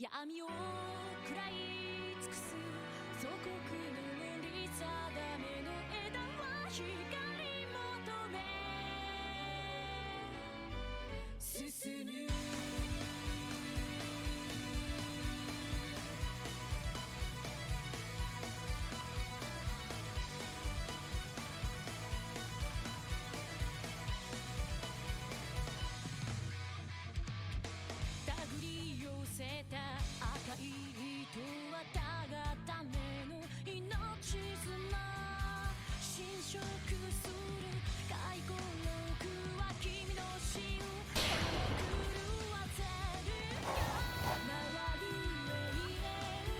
闇を食らい尽くす祖国のり定めの枝は光求め進む手繰り寄せた赤い糸はたがための命綱侵食する回顧録は君の死を狂わせるよ回る永遠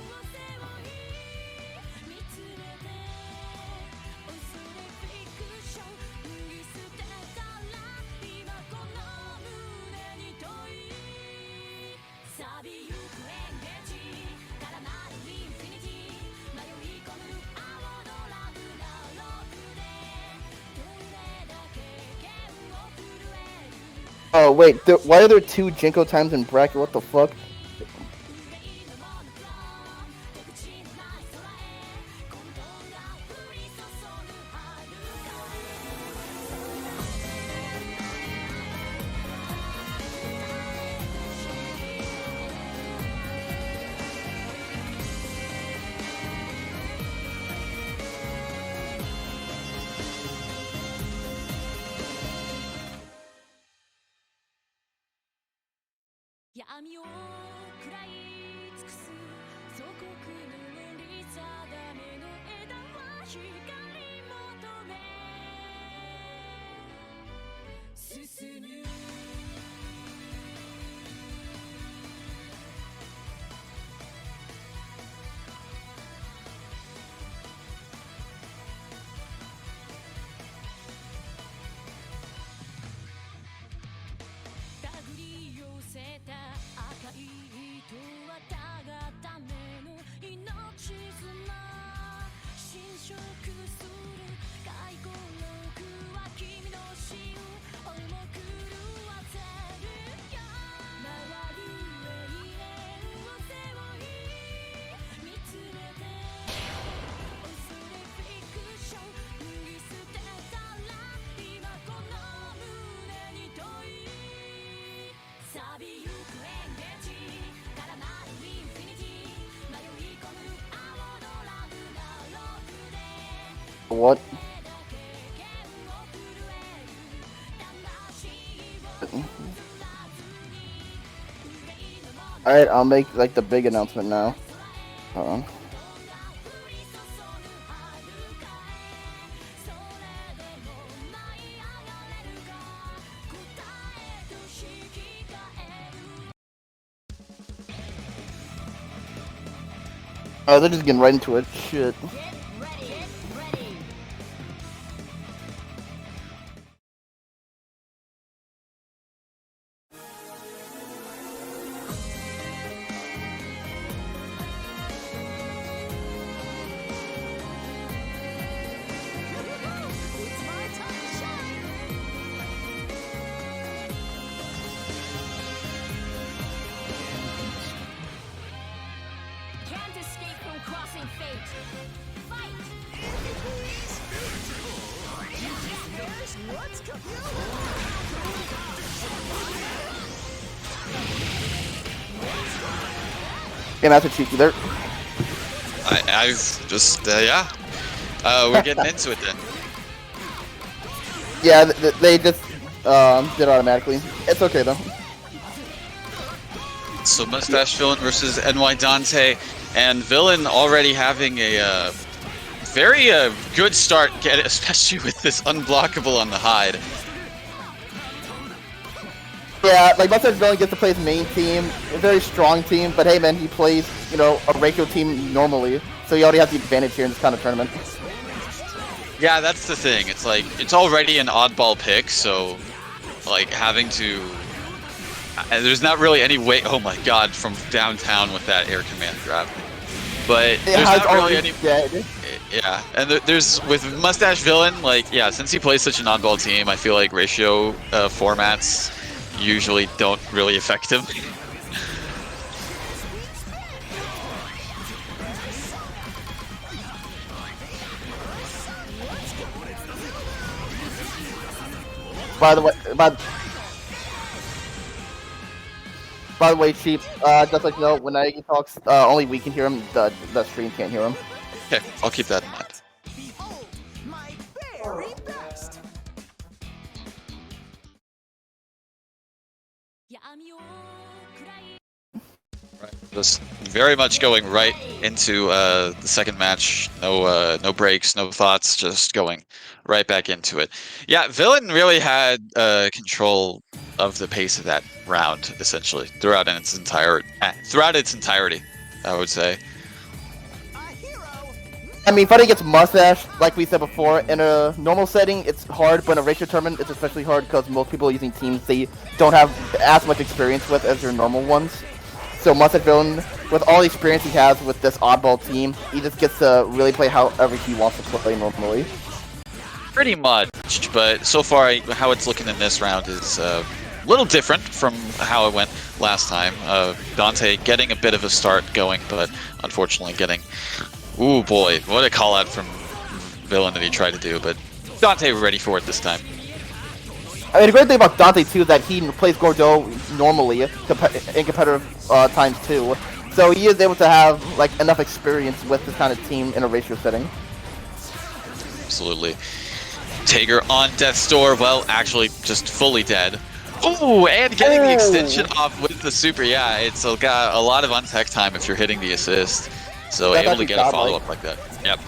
を背負い見つめて恐れフィクション脱ぎ捨てたら今この胸に問い錆びゆくエンゲージ絡まるインフィニティ迷い込む青のラグナロクでどれだけ剣を震える Oh wait, why are there two Jinko times in bracket? What the fuck?闇を食らい尽くす祖国のり定めの枝は光求め進む手繰り寄せた赤い糸はたがための命綱侵食する回顧録は君の死を重く狂わせるよ回る永遠を背負い見つめて恐れフィクション脱ぎ捨てたら今この胸に問い錆びゆくエンゲージ絡まるインフィニティ迷い込む青のラグナロクで What? どれだけ剣を震える魂を譲らずに憂いのもの Alright, I'll make like the big announcement now. Hold on. が降り注ぐ遥かへそれでも舞い上がれるか答えと引き換える Oh, they're just getting right into it. Shit. Get ready, get ready. It's my time to shine. Can't escape from crossing fate. Fight! Yeah, Master Cheeky there. I've just, yeah. We're getting into it then. Yeah, they just did automatically. It's okay though. So Mustache Villain versus NY Dante, and Villain already having a very good start, especially with this unblockable on the hide. Yeah, like Mustache Villain gets to play his main team, a very strong team, but hey man, he plays, you know, a Reiko team normally, so he already has the advantage here in this kind of tournament. Yeah, that's the thing. It's like, it's already an oddball pick, so like having to... there's not really any way... Oh my god, from downtown with that air command grab. But there's not really any... Dead. Yeah, and there's... With Mustache Villain, like, yeah, since he plays such an oddball team, I feel like ratio formats usually don't really affect him. By the way, Cheap, just like you know, when Naegi talks, only we can hear him, the stream can't hear him. Okay, I'll keep that in mind. Behold, my very best. Right. Just very much going right into the second match. No breaks, no thoughts, just going right back into it. Yeah, Villain really had control of the pace of that round, essentially, throughout its entirety, I would say. I mean, fighting against Mustache, like we said before, in a normal setting, it's hard, but in a ratio tournament, it's especially hard because most people using teams they don't have as much experience with as their normal ones. So Mustache Villain, with all the experience he has with this oddball team, he just gets to really play however he wants to play normally. Pretty much, but so far how it's looking in this round is a little different from how it went last time. Dante getting a bit of a start going, but unfortunately getting... Ooh boy, what a call out from Villain that he tried to do, but Dante ready for it this time. I mean, the great thing about Dante too is that he plays Gordeau normally in competitive times too, so he is able to have like enough experience with this kind of team in a ratio setting. Absolutely. Tager on Death's Door, well, actually just fully dead. Ooh, and getting the extension off with the super, yeah, it's got a lot of untech time if you're hitting the assist. So able to get a follow-up like that. Yep.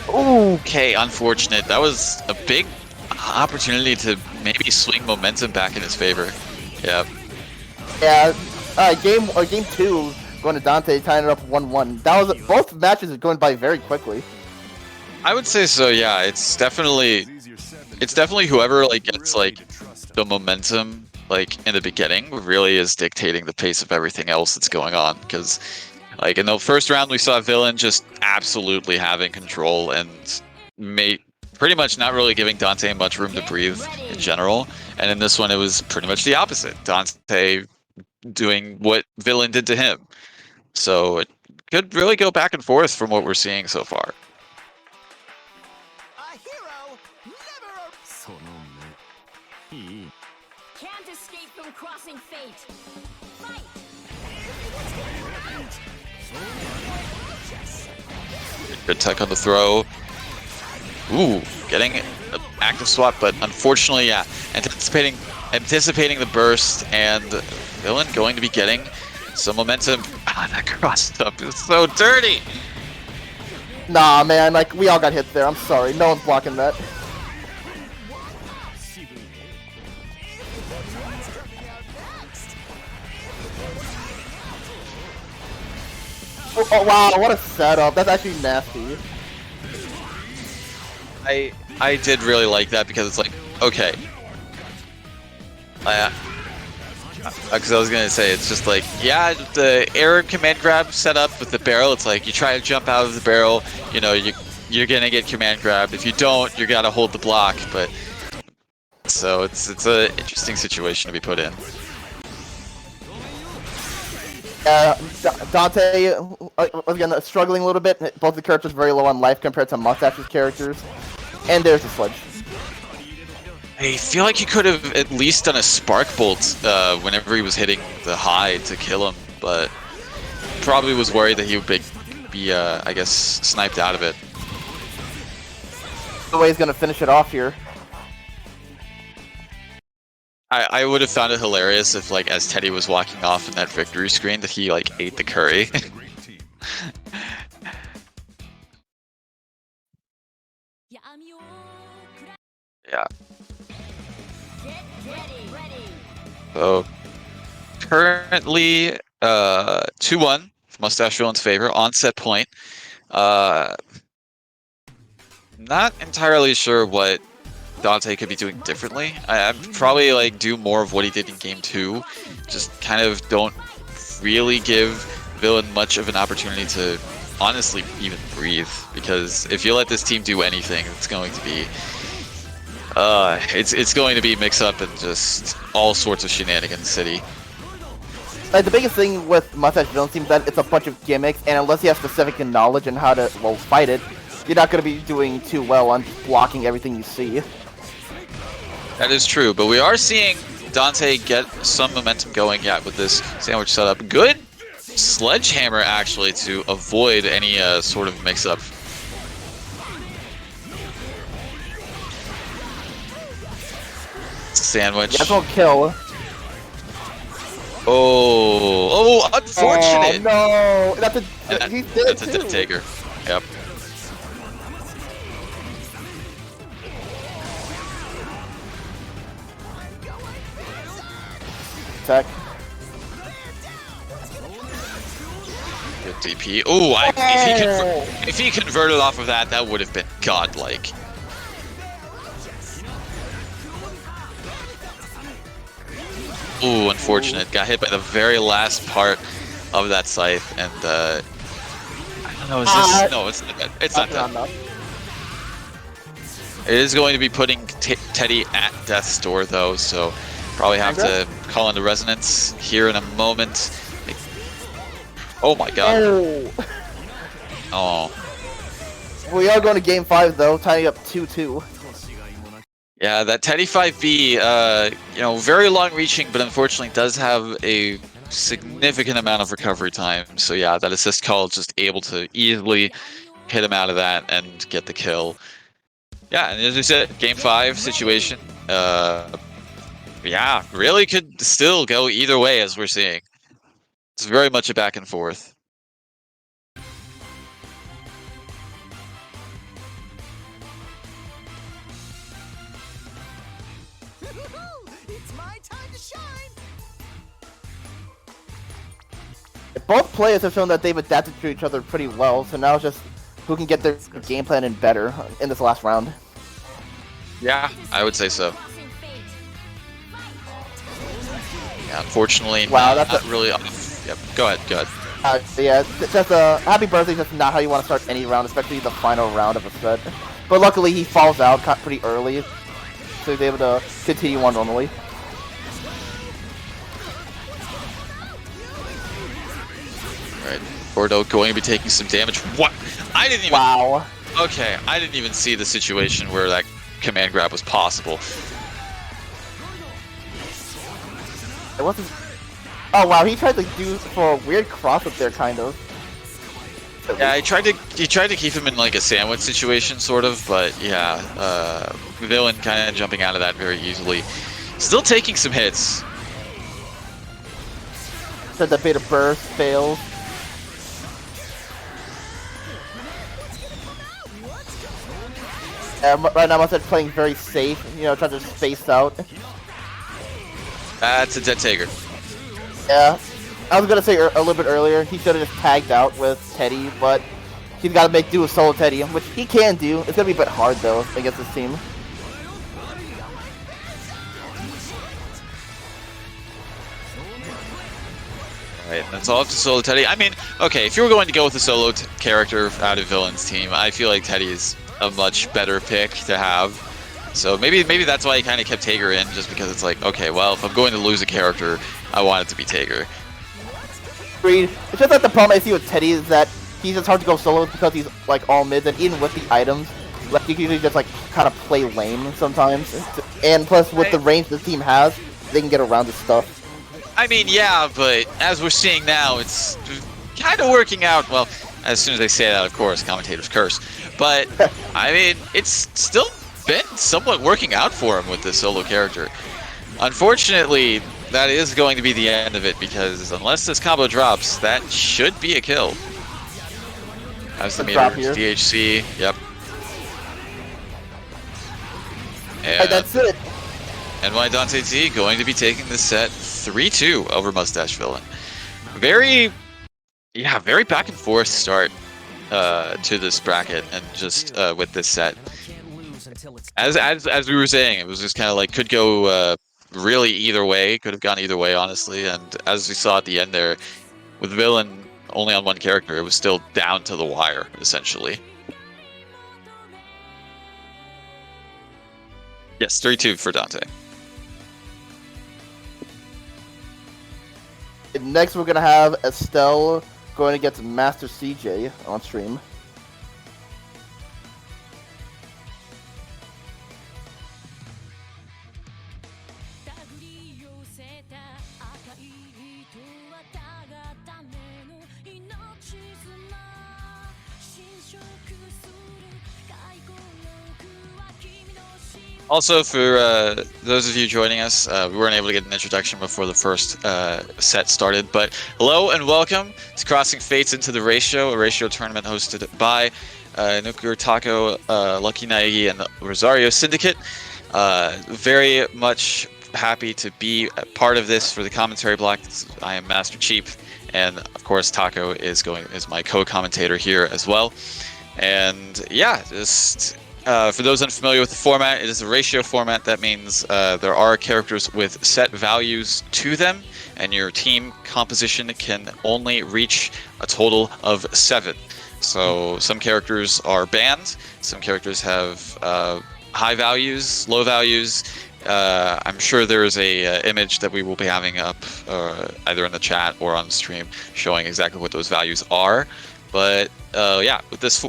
Okay, unfortunate. That was a big opportunity to maybe swing momentum back in his favor. Yep. Yeah, game 2 going to Dante, tying it up 1-1. That was both matches going by very quickly. I would say so. Yeah, it's definitely whoever like gets like the momentum like in the beginning really is dictating the pace of everything else that's going on, because like in the first round we saw Villain just absolutely having control and pretty much not really giving Dante much room to breathe in general, and in this one it was pretty much the opposite. Dante doing what Villain did to him, so it could really go back and forth from what we're seeing so far. A hero never... Can't escape from crossing fate. Fight! Good tech on the throw. Ooh, getting an active swap, but unfortunately, yeah, anticipating the burst, and Villain going to be getting some momentum. Ah, that crossed up is so dirty. Nah, man, like we all got hit there. I'm sorry, no one's blocking that. Oh wow, what a setup. That's actually nasty. I did really like that because it's like, okay. Because I was gonna say, it's just like, yeah, the air command grab set up with the barrel, it's like you try to jump out of the barrel, you know, you're gonna get command grabbed. If you don't, you gotta hold the block, but so it's a interesting situation to be put in. Dante, again, struggling a little bit. Both the characters very low on life compared to Mustache's characters. And there's the Sludge. I feel like he could have at least done a Spark Bolt whenever he was hitting the high to kill him, but probably was worried that he would be I guess, sniped out of it. The way he's gonna finish it off here. I would have found it hilarious if, like, as Teddy was walking off in that victory screen, that he, like, ate the curry. Yeah. So, currently, 2-1, Mustache Villain's favor, on set point. Not entirely sure what Dante could be doing differently. I'd probably like do more of what he did in game 2. Just kind of don't really give Villain much of an opportunity to honestly even breathe, because if you let this team do anything, it's going to be it's going to be mix up and just all sorts of shenanigans city. Like, the biggest thing with Mustache Villain seems that it's a bunch of gimmicks, and unless you have specific knowledge on how to, well, fight it, you're not going to be doing too well on blocking everything you see. That is true, but we are seeing Dante get some momentum going, yeah, with this sandwich setup. Good sledgehammer, actually, to avoid any sort of mix-up. Sandwich. That's won't kill. Oh, unfortunate! Oh, no! He's dead That's too. a dead taker. Yep. Tech. Good DP. Oh, if he converted off of that, that would have been godlike. Ooh, unfortunate. Got hit by the very last part of that scythe, and I don't know. Is this? No, it's not that. It's not that. It is going to be putting Teddy at death's door, though, so probably have to call into resonance here in a moment. Oh my god. Oh. We are going to game 5, though, tying up 2-2. Yeah, that Teddy 5B, you know, very long-reaching, but unfortunately does have a significant amount of recovery time. So yeah, that assist call is just able to easily hit him out of that and get the kill. Yeah, and as I said, game 5 situation. Yeah, really could still go either way, as we're seeing. It's very much a back and forth. It's my time to shine. Both players have shown that they've adapted to each other pretty well, so now it's just who can get their game plan in better in this last round. Yeah, I would say so. Yeah, unfortunately, wow, not really off. Yep, go ahead. Yeah, it's just happy birthday is just not how you want to start any round, especially the final round of a set. But luckily he falls out pretty early, so he's able to continue on normally. Alright, Bordeaux going to be taking some damage. What? I didn't even... Wow. Okay, I didn't even see the situation where that command grab was possible. It wasn't... Oh wow, he tried to do for a weird cross up there, kind of. Yeah, he tried to keep him in like a sandwich situation, sort of, but yeah, Villain kind of jumping out of that very easily. Still taking some hits. Said the beta burst fails. Right now, I'm playing very safe, you know, trying to space out. That's a dead taker. Yeah, I was gonna say a little bit earlier, he should have just tagged out with Teddy, but he's got to make do with solo Teddy, which he can do. It's gonna be a bit hard though against this team. Right, that's all up to solo Teddy. I mean, okay, if you were going to go with a solo character out of Villain's team, I feel like Teddy is a much better pick to have. So maybe that's why he kind of kept Tager in, just because it's like, okay, well, if I'm going to lose a character, I want it to be Tager. Agreed. It's just that the problem I see with Teddy is that he's just hard to go solo because he's like all mids, and even with the items, like you can usually just like kind of play lame sometimes. And plus, with the range this team has, they can get around this stuff. I mean, yeah, but as we're seeing now, it's kind of working out. Well, as soon as they say that, of course, commentators curse. But I mean, it's still been somewhat working out for him with this solo character. Unfortunately, that is going to be the end of it, because unless this combo drops, that should be a kill. As the meter, DHC, yep. And that's it. NY Dante T going to be taking this set 3-2 over Mustache Villain. Very back and forth start to this bracket, and just with this set. As we were saying, it was just kind of like could go really either way, could have gone either way, honestly. And as we saw at the end there, with Villain only on one character, it was still down to the wire, essentially. Yes, 3-2 for Dante. Next, we're gonna have Estelle going against Master CJ on stream. Also, for those of you joining us, we weren't able to get an introduction before the first set started, but hello and welcome to Crossing Fates into the Ratio, a Ratio tournament hosted by Nuclear Taco, Lucky Naegi, and the Rosario Syndicate. Very much happy to be a part of this for the commentary block. I am Master Cheap, and of course Taco is my co-commentator here as well. And yeah, just for those unfamiliar with the format, it is a ratio format. That means there are characters with set values to them, and your team composition can only reach a total of 7. So some characters are banned, some characters have high values, low values. I'm sure there is a image that we will be having up either in the chat or on stream showing exactly what those values are. But yeah, with this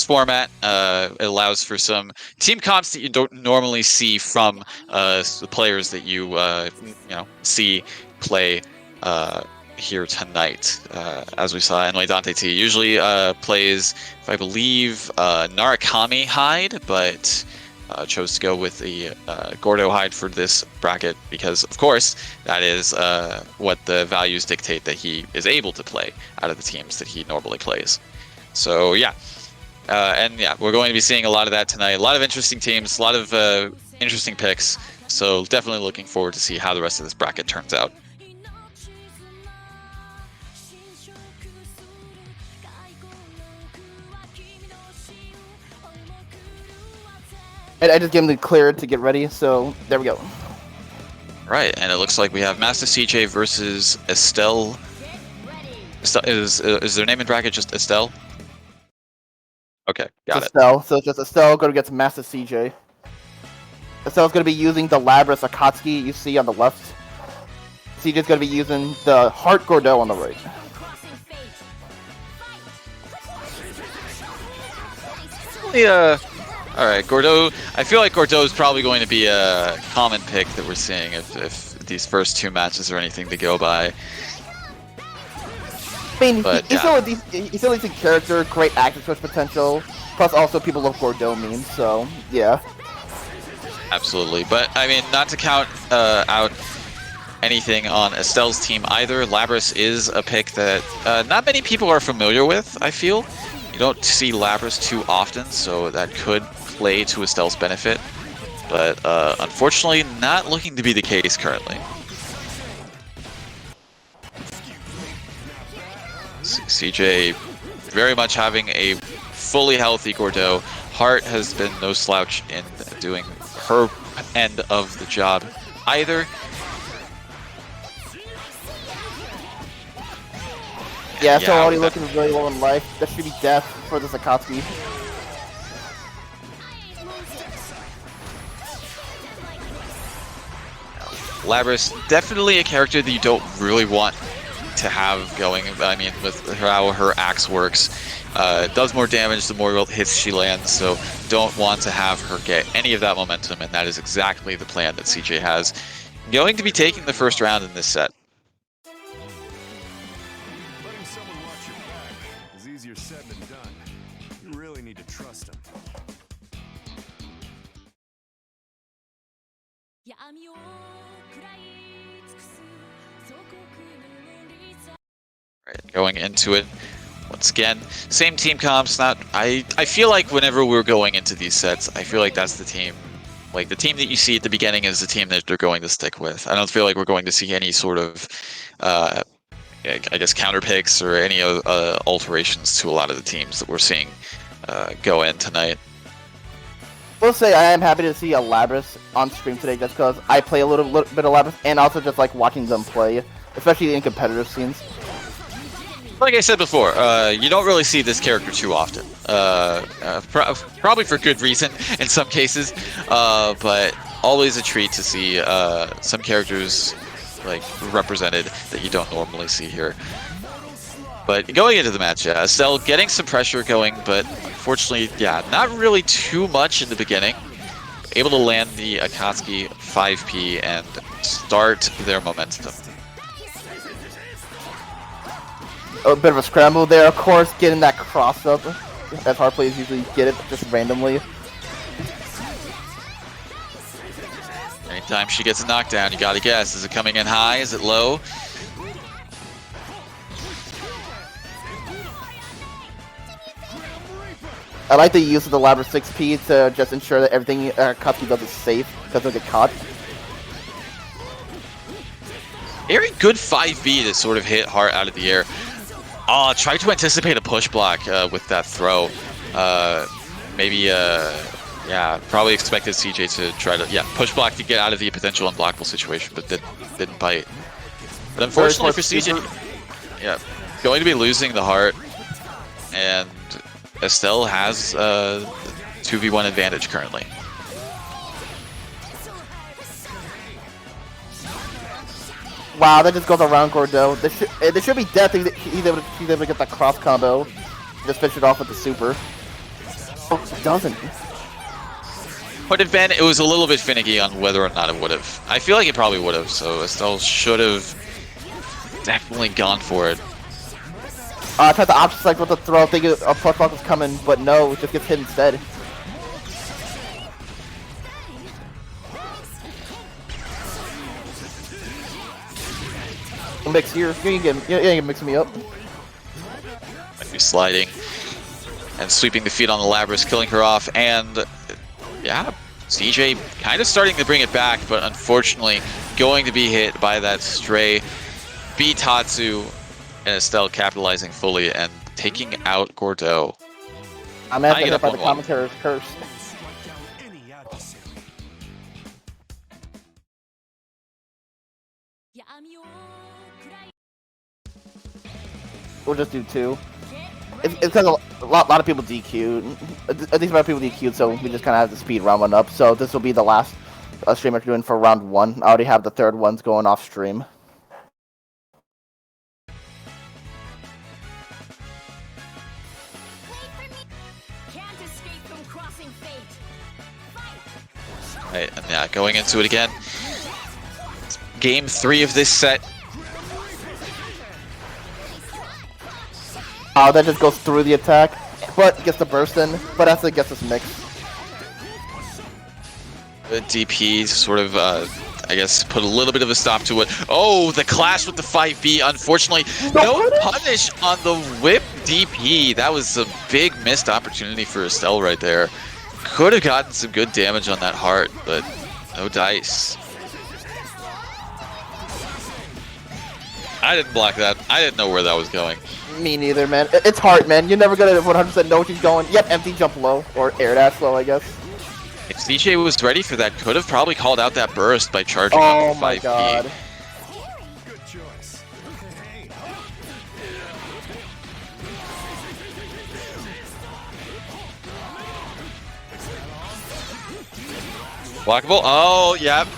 format, it allows for some team comps that you don't normally see from the players that you see play here tonight. As we saw, NY Dante T usually plays, if I believe, Narukami Hyde, but chose to go with the Gordo Hyde for this bracket because, of course, that is what the values dictate that he is able to play out of the teams that he normally plays. So yeah, and yeah, we're going to be seeing a lot of that tonight. A lot of interesting teams, a lot of interesting picks. So definitely looking forward to see how the rest of this bracket turns out. And I just gave him the clear to get ready, so there we go. Right, and it looks like we have Master CJ versus Estelle. Is their name in bracket just Estelle? Okay, got it. Estelle, so it's just Estelle going against Master CJ. Estelle's going to be using the Labras Akatsuki you see on the left. CJ's going to be using the Heart Gordeau on the right. Alright, Gordeau. I feel like Gordeau is probably going to be a common pick that we're seeing if these first 2 matches are anything to go by. I mean, he's still a decent character, great active switch potential, plus also people love Gordeau memes, so yeah. Absolutely, but I mean, not to count out anything on Estelle's team either. Labras is a pick that not many people are familiar with, I feel. You don't see Labras too often, so that could play to Estelle's benefit, but unfortunately not looking to be the case currently. CJ very much having a fully healthy Gordeau. Heart has been no slouch in doing her end of the job either. Yeah, so already looking really well in life. That should be death for this Akatsuki. Labrys, definitely a character that you don't really want to have going. I mean, with how her axe works, does more damage the more hits she lands, so don't want to have her get any of that momentum, and that is exactly the plan that CJ has. Going to be taking the first round in this set. Letting someone watch your back is easier said than done. You really need to trust them. 闇を食らい尽くす祖国のリザ Right, going into it once again, same team comps. I feel like whenever we're going into these sets, I feel like that's the team. Like the team that you see at the beginning is the team that they're going to stick with. I don't feel like we're going to see any sort of, I guess, counter picks or any alterations to a lot of the teams that we're seeing go in tonight. We'll say I am happy to see a Labrys on stream today just because I play a little bit of Labrys and also just like watching them play, especially in competitive scenes. Like I said before, you don't really see this character too often. Probably for good reason in some cases, but always a treat to see some characters like represented that you don't normally see here. But going into the match, yeah, Estelle getting some pressure going, but unfortunately, yeah, not really too much in the beginning. Able to land the Akatsuki 5P and start their momentum. A bit of a scramble there, of course, getting that cross up, as hard players usually get it just randomly. Anytime she gets a knockdown, you gotta guess, is it coming in high, is it low? I like the use of the Labrys 6P to just ensure that everything Akatsuki does is safe, because they'll get caught. Very good 5B to sort of hit Heart out of the air. Try to anticipate a push block with that throw. Maybe, yeah, probably expected CJ to try to, push block to get out of the potential unblockable situation, but didn't bite. But unfortunately for CJ, yeah, going to be losing the Heart, and Estelle has 2v1 advantage currently. Wow, that just goes around Gordeau. There should be death if he's able to get that cross combo. Just finish it off with the super. Oh, it doesn't. But it was a little bit finicky on whether or not it would have. I feel like it probably would have, so Estelle should have definitely gone for it. I tried the option select with the throw, thinking a push block was coming, but no, it just gets hit instead. Mix here. You can mix me up. Might be sliding and sweeping the feet on the Labrys, killing her off, and yeah, CJ kind of starting to bring it back, but unfortunately going to be hit by that stray B-Tatsu, and Estelle capitalizing fully and taking out Gordeau. I'm answered up by the commentator's curse. Any adversary. We'll just do 2. It's because a lot of people DQ'd. At least a lot of people DQ'd, so we just kind of have to speed round 1 up. So this will be the last stream we're doing for round 1. I already have the third ones going off stream. Right, and yeah, going into it again. Game 3 of this set. Oh, that just goes through the attack, but gets the burst in, but that's it gets us mixed. The DP sort of, I guess, put a little bit of a stop to it. Oh, the clash with the 5B, unfortunately. No punish on the whip DP. That was a big missed opportunity for Estelle right there. Could have gotten some good damage on that Heart, but no dice. I didn't block that. I didn't know where that was going. Me neither, man. It's hard, man. You're never gonna 100% know what he's going. Yep, empty jump low, or air dash low, I guess. If CJ was ready for that, could have probably called out that burst by charging on the 5P. My god. Good choice. Blockable. Oh, yep.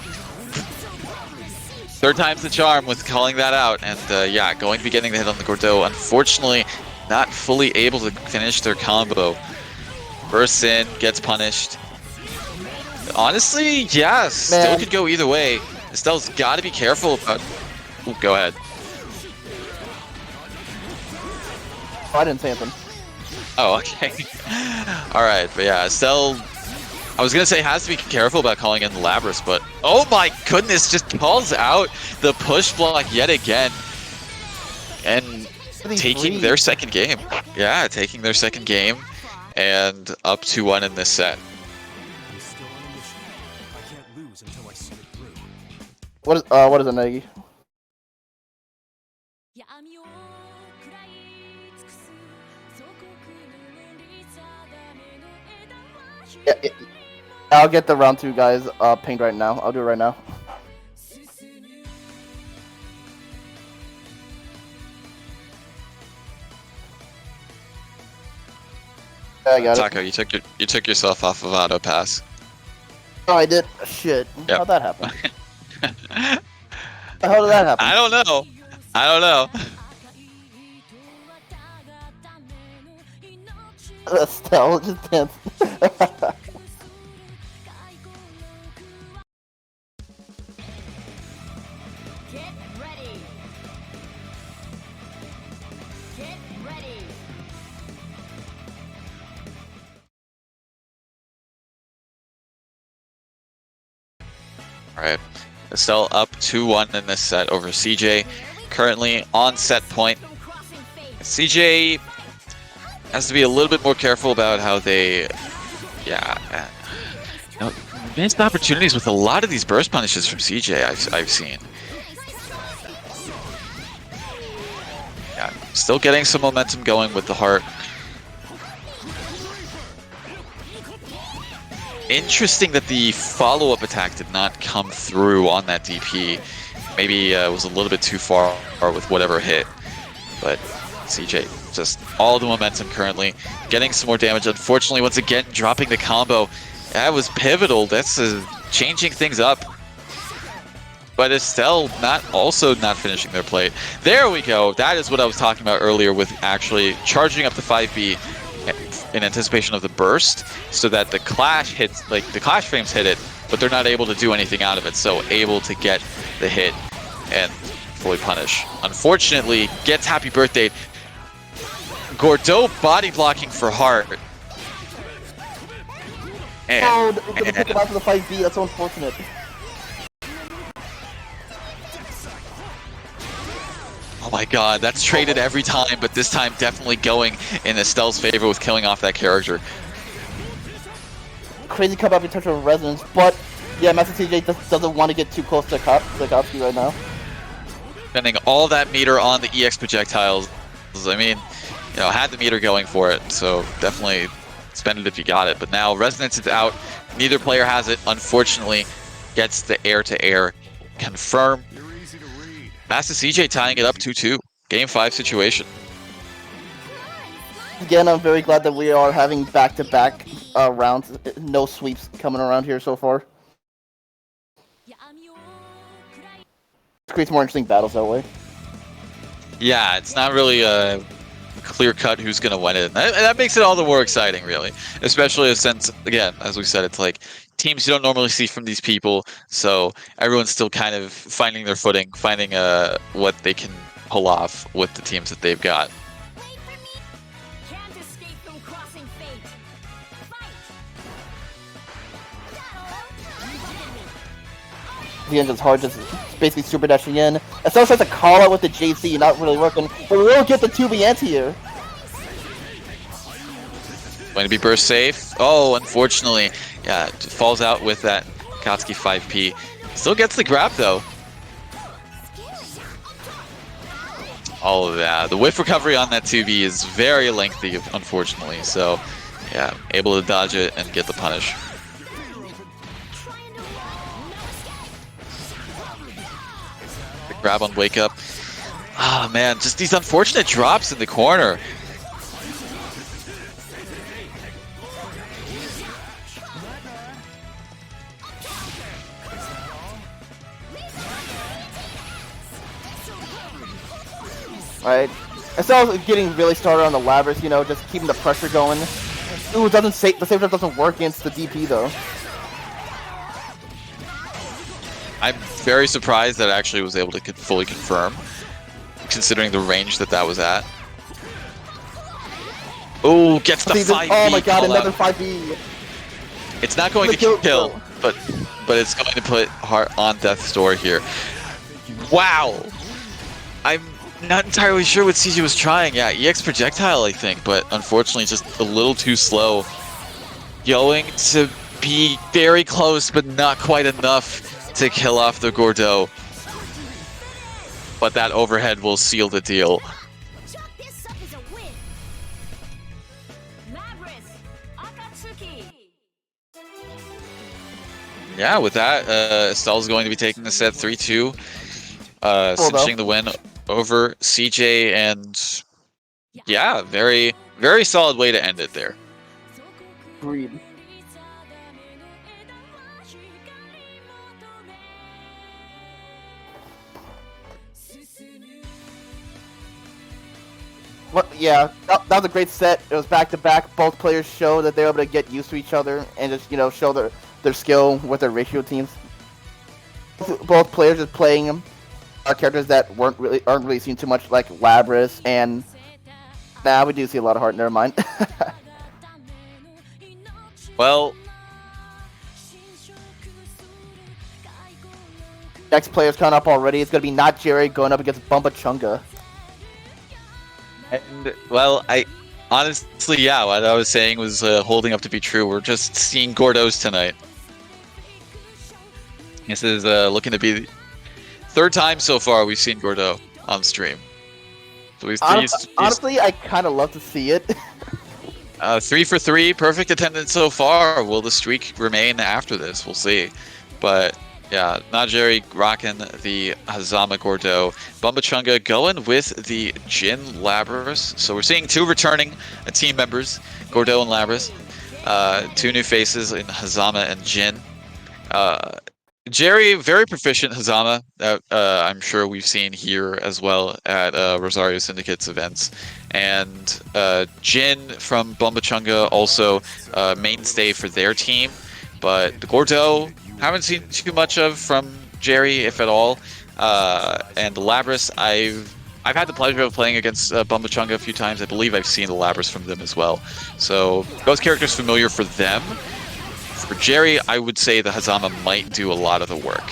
Third time's the charm with calling that out, and yeah, going to be getting the hit on the Gordeau. Unfortunately, not fully able to finish their combo. Bursts in, gets punished. Honestly, yeah, still could go either way. Estelle's got to be careful about... Ooh, go ahead. Oh, I didn't say anything. Oh, okay. Alright, but yeah, Estelle... I was gonna say has to be careful about calling in the Labrys, but oh my goodness, just calls out the push block yet again. And taking their second game. Yeah, taking their second game and up 2-1 in this set. I'm still on a mission. I can't lose until I see it through. What is it, Nagi? 闇を食らい尽くす祖国のり定めの枝は Yeah, I'll get the round 2 guys pinged right now. I'll do it right now. Yeah, I got it. Taco, you took yourself off of auto pass. Oh, I did. Shit. Yep. How'd that happen? How did that happen? I don't know. I don't know. Estelle just danced. Get ready. Get ready. Alright. Estelle up 2-1 in this set over CJ. Currently on set point. CJ has to be a little bit more careful about how they... Yeah. You know, missed opportunities with a lot of these burst punishes from CJ I've seen. Yeah, still getting some momentum going with the heart. Interesting that the follow-up attack did not come through on that DP. Maybe it was a little bit too far with whatever hit. But CJ, just all the momentum currently. Getting some more damage. Unfortunately, once again, dropping the combo. That was pivotal. That's changing things up. But Estelle also not finishing their plate. There we go. That is what I was talking about earlier with actually charging up the 5B in anticipation of the burst, so that the clash hits, like the clash frames hit it, but they're not able to do anything out of it, so able to get the hit and fully punish. Unfortunately, gets happy birthday. Gordeau body blocking for Heart. And, Oh, they pick him out for the 5B. That's so unfortunate. oh my god, that's traded every time, but this time definitely going in Estelle's favor with killing off that character. Crazy comeback in terms of resonance, but yeah, Master TJ doesn't want to get too close to Kowski right now. Spending all that meter on the EX projectiles. I mean, you know, had the meter going for it, so definitely spend it if you got it. But now resonance is out. Neither player has it. Unfortunately, gets the air-to-air confirm. Master CJ tying it up 2-2. Game 5 situation. Again, I'm very glad that we are having back-to-back rounds. No sweeps coming around here so far. It creates more interesting battles that way. Yeah, it's not really a clear-cut who's going to win it. And that makes it all the more exciting, really. Especially since, again, as we said, it's like teams you don't normally see from these people, so everyone's still kind of finding their footing, finding what they can pull off with the teams that they've got. Wait for me. Can't escape from crossing fate. Fight. The end is hard, just basically super dashing in. Estelle tries to call out with the JC, not really working, but we will get the 2B anti-air. Going to be burst safe. Oh, unfortunately, yeah, it falls out with that Kowski 5P. Still gets the grab though. All of that. The whiff recovery on that 2B is very lengthy, unfortunately. So, yeah, able to dodge it and get the punish. The grab on wake up. Ah, man, just these unfortunate drops in the corner. Right? Estelle is getting really started on the Labrys, you know, just keeping the pressure going. Ooh, the save trap doesn't work against the DP though. I'm very surprised that it actually was able to fully confirm, considering the range that was at. Oh, gets the 5B. Oh my god, call another out. 5B. It's not going to kill, but it's going to put Heart on death's door here. Wow. I'm not entirely sure what CJ was trying. Yeah, EX projectile, I think, but unfortunately just a little too slow. Going to be very close, but not quite enough to kill off the Gordeau. But that overhead will seal the deal. Chalk this up as a win. Labrys, Akatsuki. Yeah, with that, Estelle's going to be taking the set 3-2, cinching the win over CJ, and yeah, very, very solid way to end it there. Agreed. Well, yeah, that was a great set. It was back to back. Both players showed that they were able to get used to each other and just, you know, show their skill with their ratio teams. Both players just playing characters that aren't really seen too much, like Labrys, and now we do see a lot of heart. Never mind. Well, next player's coming up already. It's gonna be not Jerry going up against Bumba Chunga. and well, I honestly, yeah, what I was saying was holding up to be true. We're just seeing Gordeaus tonight. This is looking to be the third time so far we've seen Gordeau on stream. So Honestly, I kind of love to see it. 3 for 3, perfect attendance so far. Will the streak remain after this? We'll see. But yeah, Najeri rocking the Hazama Gordeau. Bumba Chunga going with the Jin Labrys. So we're seeing two returning team members, Gordeau and Labrys. Two new faces in Hazama and Jin. Jerry, very proficient Hazama, that I'm sure we've seen here as well at Rosario Syndicate's events. And Jin from Bumba Chunga, also mainstay for their team. But the Gordeau, haven't seen too much of from Jerry, if at all. And the Labrys, I've had the pleasure of playing against Bumba Chunga a few times. I believe I've seen the Labrys from them as well. So those characters familiar for them. For Jerry, I would say the Hazama might do a lot of the work.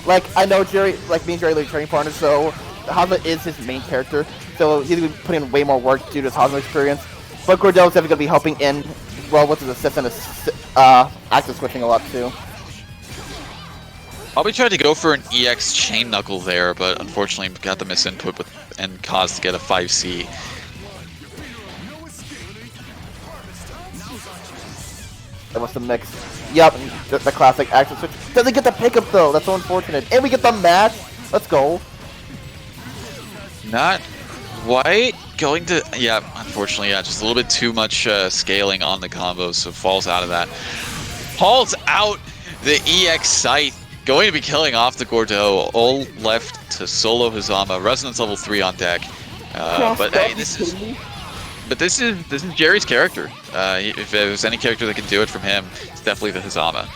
Like, I know Jerry, like me and Jerry are training partners, so Hazama is his main character, so he's going to be putting in way more work due to his Hazama experience. But Gordeau is definitely going to be helping in, well, with his assist and his active switching a lot too. Probably tried to go for an EX chain knuckle there, but unfortunately got the misinput and caused to get a 5C. That was the mix. Yep, the classic action switch. Doesn't get the pickup though, that's so unfortunate. And we get the match. Let's go. Not quite going to, yeah, unfortunately, yeah, just a little bit too much scaling on the combos, so falls out of that. Hauls out the EX sight, going to be killing off the Gordeau, all left to solo Hazama, Resonance level 3 on deck. But hey, this is Jerry's character. If there's any character that can do it from him, it's definitely the Hazama.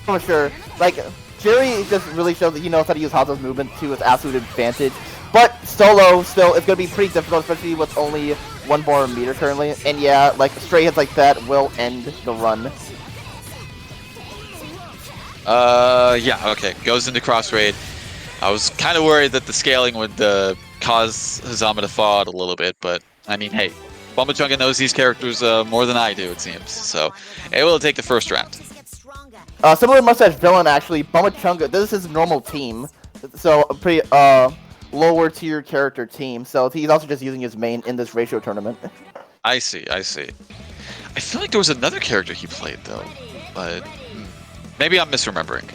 For sure. Like, Jerry just really shows that he knows how to use Hazo's movement to his absolute advantage. But solo, still, it's going to be pretty difficult, especially with only 1 bar meter currently. And yeah, like, stray hits like that will end the run. Yeah, okay. Goes into cross raid. I was kind of worried that the scaling would cause Hazama to fall out a little bit, but I mean, hey, Bumba Chunga knows these characters more than I do, it seems. So, able to take the first round. Similar to Mustache Villain, actually, Bumba Chunga, this is his normal team. So, a pretty lower tier character team. So, he's also just using his main in this ratio tournament. I see. I feel like there was another character he played, though, but maybe I'm misremembering.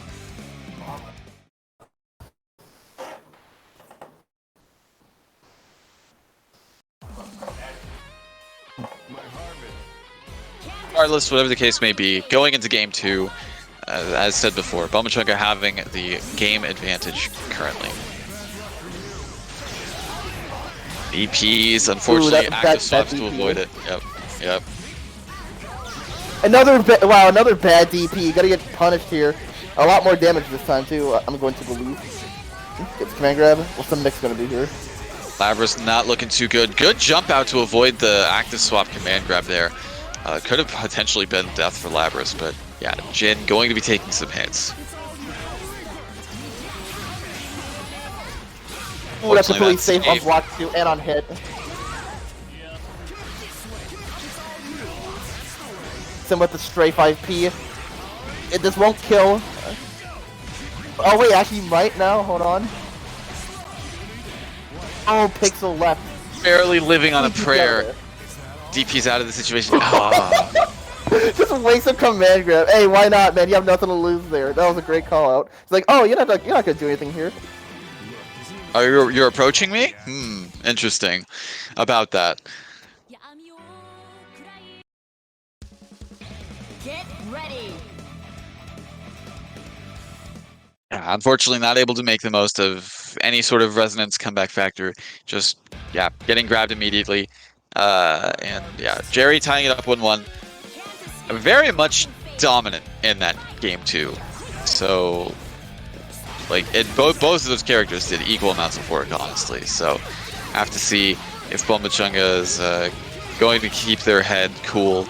Regardless, whatever the case may be, going into game 2, as said before, Bomachunga having the game advantage currently. EPs, unfortunately, active swaps to avoid it. Yep. Another bad DP. You gotta get punished here. A lot more damage this time too. I'm going to believe. Gets command grab. What's the mix gonna be here? Labrys not looking too good. Good jump out to avoid the active swap command grab there. Could have potentially been death for Labrys, but yeah, Jin going to be taking some hits. Ooh, that's a pretty safe on block too, and on hit. Sim with the stray 5P. This won't kill. Oh wait, actually might now. Hold on. Oh, Pixel left. Barely living on a prayer. DP's out of the situation. Oh. Just waste of command grab. Hey, why not, man? You have nothing to lose there. That was a great call out. It's like, oh, you're not gonna do anything here. Oh, you're approaching me? Interesting about that. Get ready. Yeah, unfortunately, not able to make the most of any sort of resonance comeback factor. Just, yeah, getting grabbed immediately. And yeah, Jerry tying it up 1-1. Very much dominant in that game too. So, like, both of those characters did equal amounts of work, honestly. So, have to see if Bomachunga is going to keep their head cool,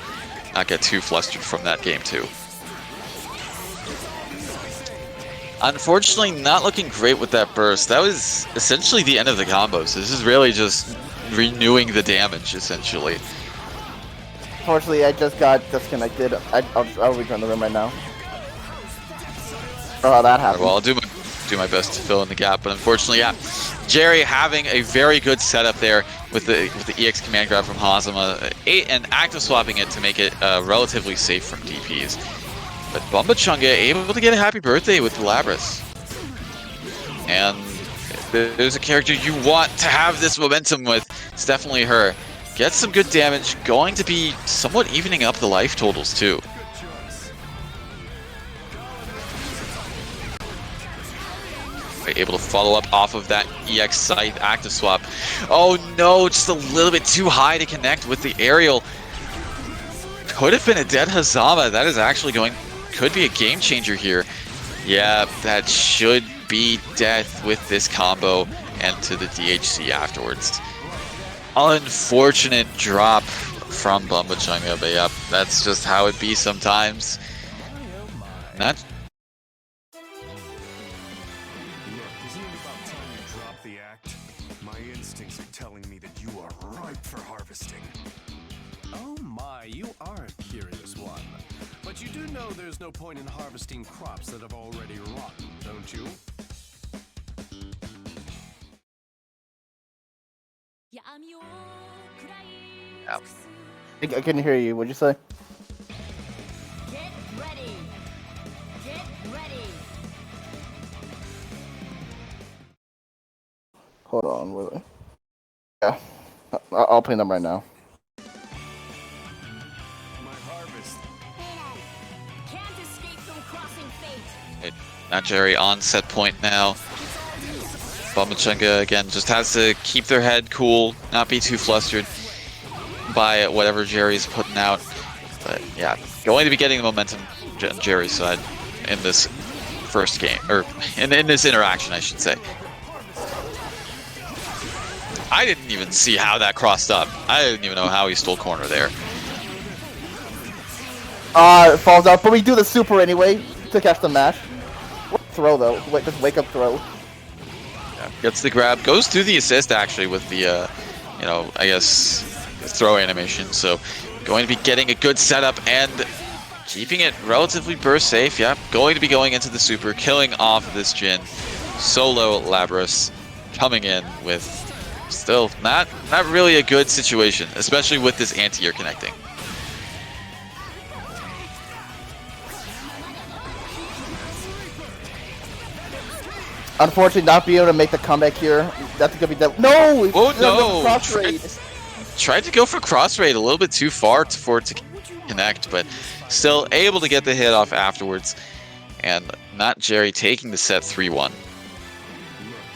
not get too flustered from that game too. Unfortunately, not looking great with that burst. That was essentially the end of the combo. So this is really just renewing the damage, essentially. Unfortunately, I just got disconnected. I'll rejoin the room right now. Oh, that happened. Well, I'll do my best to fill in the gap, but unfortunately, yeah, Jerry having a very good setup there with the EX command grab from Hazama, and active swapping it to make it relatively safe from DPs. But Bomachunga able to get a happy birthday with the Labrys. And there's a character you want to have this momentum with. It's definitely her. Gets some good damage, going to be somewhat evening up the life totals too. Able to follow up off of that EX site active swap. Oh no, just a little bit too high to connect with the aerial. Could have been a dead Hazama. That is actually could be a game changer here. Yeah, that should be death with this combo and to the DHC afterwards. Unfortunate drop from Bomachunga, but yep, that's just how it be sometimes. Not. Look, isn't it about time you drop the act? My instincts are telling me that you are ripe for harvesting. Oh my, you are a curious one. But you do know there's no point in harvesting crops that have already rotten, don't you? Yeah. I couldn't hear you. What'd you say? Get ready. Get ready. Hold on, really. Yeah, I'll play them right now. My harvest. Can't escape from crossing fate. Not Jerry on set point now. Bomachunga again just has to keep their head cool, not be too flustered by whatever Jerry's putting out. But yeah, going to be getting the momentum on Jerry's side in this first game, or in this interaction, I should say. I didn't even see how that crossed up. I didn't even know how he stole corner there. It falls out, but we do the super anyway to catch the mash. Throw though, just wake up throw. Yeah, gets the grab, goes through the assist actually with the, you know, I guess throw animation. So going to be getting a good setup and keeping it relatively burst safe. Yeah, going to be going into the super, killing off this Jin. Solo Labrys coming in with still not really a good situation, especially with this anti-air connecting. Unfortunately, not being able to make the comeback here. That's gonna be that. No! Oh no! Cross raid. Tried to go for cross raid a little bit too far for it to connect, but still able to get the hit off afterwards. and Not Jerry taking the set 3-1. Look,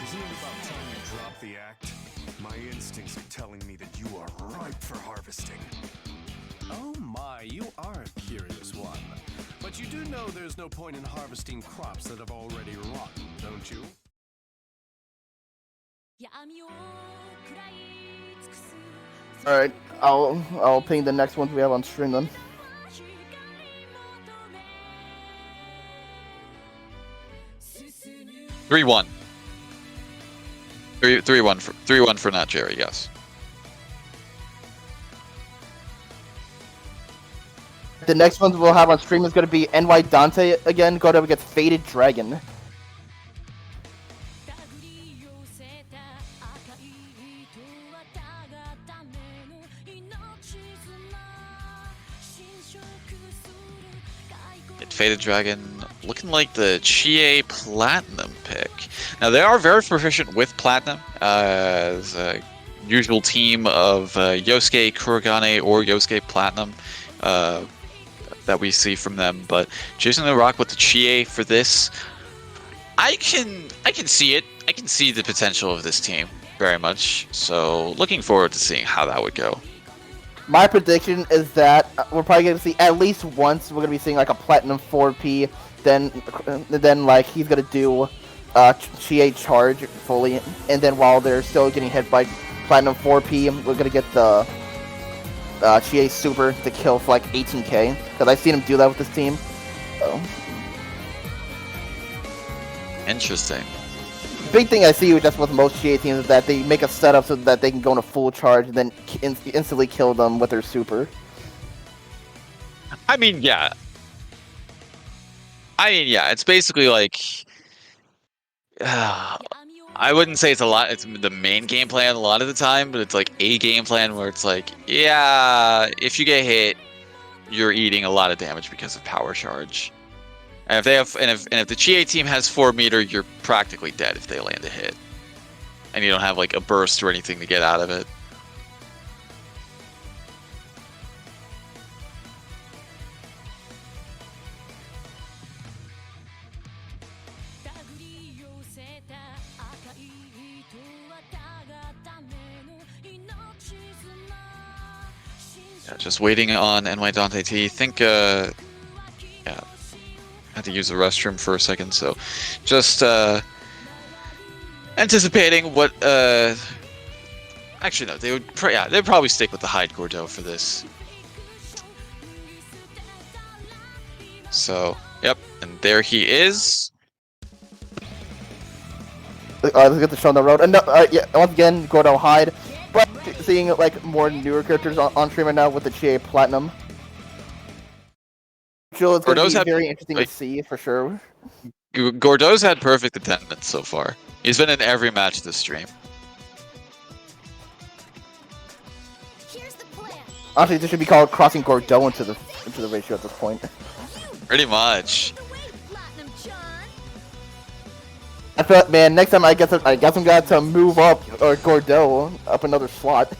isn't it about time you drop the act? My instincts are telling me that you are ripe for harvesting. Oh my, you are a curious one. But you do know there's no point in harvesting crops that have already rotten, don't you? 闇を食らい尽くす All right, I'll ping the next ones we have on stream then. 光求め進む 3-1. 3-1 for Not Jerry, yes. The next ones we'll have on stream is going to be NY Dante again, going up against Faded Dragon. 手繰り寄せた赤い糸はたがための命綱侵食する骸骨 Faded Dragon looking like the Chie Platinum pick. Now they are very proficient with Platinum, as a usual team of Yosuke Kurogane or Yosuke Platinum that we see from them. But choosing to rock with the Chie for this, I can see it. I can see the potential of this team very much. So looking forward to seeing how that would go. My prediction is that we're probably going to see at least once, we're going to be seeing like a Platinum 4P, then like he's going to do Chie charge fully, and then while they're still getting hit by Platinum 4P, we're going to get the Chie super to kill for like 18k, because I've seen him do that with this team. So. Interesting. Big thing I see just with most Chie teams is that they make a setup so that they can go into full charge and then instantly kill them with their super. I mean, yeah. It's basically like... I wouldn't say it's a lot. It's the main game plan a lot of the time, but it's like a game plan where it's like, yeah, if you get hit, you're eating a lot of damage because of power charge. And if they have, and if the Chie team has 4 meter, you're practically dead if they land a hit, and you don't have like a burst or anything to get out of it. Yeah, just waiting on NY Dante T. Think, yeah, had to use the restroom for a second, so just anticipating what. Actually, no, they would. They'd probably stick with the Hyde Gordeau for this. So, yep, and there he is. Let's get the show on the road. And yeah, once again, Gordeau Hyde. But seeing like more newer characters on stream right now with the Chie Platinum. It's going to be very interesting to see for sure. Gordeau's had perfect attendance so far. He's been in every match this stream. Here's the plan. Honestly, this should be called crossing Gordeau into the ratio at this point. Pretty much. Platinum John. I feel, man, next time I got some guy to move up or Gordeau up another slot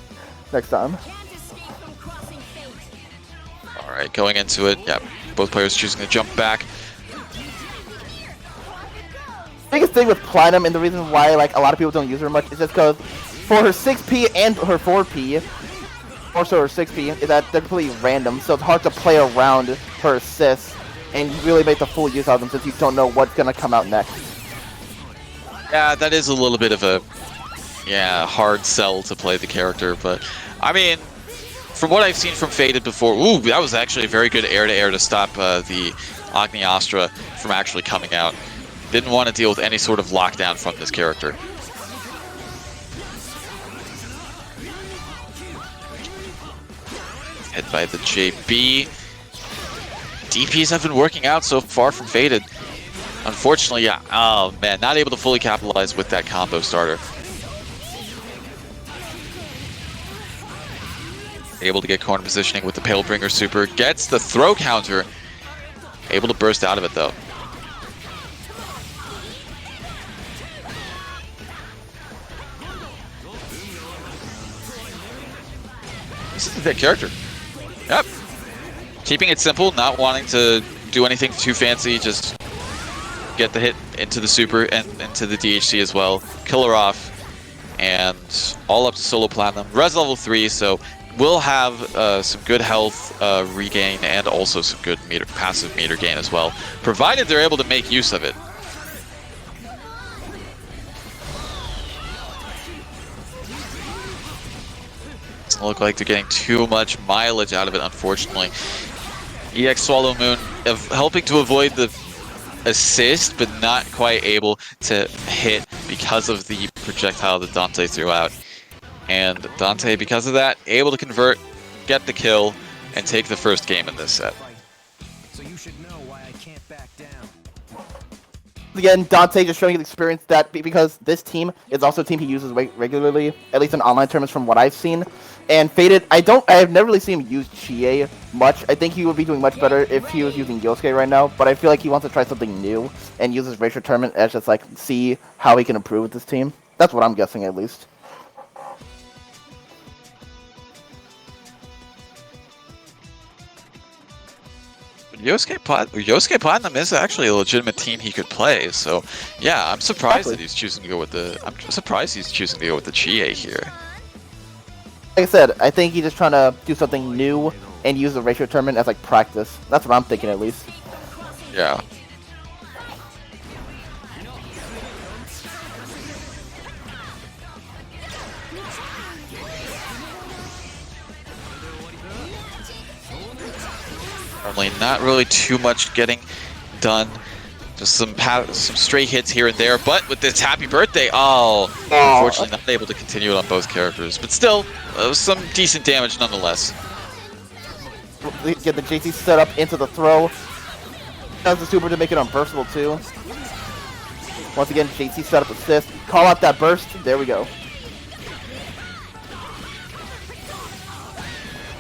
next time. Can't escape from crossing fate. All right, going into it. Yep, both players choosing to jump back. Biggest thing with Platinum and the reason why like a lot of people don't use her much is just because for her 6P and her 4P, also her 6P, is that they're completely random, so it's hard to play around her assists and really make the full use of them since you don't know what's gonna come out next. Yeah, that is a little bit of a hard sell to play the character, but I mean, from what I've seen from Faded before, ooh, that was actually a very good air-to-air to stop the Agni Astra from actually coming out. Didn't want to deal with any sort of lockdown from this character. Hit by the JB. DPs have been working out so far from Faded. Unfortunately, yeah. Oh man, not able to fully capitalize with that combo starter. Able to get corner positioning with the Palebringer super. Gets the throw counter. Able to burst out of it though. This is a good character. Yep. Keeping it simple, not wanting to do anything too fancy, just get the hit into the super and into the DHC as well. Kill her off, and all up to solo platinum. Res level 3, so we'll have some good health regain and also some good passive meter gain as well, provided they're able to make use of it. Doesn't look like they're getting too much mileage out of it, unfortunately. EX Swallow Moon helping to avoid the assist, but not quite able to hit because of the projectile that Dante threw out. And Dante, because of that, able to convert, get the kill, and take the first game in this set. So you should know why I can't back down. Again, Dante just showing his experience that because this team is also a team he uses regularly, at least in online tournaments from what I've seen. And Faded, I have never really seen him use Chie much. I think he would be doing much better if he was using Yosuke right now, but I feel like he wants to try something new and use his Racial Tournament as just like see how he can improve with this team. That's what I'm guessing at least. Yosuke Platinum is actually a legitimate team he could play, so yeah, I'm surprised that he's choosing to go with the. I'm surprised he's choosing to go with the Chie here. Like I said, I think he's just trying to do something new and use the Racial Tournament as like practice. That's what I'm thinking at least. Yeah. Normally not really too much getting done. Just some stray hits here and there, but with this happy birthday, unfortunately not able to continue it on both characters. But still, some decent damage nonetheless. Get the JC set up into the throw. Has the super to make it unburstable too. Once again, JC set up assist. Call out that burst. There we go.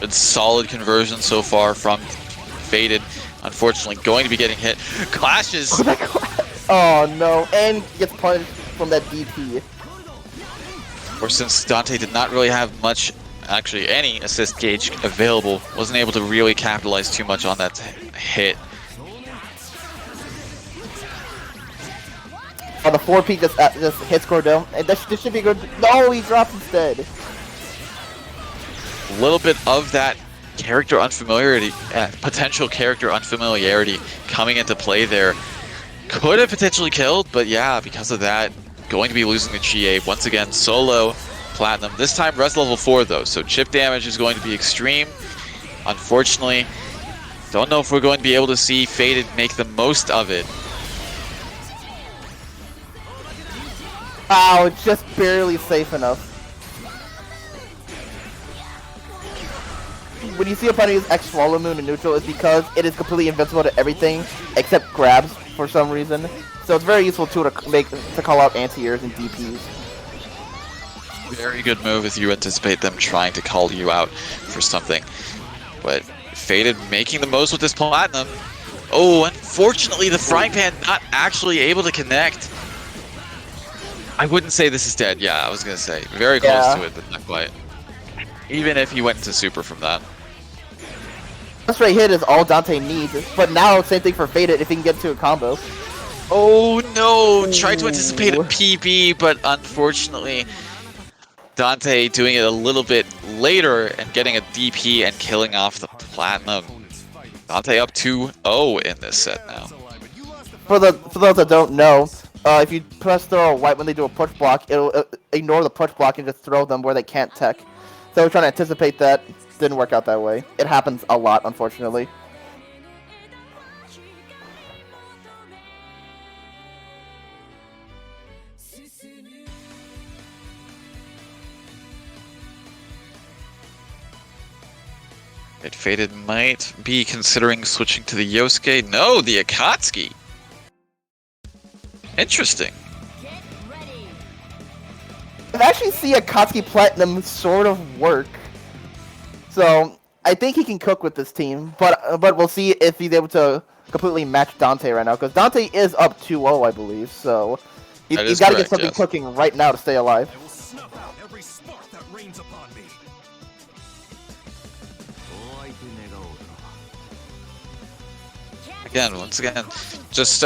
It's solid conversion so far from Faded. Unfortunately, going to be getting hit. Clashes! Oh no, and gets punished from that DP. Or since Dante did not really have much, actually any assist gauge available, wasn't able to really capitalize too much on that hit. Oh, the 4P just hits Cordell, and this should be good. No, he drops instead. A little bit of that character unfamiliarity, potential character unfamiliarity coming into play there. Could have potentially killed, but yeah, because of that, going to be losing the Chie. Once again, solo platinum. This time res level 4 though, so chip damage is going to be extreme. Unfortunately, don't know if we're going to be able to see Faded make the most of it. Ow, it's just barely safe enough. When you see a opponent use X Swallow Moon in neutral, it's because it is completely invincible to everything except grabs for some reason. So it's very useful tool to call out anti-airs and DPs. Very good move if you anticipate them trying to call you out for something. But Faded making the most with this platinum. Oh, unfortunately the frying pan not actually able to connect. I wouldn't say this is dead. Yeah, I was gonna say very close to it, but not quite. Even if he went into super from that. One straight hit is all Dante needs, but now same thing for Faded if he can get to a combo. Oh no! Tried to anticipate a PB, but unfortunately Dante doing it a little bit later and getting a DP and killing off the platinum. Dante up 2-0 in this set now. For those that don't know, if you press throw white when they do a push block, it'll ignore the push block and just throw them where they can't tech. So we're trying to anticipate that. Didn't work out that way. It happens a lot, unfortunately. It Faded might be considering switching to the Yosuke. No, the Akatsuki. Interesting. I've actually seen Akatsuki Platinum sort of work. So I think he can cook with this team, but we'll see if he's able to completely match Dante right now, because Dante is up 2-0, I believe. So he's got to get something cooking right now to stay alive. I will snuff out every spark that rains upon me. Again, once again, just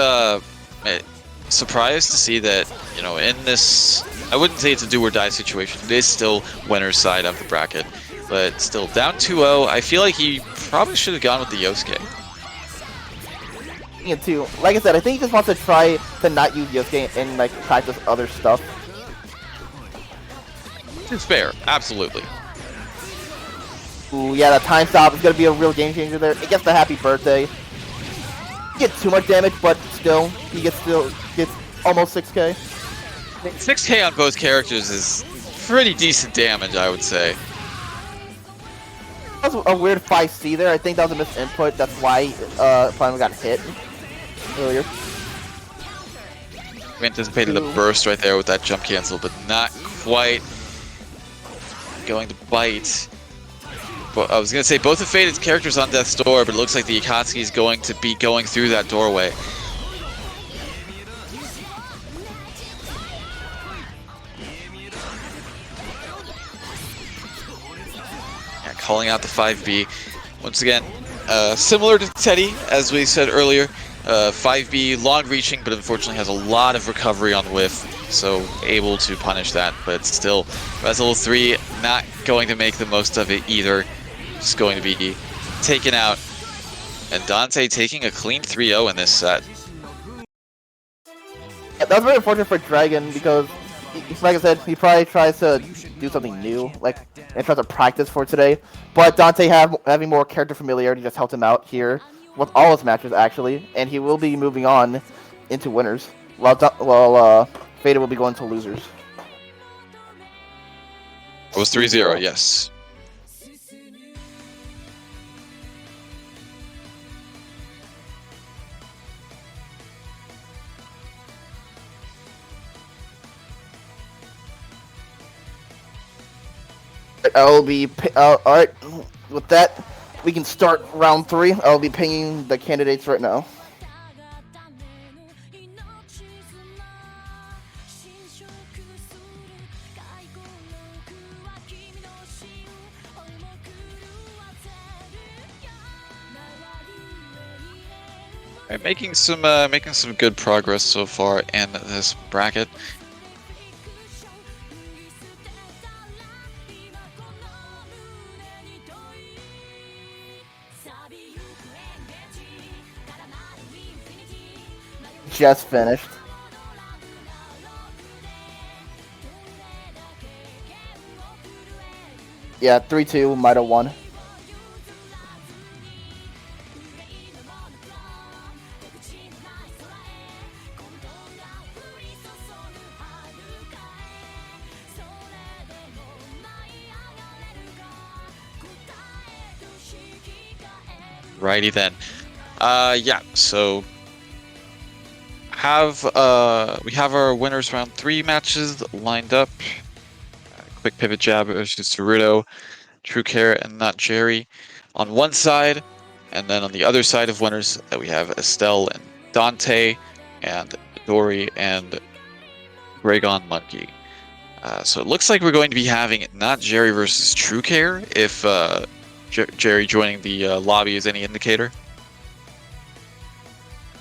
surprised to see that, you know, in this, I wouldn't say it's a do or die situation. It is still winner's side of the bracket, but still down 2-0. I feel like he probably should have gone with the Yosuke. Too. Like I said, I think he just wants to try to not use Yosuke and like practice other stuff. It's fair, absolutely. Ooh, yeah, the time stop is gonna be a real game changer there. It gets the happy birthday. Get too much damage, but still gets almost 6k. 6k on both characters is pretty decent damage, I would say. That was a weird 5C there. I think that was a missed input. That's why Primal got hit earlier. We anticipated a burst right there with that jump cancel, but not quite going to bite. But I was going to say both have faded characters on Death's Door, but it looks like the Akatsuki is going to be going through that doorway. Yeah, calling out the 5B. Once again, similar to Teddy, as we said earlier, 5B long-reaching, but unfortunately has a lot of recovery on whiff, so able to punish that. But still, Resident 3 not going to make the most of it either. Just going to be taken out. And Dante taking a clean 3-0 in this set. Yeah, that was very unfortunate for Dragon because, like I said, he probably tries to do something new, like, and tries to practice for today. But Dante having more character familiarity just helped him out here with all his matches, actually, and he will be moving on into winners, while Faded will be going to losers. It was 3-0, yes. I'll be alright. With that, we can start round 3. I'll be pinging the candidates right now. Right, making some good progress so far in this bracket. Just finished. Yeah, 3-2 might have won. Righty then. Yeah, so we have our winners round 3 matches lined up. Quick pivot jab versus Tsuruto, True Care and Not Jerry on one side, and then on the other side of winners we have Estelle and Dante, and Dory and Raygon Monkey. So it looks like we're going to be having Not Jerry versus True Care, if Jerry joining the lobby is any indicator.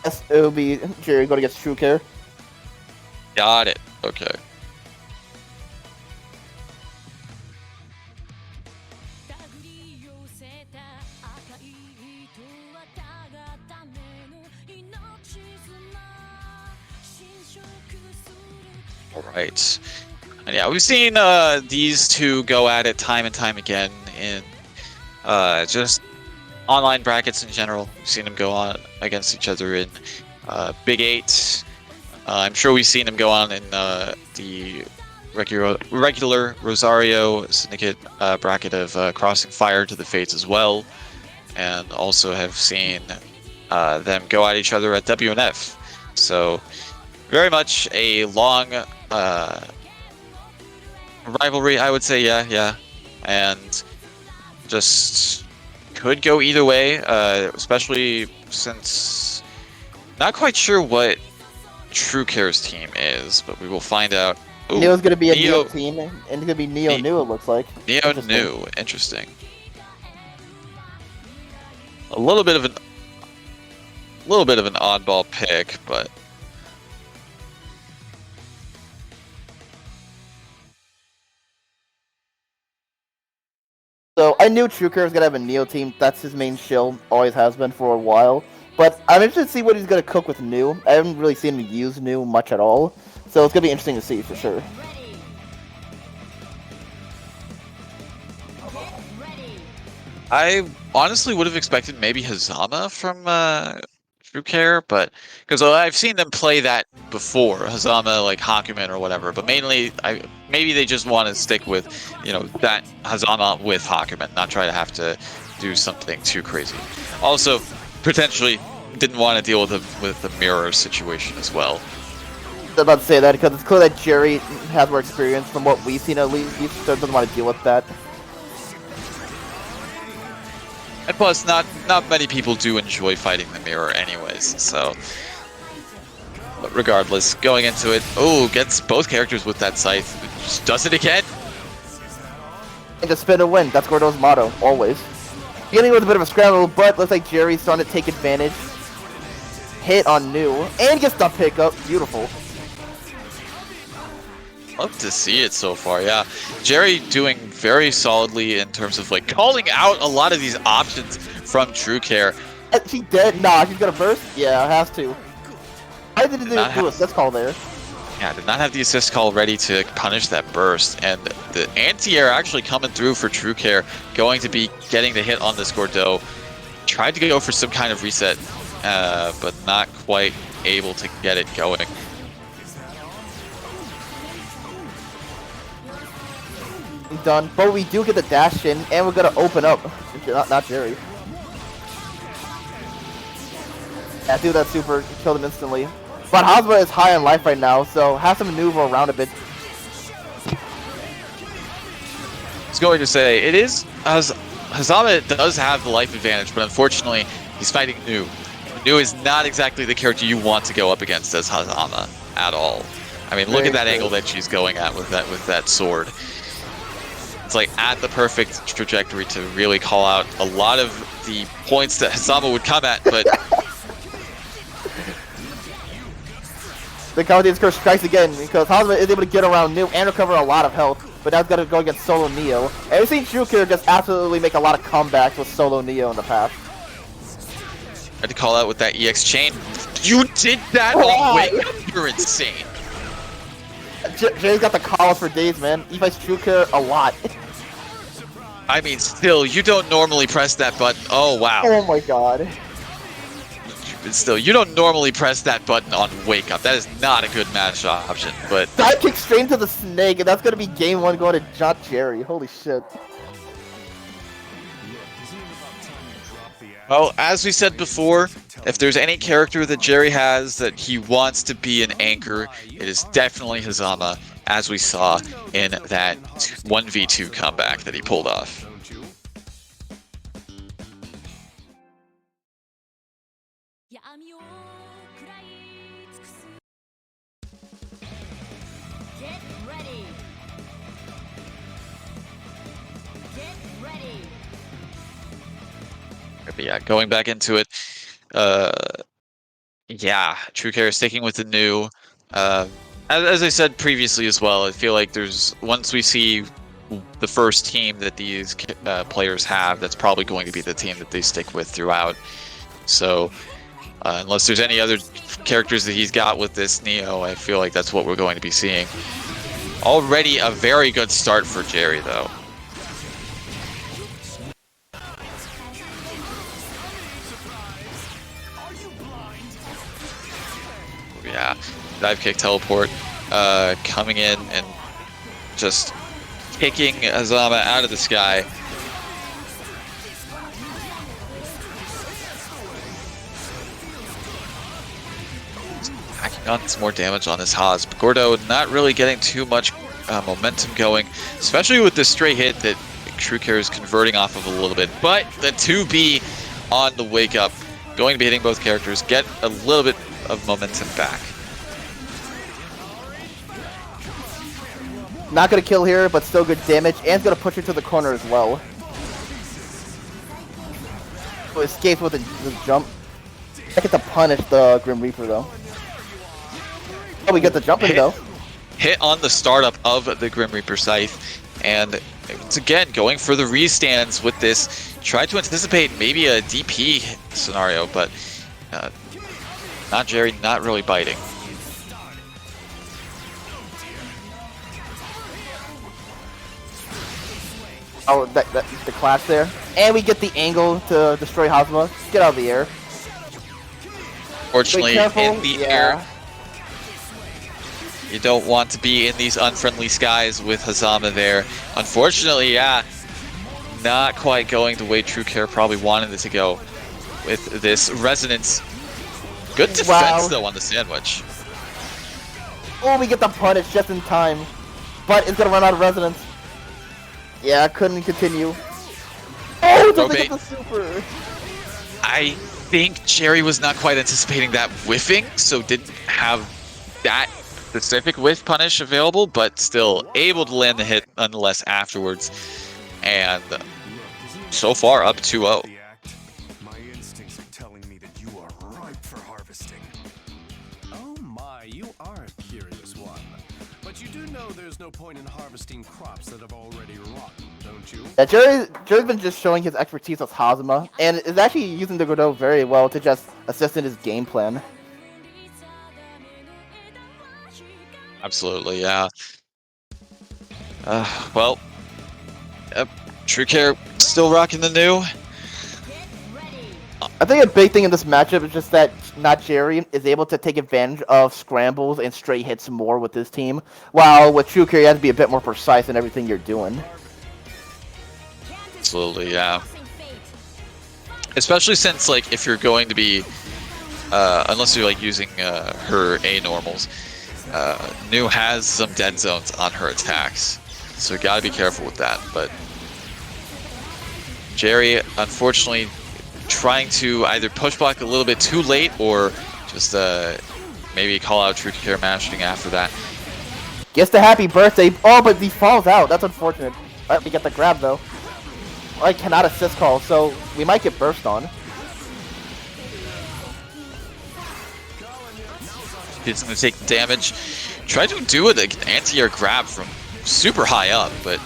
Yes, it will be Jerry going against True Care. Got it. Okay. All right. And yeah, we've seen these two go at it time and time again in just online brackets in general. We've seen them go on against each other in Big 8. I'm sure we've seen them go on in the regular Rosario Syndicate bracket of Crossing Fire to the Fates as well. And also have seen them go at each other at WNF. So very much a long rivalry, I would say, yeah. And just could go either way, especially since not quite sure what True Care's team is, but we will find out. Ooh, Neo's going to be a Neo team, and it's going to be Neo New, it looks like. Neo New, interesting. A little bit of an oddball pick, but knew TrueCare was gonna have a Neo team. That's his main shield, always has been for a while. But I'm interested to see what he's gonna cook with New. I haven't really seen him use New much at all, so it's gonna be interesting to see for sure. I honestly would have expected maybe Hazama from TrueCare, but because I've seen them play that before, Hazama like Hakumen or whatever. But mainly, maybe they just want to stick with, that Hazama with Hakumen, not try to have to do something too crazy. Also, potentially didn't want to deal with the mirror situation as well. I was about to say that because it's clear that Jerry has more experience from what we've seen at least, so doesn't want to deal with that. And plus, not many people do enjoy fighting the mirror anyways, so... But regardless, going into it, gets both characters with that scythe. Just does it again! And just spin to win, that's Gordo's motto, always. Beginning with a bit of a scramble, but looks like Jerry's starting to take advantage. Hit on New, and gets the pickup, beautiful. Love to see it so far, yeah. Jerry doing very solidly in terms of like calling out a lot of these options from TrueCare. She dead? Nah, she's gonna burst? Yeah, has to. I didn't do this call there. Yeah, did not have the assist call ready to punish that burst, and the anti-air actually coming through for TrueCare, going to be getting the hit on this Gordeau. Tried to go for some kind of reset, but not quite able to get it going. Done, but we do get the dash in, and we're gonna open up. Not Jerry. Yeah, do that super, killed him instantly. But Hazama is high on life right now, so has to maneuver around a bit. I was going to say, it is, Hazama does have the life advantage, but unfortunately, he's fighting New. New is not exactly the character you want to go up against as Hazama at all. I mean, look at that angle that she's going at with that sword. It's like at the perfect trajectory to really call out a lot of the points that Hazama would come at, but... The Commentator's Curse strikes again, because Hazama is able to get around New and recover a lot of health, but now it's gotta go against Solo Neo. And we've seen TrueCare just absolutely make a lot of comebacks with Solo Neo in the past. I had to call out with that EX chain. You did that on Wake Up? You're insane. Jay's got the calls for days, man. He fights TrueCare a lot. I mean, still, you don't normally press that button. Oh, wow. Oh my god. Still, you don't normally press that button on Wake Up. That is not a good match option, but... Side kick straight into the snake, and that's gonna be game one going to John Jerry. Holy shit. Well, as we said before, if there's any character that Jerry has that he wants to be an anchor, it is definitely Hazama, as we saw in that 1v2 comeback that he pulled off. Get ready. Get ready. But yeah, going back into it, yeah, TrueCare sticking with the New. As I said previously as well, I feel like once we see the first team that these players have, that's probably going to be the team that they stick with throughout. So unless there's any other characters that he's got with this Neo, I feel like that's what we're going to be seeing. Already a very good start for Jerry, though. Yeah, dive kick teleport coming in and just kicking Hazama out of the sky. Packing on some more damage on this Haz, but Gordeau not really getting too much momentum going, especially with this stray hit that TrueCare is converting off of a little bit. But the 2B on the Wake Up, going to be hitting both characters, get a little bit of momentum back. Not gonna kill here, but still good damage, and it's gonna push her to the corner as well. So escapes with a jump. I get to punish the Grim Reaper though. Oh, we get the jump in though. Hit on the startup of the Grim Reaper Scythe, and It's again going for the restands with this. Tried to anticipate maybe a DP scenario, but not Jerry, not really biting. Oh, the clash there. And we get the angle to destroy Hazama. Get out of the air. Fortunately, Be careful. in the Yeah. air. You don't want to be in these unfriendly skies with Hazama there. Unfortunately, yeah, not quite going the way True Care probably wanted it to go with this Resonance. Good defense, Wow. though, on the sandwich. Oh, we get the punish just in time. But it's gonna run out of resonance. Yeah, couldn't continue. Oh, doesn't get bait. the super. I think Jerry was not quite anticipating that whiffing, so didn't have that specific whiff punish available, but still able to land the hit nonetheless afterwards. And so far, up 2-0. The act. My instincts are telling me that you are ripe for harvesting. Oh my, you are a curious one. But you do know there's no point in harvesting crops that have already rotten, don't you? Yeah, Jerry's been just showing his expertise with Hazama, and is actually using the Godot very well to just assist in his game plan. Absolutely, yeah. Well, True Care still rocking the new. I think a big thing in this matchup is just that not Jerry is able to take advantage of scrambles and straight hits more with his team, while with True Care you have to be a bit more precise in everything you're doing. Absolutely, yeah. Especially since, like, if you're going to be, unless you're like using her A normals, New has some dead zones on her attacks, so you gotta be careful with that. But Jerry, unfortunately, trying to either push block a little bit too late or just maybe call out True Care mashing after that. Gets the happy birthday. Oh, but he falls out. That's unfortunate. Alright, we get the grab though. I cannot assist call, so we might get burst on. He's going to take damage. Tried to do an anti-air grab from super high up, but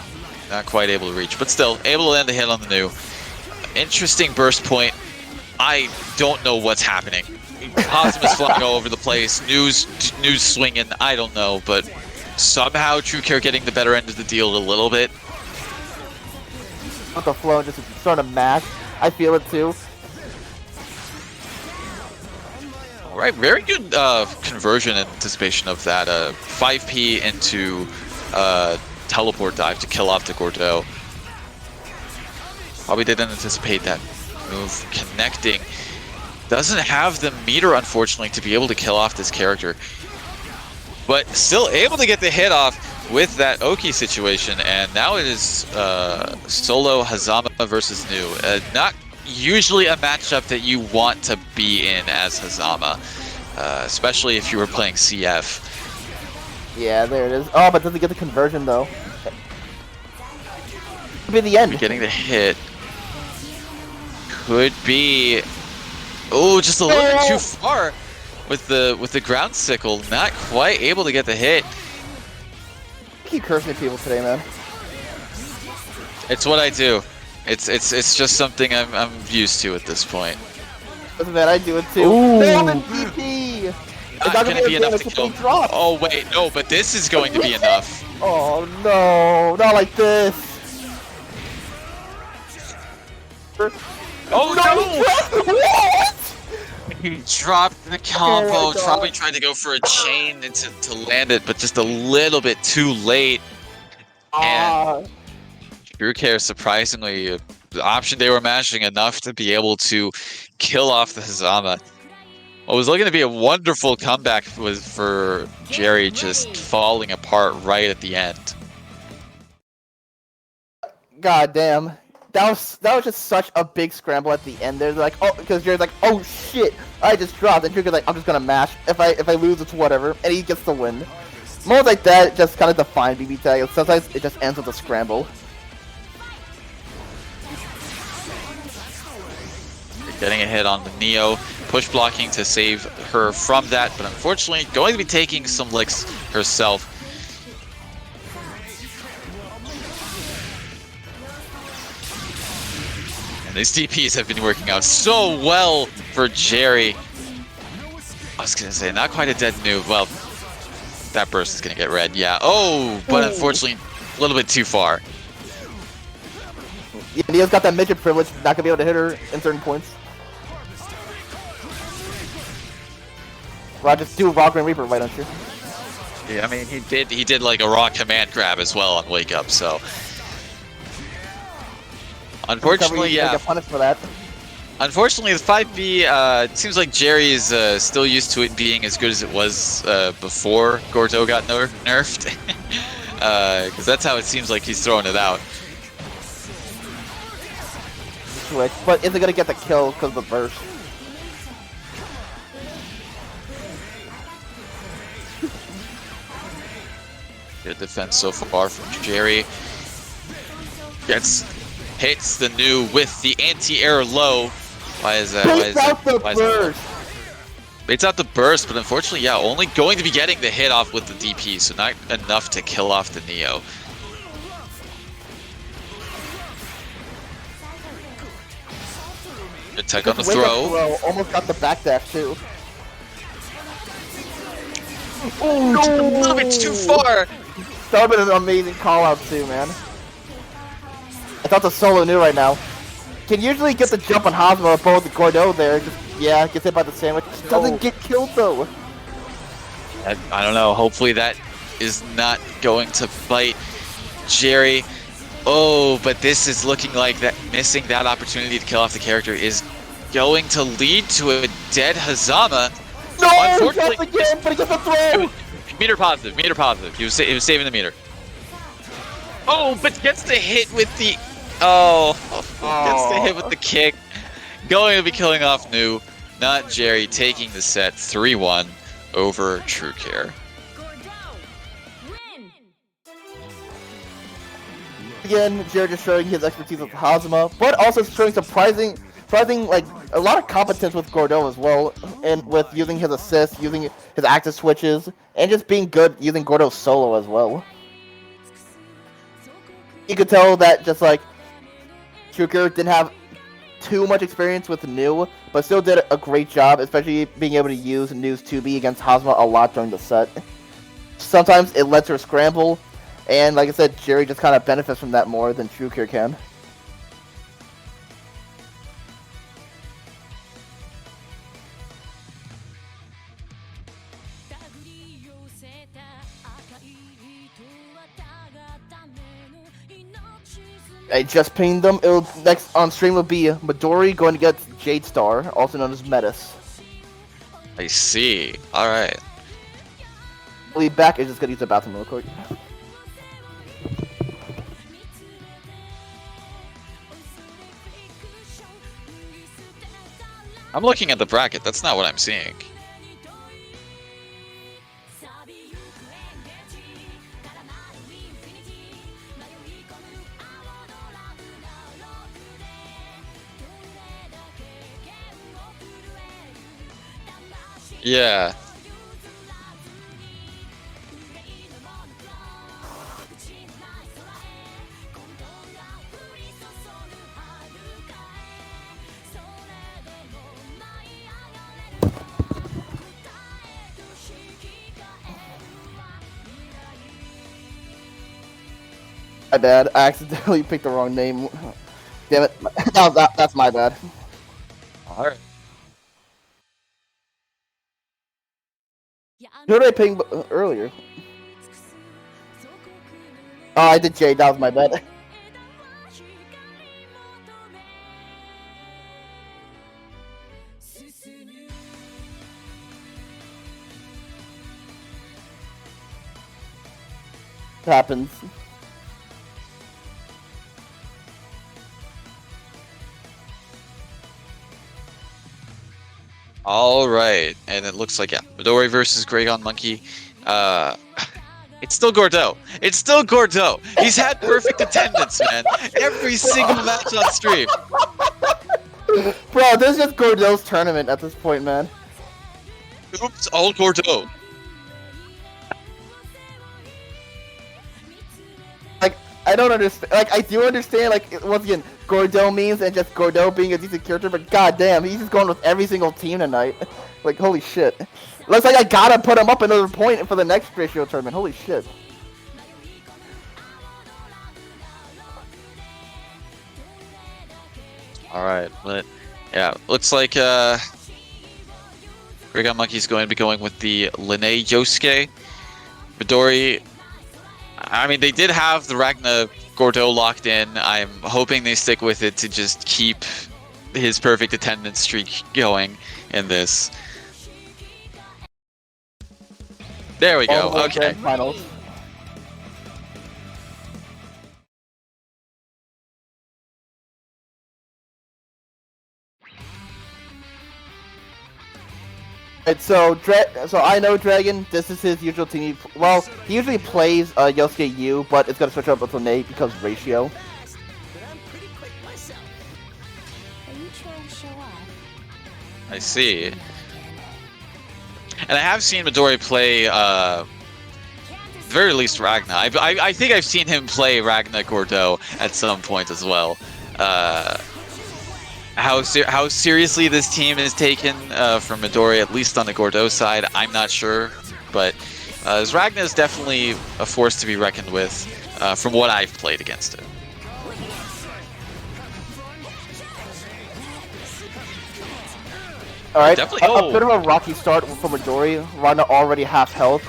not quite able to reach. But still, able to land the hit on the new. Interesting burst point. I don't know what's happening. Cosmos flying all over the place. News swinging. I don't know, but somehow True Care getting the better end of the deal a little bit. With the flow, just starting to mash. I feel it too. All right, very good conversion and anticipation of that 5P into teleport dive to kill off the Gordeau. Probably didn't anticipate that move connecting. Doesn't have the meter, unfortunately, to be able to kill off this character. But still able to get the hit off with that Oki situation, and now it is solo Hazama versus New. Not usually a matchup that you want to be in as Hazama, especially if you were playing CF. Yeah, there it is. Oh, but doesn't get the conversion though. Could be the end. Getting the hit could be, oh, just a little bit too far with the ground sickle. Not quite able to get the hit. Keep cursing people today, man. It's what I do. It's just something I'm used to at this point. Listen, man, I do it too. Ooh. Nailed it, DP! Not Not gonna be enough to if kill. he drops. Oh wait, no, but this is going to be enough. Oh no, not like this. Oh no! What? He dropped the combo. Oh my God. Probably tried to go for a chain to land it, but just a little bit too late. Ah, True Care, surprisingly, the option they were mashing enough to be able to kill off the Hazama. What was looking to be a wonderful comeback was for Jerry just falling apart right at the end. God damn. That was just such a big scramble at the end. There's like, oh, because Jerry's like, oh shit, I just dropped, and Trigger's like, I'm just gonna mash. If I lose, it's whatever, and he gets the win. Moments like that just kind of define BB Tag. Sometimes it just ends with a scramble. Getting a hit on the Neo, push blocking to save her from that, but unfortunately going to be taking some licks herself. These DPs have been working out so well for Jerry. I was gonna say, not quite a dead noob. Well, that burst is gonna get red, yeah. Oh, but unfortunately, a little bit too far. Yeah, Neo's got that midget privilege, not gonna be able to hit her in certain points. Well, just do Raw Grand Reaper, why don't you? Yeah, I mean, he did like a raw command grab as well on Wake Up, so. Unfortunately, You yeah. get punished for that. Unfortunately, the 5B, it seems like Jerry is still used to it being as good as it was before Gordo got nerfed. Because that's how it seems like he's throwing it out. Switch, but is it gonna get the kill because of the burst? Good defense so far from Jerry. Hits the new with the anti-air low. Why is that? Takes out the burst! Baits out the burst, but unfortunately, yeah, only going to be getting the hit off with the DP, so not enough to kill off the Neo. Good tech on the Wake Up throw. almost got the backdash too. Oh, just a little bit too far. That would have been an amazing call out too, man. I thought the solo knew right now. Can usually get the jump on Hazma above the Gordo there. Just, yeah, gets hit by the sandwich. Doesn't get killed though. I don't know. Hopefully that is not going to bite Jerry. Oh, but this is looking like that missing that opportunity to kill off the character is going to lead to a dead Hazama. No, Unfortunately, yes again, but he gets the throw. Meter positive, meter positive. He was saving the meter. Oh, but gets the hit with the gets the hit with the kick. Going to be killing off Nu, not Jerry, taking the set 3-1 over True Care. Again, Jared just showing his expertise with Hazama, but also showing surprising like a lot of competence with Gordo as well, and with using his assists, using his active switches, and just being good using Gordo solo as well. You could tell that just like Shuker didn't have too much experience with Nu, but still did a great job, especially being able to use Nu's 2B against Hazama a lot during the set. Sometimes it lets her scramble, and like I said, Jerry just kind of benefits from that more than Shuker can. I just pinged them. It'll next on stream will be Midori going against Jade Star, also known as Metis. I see. All right. I'll be back. I just gotta use the bathroom real quick. I'm looking at the bracket. That's not what I'm seeing. Yeah. My bad. I accidentally picked the wrong name. Damn it. That's my bad. All right. Who did I ping earlier? Oh, I did Jade. That was my bad. It happens. All right, and it looks like yeah, Midori versus Gregon Monkey. It's still Gordo. It's still Gordo. He's had perfect attendance, man. Every single match on stream. Bro, this is just Gordo's tournament at this point, man. Oops, all Gordo. Like, I don't understand. Like, I do understand, like, once again, Gordeau means and just Gordeau being a decent character, but goddamn, he's just going with every single team tonight. Like, holy shit. Looks like I gotta put him up another point for the next ratio tournament. Holy shit. Alright, but yeah, looks like Raygun Monkey's going to be going with the Linne Yosuke. Midori, I mean, they did have the Ragna Gordeau locked in. I'm hoping they stick with it to just keep his perfect attendance streak going in this. There we go. All the way Okay. to Finals. Right, so I know Dragon. This is his usual team. Well, he usually plays Yosuke U, but it's gonna switch up with Linne because ratio. But I'm pretty quick myself. Are you trying to show off? I see. And I have seen Midori play, at the very least, Ragna. I think I've seen him play Ragna Gordeau at some point as well. How seriously this team is taken from Midori, at least on the Gordeau side, I'm not sure. But as Ragna is definitely a force to be reckoned with from what I've played against it. Alright, Definitely- a bit of a rocky start for Midori. Ragna already half health.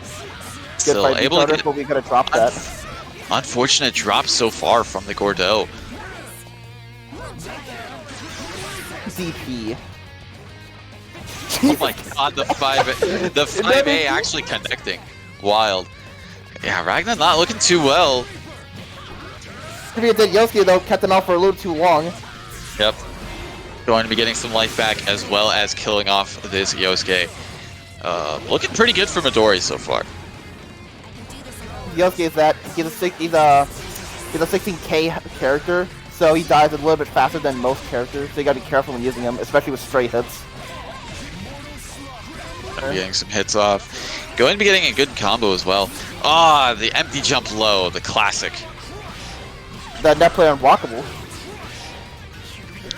Good Still fight able to starter, get but we gotta drop that. unfortunate drop so far from the Gordeau. DP. Oh my god, the 5A actually connecting. Wild. Yeah, Ragna not looking too well. Yosuke though kept him out for a little too long. Yep. Going to be getting some life back as well as killing off this Yosuke. Looking pretty good for Midori so far. Yosuke is that he's a 16k character, so he dies a little bit faster than most characters. So you gotta be careful when using him, especially with stray hits. Getting some hits off. Going to be getting a good combo as well. Ah, the empty jump low, the classic. That net play unblockable.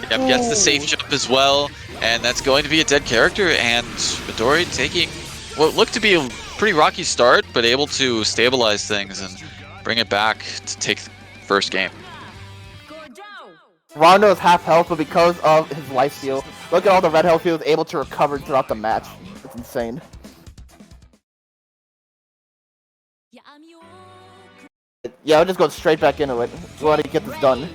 Yep, gets the safe jump as well, and that's going to be a dead character, and Midori taking what looked to be a pretty rocky start, but able to stabilize things and bring it back to take the first game. Rondo is half health, but because of his life steal, look at all the red health he was able to recover throughout the match. It's insane. Yeah, I'll just go straight back into it. We want to get this done.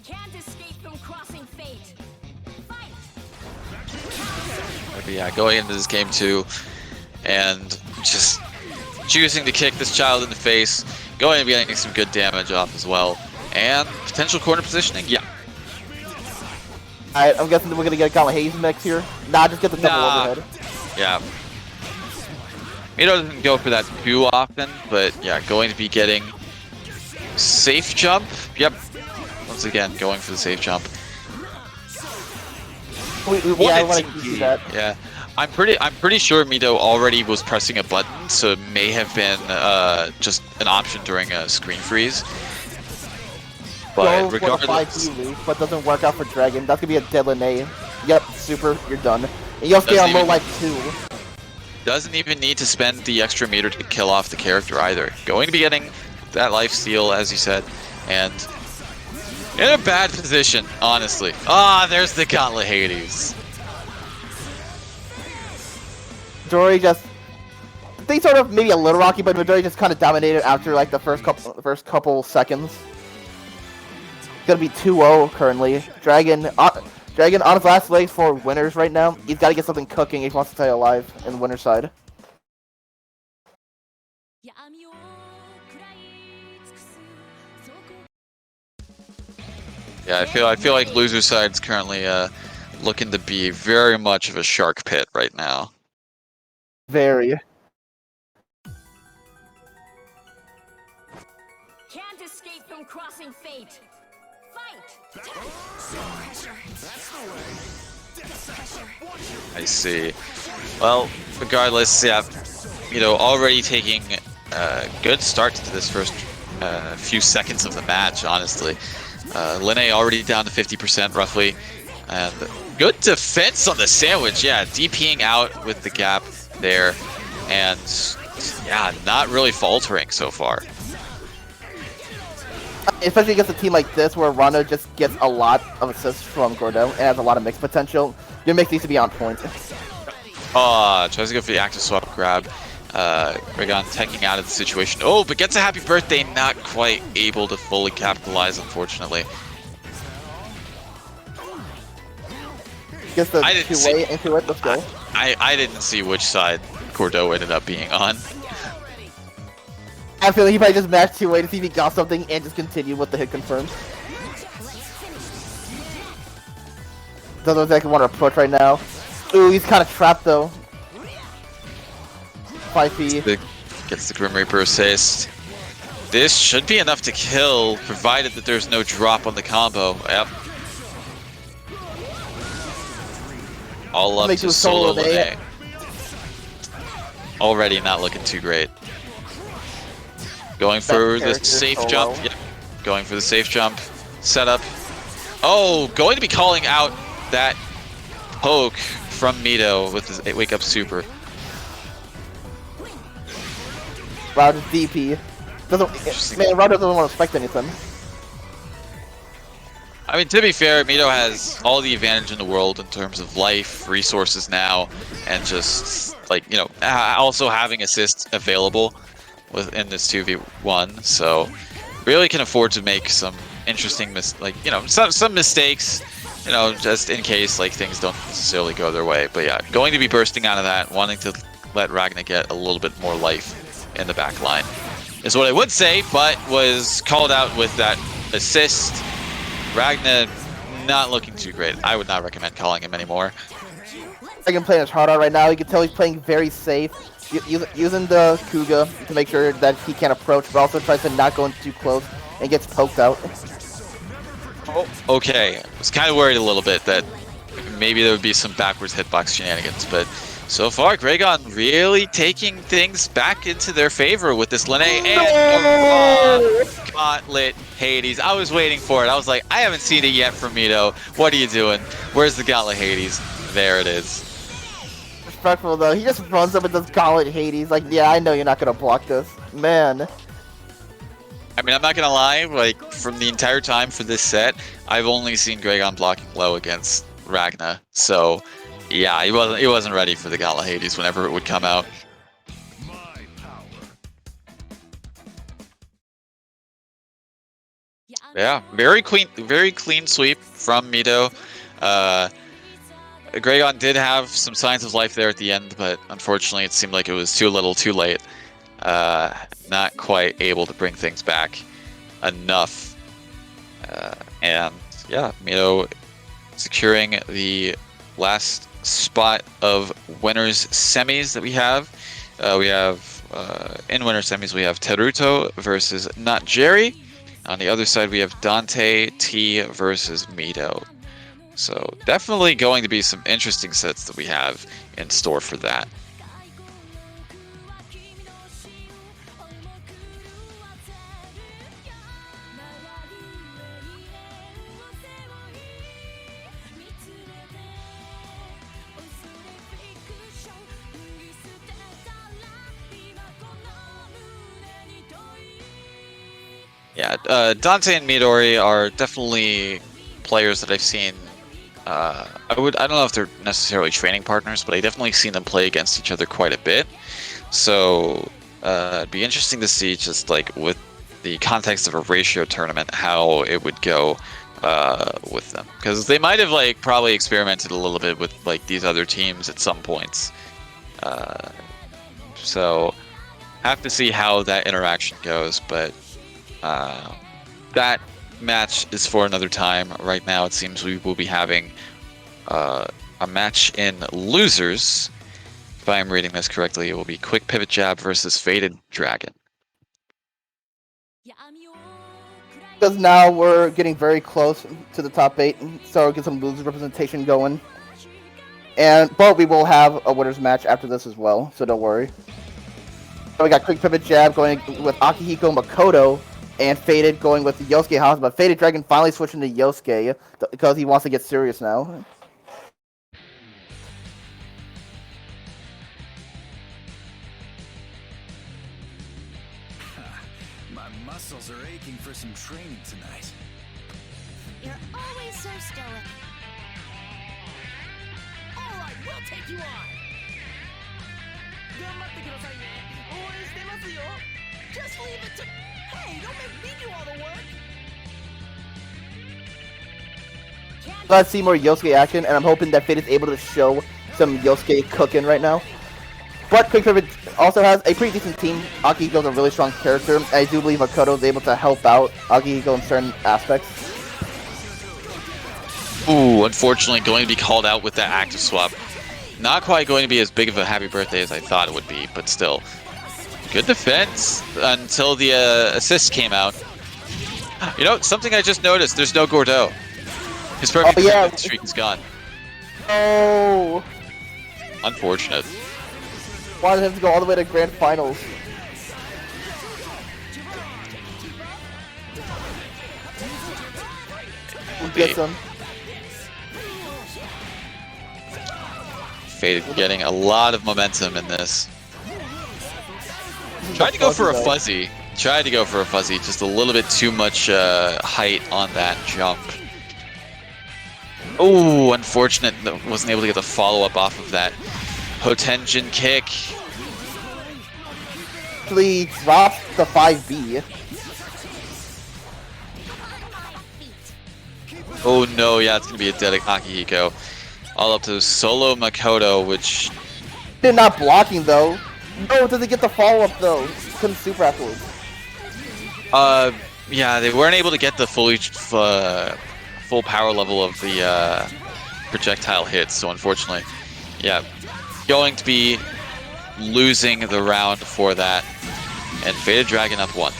Can't escape from crossing fate. Fight! But yeah, going into this game too, and just choosing to kick this child in the face, going to be getting some good damage off as well, and potential corner positioning. Yeah, Alright, I'm guessing that we're gonna get a Kala Hayes mix here. Nah, just get the double Nah. overhead. yeah. Mito doesn't go for that too often, but yeah, going to be getting safe jump. Yep. Once again, going for the safe jump. Yeah, I What want a to see TP. that. Yeah, I'm pretty sure Mito already was pressing a button, so it may have been just an option during a screen freeze. But Go for the regardless, 5 loop, but doesn't work out for Dragon. That's gonna be a dead Linne. Yep, super, you're done. And Yosuke Doesn't on low even- life too. doesn't even need to spend the extra meter to kill off the character either. Going to be getting that life steal, as you said, and in a bad position, honestly. Ah, there's the Gauntlet Hades. Midori just, they sort of maybe a little rocky, but Midori just kind of dominated after like the first couple seconds. Gonna be 2-0 currently. Dragon on his last leg for winners right now. He's got to get something cooking if he wants to stay alive in the winner's side. Yeah, I feel like loser side's currently looking to be very much of a shark pit right now. crossing fate. Fight! I see. Well, regardless, yeah, already taking a good start to this first few seconds of the match, honestly. Linne already down to 50% roughly, and good defense on the sandwich, yeah, DPing out with the gap there, and yeah, not really faltering so far. Especially against a team like this where Rondo just gets a lot of assists from Gordeau and has a lot of mix potential. Your mix needs to be on point. Tries to go for the active swap grab. Gregon teching out of the situation. Oh, but gets a happy birthday, not quite able to fully capitalize, unfortunately. Gets the two-way into it, let's go. I didn't see which side Gordeau ended up being on. I feel like he probably just matched two-way to see if he got something and just continue with the hit confirmed. Doesn't look like he want to approach right now. Ooh, he's kind of trapped though. 5P. Gets the Grim Reaper assist. This should be enough to kill, provided that there's no drop on the combo. Yep. All up to solo Linne. Already not looking too great. Going for the safe jump. Yep. Going for the safe jump. Setup. Oh, going to be calling out that poke from Mito with his wake up super. Wow, just DP. Man, Rondo doesn't want to expect anything. I mean, to be fair, Mito has all the advantage in the world in terms of life, resources now, and just, like, also having assists available within this 2v1. So, really can afford to make some interesting, some mistakes, just in case, like, things don't necessarily go their way. But yeah, going to be bursting out of that, wanting to let Ragna get a little bit more life in the back line is what I would say, but was called out with that assist. Ragna not looking too great. I would not recommend calling him anymore. I can play his heart out right now. You can tell he's playing very safe, using the Kuga to make sure that he can't approach, but also tries to not go in too close and gets poked out. Oh, okay. I was kind of worried a little bit that maybe there would be some backwards hitbox shenanigans, but so far, Gregon really taking things back into their favor with this Linne and Gauntlet Hades. I was waiting for it. I was like, I haven't seen it yet from Mito. What are you doing? Where's the Gauntlet Hades? There it is. Respectful though, he just runs up and does Gauntlet Hades. Like, yeah, I know you're not gonna block this, man. I mean, I'm not gonna lie. Like, from the entire time for this set, I've only seen Gregon blocking low against Ragna. So. Yeah, he wasn't ready for the Gauntlet Hades whenever it would come out. Yeah, very clean sweep from Mito. Gregon did have some signs of life there at the end, but unfortunately it seemed like it was too little too late. Not quite able to bring things back enough. And yeah, Mito securing the last spot of winners semis that we have. In winner semis we have Teruto versus Not Jerry. On the other side we have Dante T versus Mito. So definitely going to be some interesting sets that we have in store for that. Yeah, Dante and Midori are definitely players that I've seen. I don't know if they're necessarily training partners, but I definitely seen them play against each other quite a bit. So it'd be interesting to see, just like with the context of a ratio tournament, how it would go with them, because they might have like probably experimented a little bit with like these other teams at some points. So have to see how that interaction goes, but. That match is for another time. Right now, it seems we will be having a match in losers. If I am reading this correctly, it will be Quick Pivot Jab versus Faded Dragon. Because now we're getting very close to the top 8, so we'll get some loser representation going. But we will have a winners match after this as well, so don't worry. So we got Quick Pivot Jab going with Akihiko Makoto, and Faded going with Yosuke Hazama. Faded Dragon finally switching to Yosuke because he wants to get serious now. My muscles are aching for some training tonight. You're always so stoic. Alright, we'll take you on! 頑張ってくださいね。応援してますよ。Just leave it to... Hey, don't make me do all the work! Let's see more Yosuke action, and I'm hoping that Fate is able to show some Yosuke cooking right now. But Quick Pivot also has a pretty decent team. Akihiko's a really strong character. I do believe Makoto is able to help out Akihiko in certain aspects. Ooh, unfortunately going to be called out with that active swap. Not quite going to be as big of a happy birthday as I thought it would be, but still. Good defense until the assist came out. You know, something I just noticed, there's no Gordeau. His perfect streak is gone. Oh! Unfortunate. Wanted him to go all the way to Grand Finals. We'll get some. Faded getting a lot of momentum in this. Tried to go for a fuzzy. Tried to go for a fuzzy. Just a little bit too much height on that jump. Oh, unfortunate that wasn't able to get the follow-up off of that Potenjin kick. Actually dropped the 5B. Oh no, yeah, it's gonna be a dead Akihiko. All up to solo Makoto, which... They're not blocking though. No, doesn't get the follow-up though. Couldn't super afterwards. Yeah, they weren't able to get the full power level of the projectile hits, so unfortunately, yeah, going to be losing the round for that. And Faded Dragon up 1. I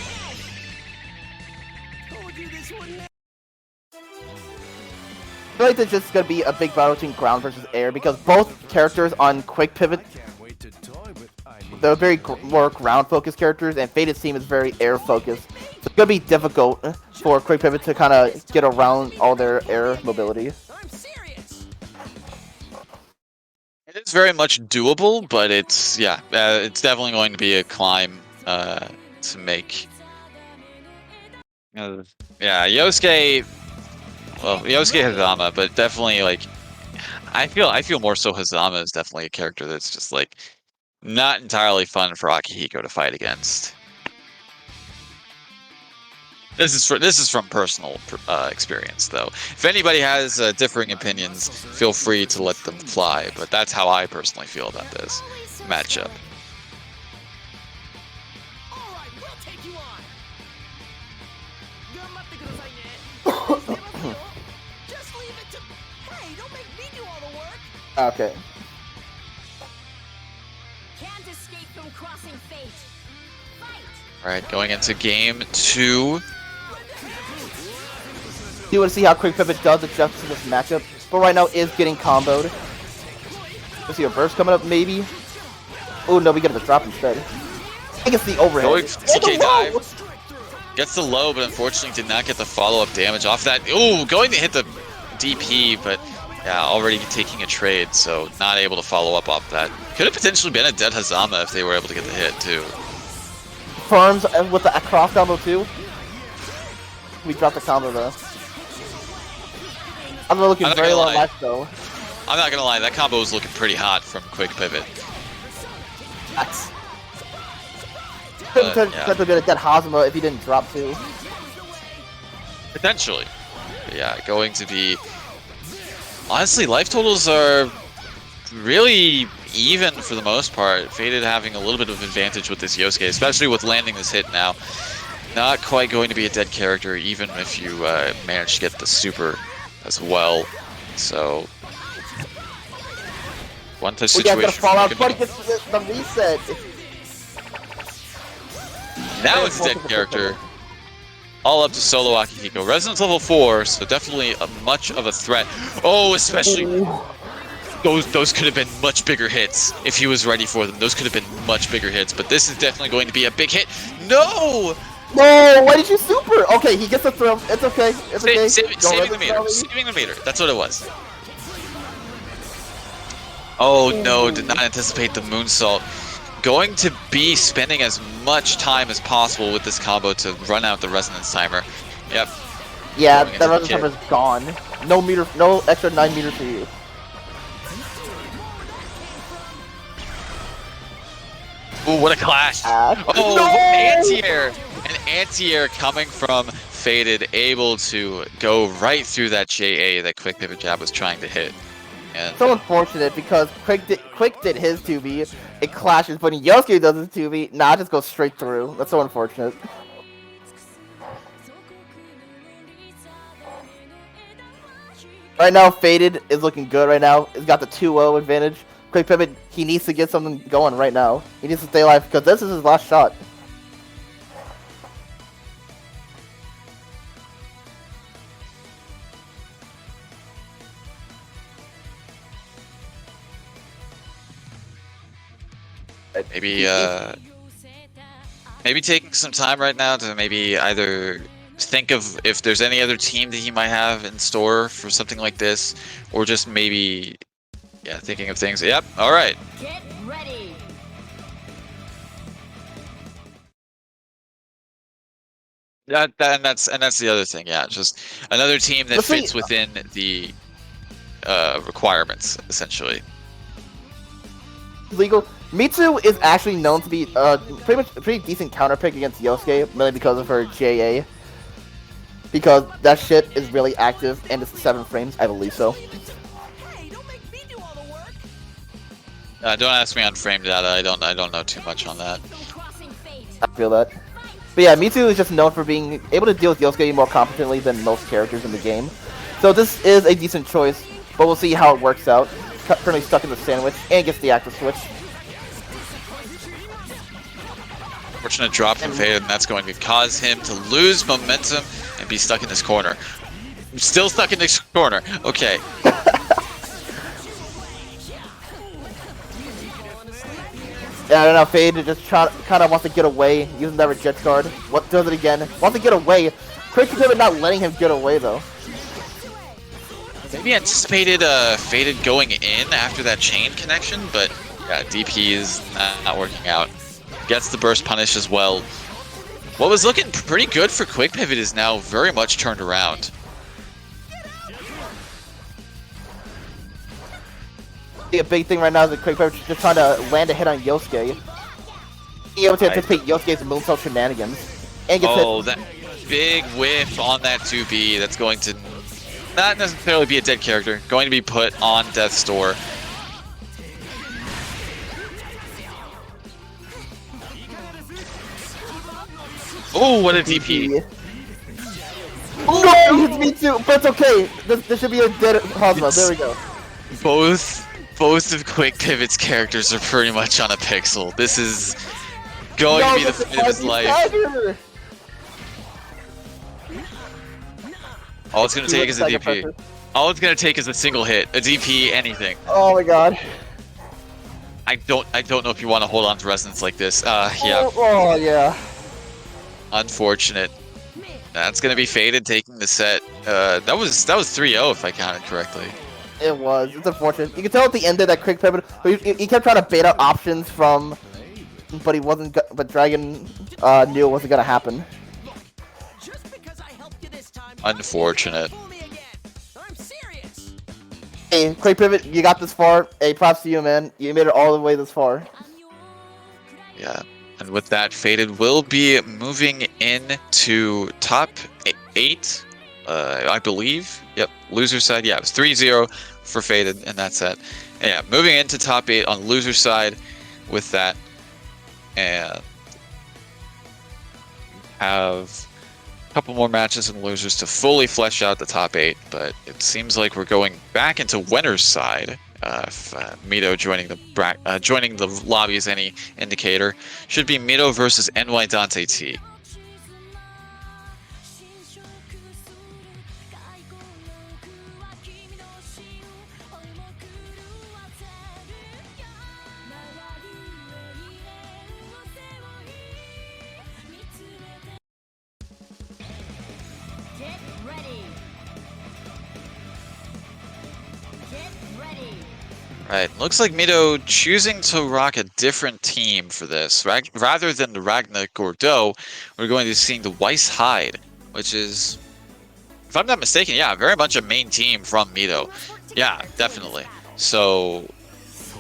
feel like this is just gonna be a big battle between ground versus air because both characters on Quick Pivot, they're very more ground focused characters, and Faded's team is very air focused. So it's gonna be difficult for Quick Pivot to kind of get around all their air mobility. I'm serious! It's very much doable, but it's, yeah, it's definitely going to be a climb to make. Yeah, Yosuke. Well, Yosuke Hazama, but definitely like, I feel more so Hazama is definitely a character that's just like not entirely fun for Akihiko to fight against. This is from personal experience, though. If anybody has differing opinions, feel free to let them fly. But that's how I personally feel about this matchup. Alright, we'll take you on! 頑張ってくださいね。応援してますよ。Just leave it to... Hey, don't make me do all the work! Okay. Can't escape from crossing fate. Fight! Right, going into game 2. You want to see how Quick Pivot does adjust to this matchup, but right now is getting comboed. We'll see a burst coming up, maybe. Oh no, we get the drop instead. I think it's the overhead. Going for TK dive. Whoa! Gets the low, but unfortunately did not get the follow-up damage off that. Ooh, going to hit the DP, but yeah, already taking a trade, so not able to follow up off that. Could have potentially been a dead Hazama if they were able to get the hit, too. Firms with the cross combo too. We dropped the combo though. I'm looking I'm not very gonna low lie. life though. I'm not gonna lie, that combo was looking pretty hot from Quick Pivot. That's But, could yeah. have been a dead Hazama if he didn't drop too. Potentially. But yeah, going to be... Honestly, life totals are really even for the most part. Faded having a little bit of advantage with this Yosuke, especially with landing this hit now. Not quite going to be a dead character, even if you manage to get the super as well. So... One touch We got situation. to fall out, for but Camille. it gets the reset. Now it's a dead character. all up to solo Akihiko. Resonance level 4, so definitely much of a threat. Oh, especially those could have been much bigger hits if he was ready for them. Those could have been much bigger hits, but this is definitely going to be a big hit. No! No, why did you super? Okay, he gets a throw. It's okay. It's okay. Saving the meter. Saving the meter. That's what it was. Oh no, did not anticipate the moonsault. Going to be spending as much time as possible with this combo to run out the resonance timer. Yep. Yeah, Going that into resonance the timer is gone. No meter, no extra 9 meters for you. Ooh, what a clash! Oh, No! anti-air! An anti-air coming from Faded, able to go right through that JA that Quick Pivot Jab was trying to hit. And So unfortunate because Quick did his 2B, it clashes, but when Yosuke does his 2B, nah, it just goes straight through. That's so unfortunate. Right now, Faded is looking good right now. He's got the 2-0 advantage. Quick Pivot, he needs to get something going right now. He needs to stay alive because this is his last shot. maybe taking some time right now to maybe either think of if there's any other team that he might have in store for something like this, or just maybe, yeah, thinking of things. Yep. All right. Get ready. And that's the other thing. Yeah, just another team that Let's see- fits within the requirements, essentially. Legal. Mitsu is actually known to be pretty decent counter pick against Yosuke, mainly because of her JA. Because that shit is really active and it's 7 frames, I believe so. Hey, don't make me do all the work. Don't ask me on frame data. I don't know too much on that. Crossing fate. I feel that. But yeah, Mitsu is just known for being able to deal with Yosuke more competently than most characters in the game. So this is a decent choice, but we'll see how it works out. Currently stuck in the sandwich and gets the active switch. Fortunate drop from Faded, and that's going to cause him to lose momentum and be stuck in this corner. Still stuck in this corner. Okay. Yeah, I don't know, Fade just kind of wants to get away, using that reject card. What does it again? Wants to get away. Quick Pivot not letting him get away though. Maybe anticipated Faded going in after that chain connection, but yeah, DP is not working out. Gets the burst punish as well. What was looking pretty good for Quick Pivot is now very much turned around. A big thing right now is that Quick Pivot just trying to land a hit on Yosuke. Being able to anticipate Yosuke's moonsault shenanigans. And gets hit. That big whiff on that 2B that's going to not necessarily be a dead character, going to be put on Death's Door. Oh, what a DP. No, it's me too, but it's okay. This should be a dead Hosma. There we go. Both of Quick Pivot's characters are pretty much on a pixel. This is going to be the fight of his life. Tiger. All it's going to take is a DP. All it's going to take is a single hit, a DP, anything. Oh my god. I don't know if you want to hold on to Resonance like this. Yeah. Oh yeah. Unfortunate. That's going to be Faded taking the set. That was 3-0 if I counted correctly. It was. It's unfortunate. You can tell at the end of that Quick Pivot, he kept trying to bait out options from, but he wasn't. But Dragon knew it wasn't gonna happen. Just because I helped you this time, Unfortunate. fool me again. I'm serious. Hey, Quick Pivot, you got this far. Hey, props to you, man. You made it all the way this far. Yeah. And with that, Faded will be moving into top 8, I believe. Yep, loser side. Yeah, it was 3-0 for Faded in that set. And yeah, moving into top 8 on loser side with that. And have a couple more matches in losers to fully flesh out the top 8. But it seems like we're going back into winner's side. If Mito joining the lobby is any indicator, should be Mito versus NY Dante T. Right, looks like Mito choosing to rock a different team for this. Rather than the Ragna Gordeau, we're going to be seeing the Weiss Hyde, which is, if I'm not mistaken, yeah, very much a main team from Mito. Yeah, definitely. So,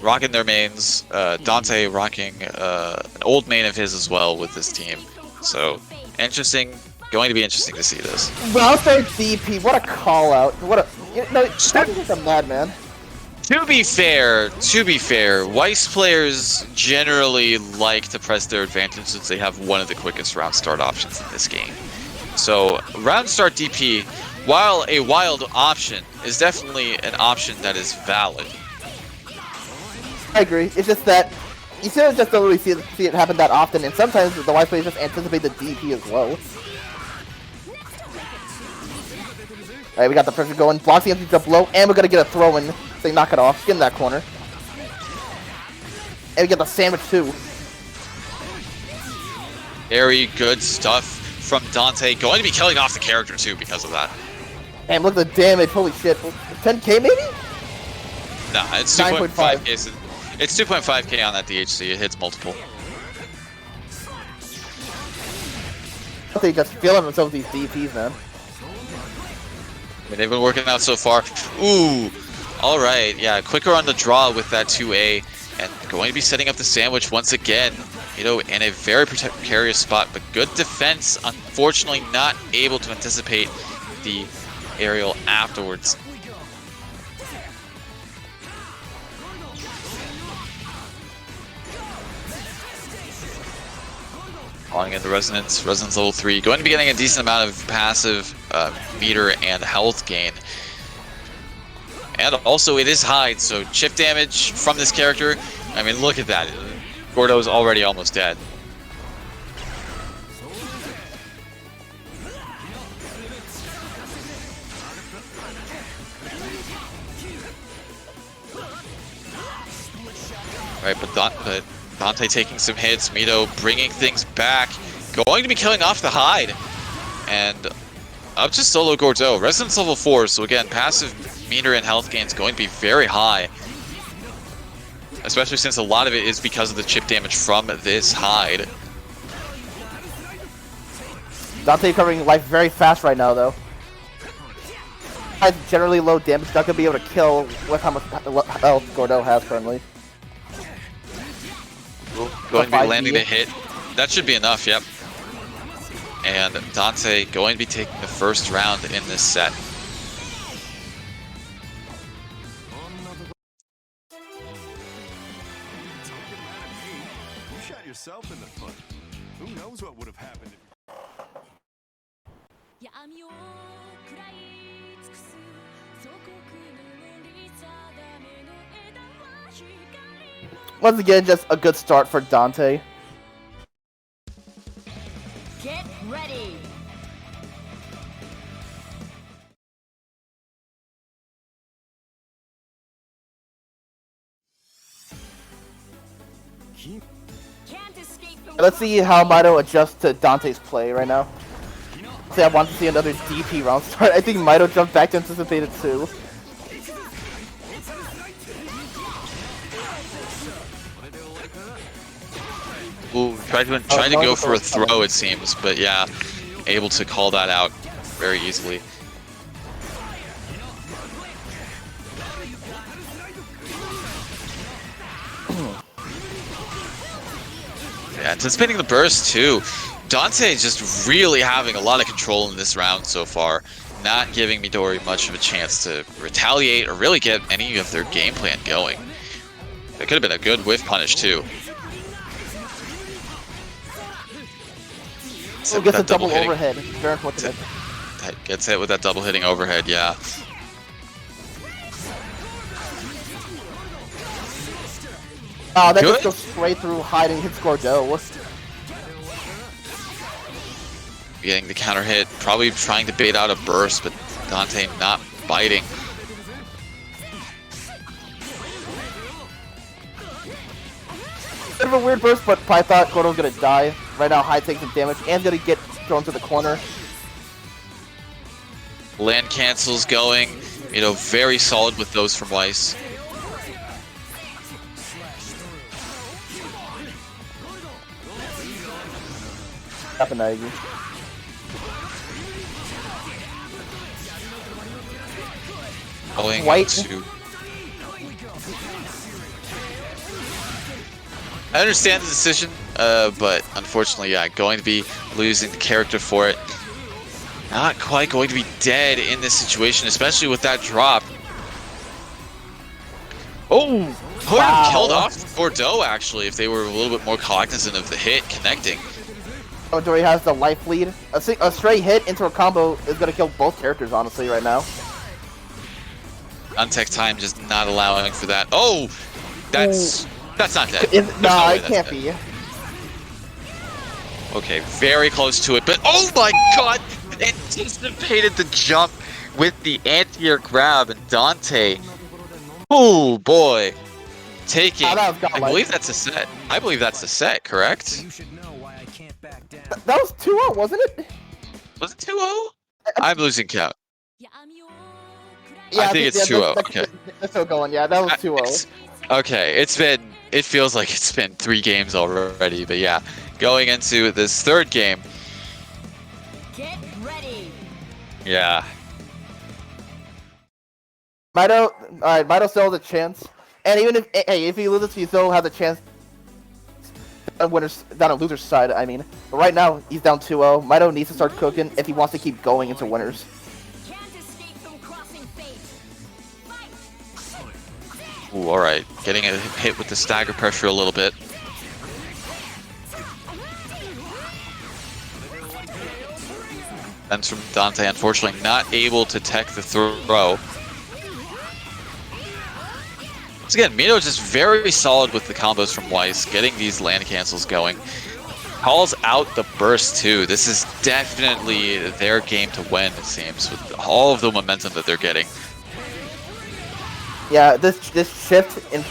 rocking their mains, Dante rocking an old main of his as well with this team. So, interesting. Going to be interesting to see this. Roster DP, what a call out. What a no, Dante's just a madman. To be fair, Weiss players generally like to press their advantage since they have one of the quickest round start options in this game. So, round start DP, while a wild option, is definitely an option that is valid. I agree. It's just that you still just don't really see it happen that often, and sometimes the Weiss players just anticipate the DP as well. Alright, we got the pressure going. Blocks the empty jump low, and we're gonna get a throw in. So you knock it off. Get in that corner. And we get the sandwich too. Very good stuff from Dante. Going to be killing off the character too because of that. And look at the damage. Holy shit. 10k maybe? Nah, it's 2.5k. It's 2.5k on that DHC. It hits multiple. I think just feeling themselves these DPs, man. I mean, they've been working out so far. Ooh, all right, yeah, quicker on the draw with that 2A, and going to be setting up the sandwich once again. You know, in a very precarious spot, but good defense. Unfortunately, not able to anticipate the aerial afterwards. Calling in the Resonance level 3. Going to be getting a decent amount of passive meter and health gain. And also it is Hyde, so chip damage from this character. I mean, look at that. Gordeau's already almost dead. Right, but Dante taking some hits, Mito bringing things back, going to be killing off the Hyde, and up to solo Gordeau. Resonance level 4, so again, passive meter and health gain is going to be very high, especially since a lot of it is because of the chip damage from this Hyde. Dante recovering life very fast right now, though. Hyde's generally low damage, not gonna be able to kill with how much health Gordeau has currently. Going to be landing the hit. That should be enough, yep. And Dante going to be taking the first round in this set. You shot yourself in the foot. Who knows what would have happened if 闇を食らい尽くす祖国のり定めの枝は光 Once again, just a good start for Dante. Get ready. Can't escape the Let's see how Mito adjusts to Dante's play right now. I want to see another DP round start. I think Mito jumped back to anticipate it too. Ooh, tried to go for a throw, it seems, but yeah, able to call that out very easily. Yeah, anticipating the burst too. Dante just really having a lot of control in this round so far, not giving Midori much of a chance to retaliate or really get any of their game plan going. That could have been a good whiff punish too. So gets a double overhead. Very unfortunate. That gets hit with that double hitting overhead, yeah. Oh, that Good. just goes straight through hiding hits Gordeau. Getting the counter hit, probably trying to bait out a burst, but Dante not biting. Bit of a weird burst, but I thought Gordeau was gonna die. Right now, Hyde takes some damage and gonna get thrown to the corner. Land cancels going, you know, very solid with those from Weiss. Kapanagi. Going White. to. I understand the decision, but unfortunately, yeah, going to be losing the character for it. Not quite going to be dead in this situation, especially with that drop. Oh, could have killed off Bordeaux actually if they were a little bit more cognizant of the hit connecting. Dory has the life lead. A stray hit into a combo is gonna kill both characters, honestly, right now. Untech time just not allowing for that. Oh, that's not dead. Nah, it can't be. Okay, very close to it, but oh my god! Anticipated the jump with the anti-air grab, and Dante. Oh boy, taking. that was I believe that's a set. I believe that's a set, correct? You should know why I can't back down. That was 2-0, wasn't it? Was it 2-0? I'm losing count. 闇をI think it's 2-0. Okay. That's still going. Yeah, that was 2-0. It's- Okay, it feels like it's been 3 games already, but yeah, going into this third game, Get ready. yeah, Mido, alright, Mido still has a chance. And even if he loses, he still has a chance down on loser's side, I mean. But right now, he's down 2-0. Mido needs to start cooking if he wants to keep going into winners. Can't escape from crossing fate. Fight. ooh, all right, getting a hit with the stagger pressure a little bit. And from Dante, unfortunately, not able to tech the throw. Once again, Mito just very solid with the combos from Weiss, getting these land cancels going. Calls out the burst too. This is definitely their game to win, it seems, with all of the momentum that they're getting. Yeah, this shift in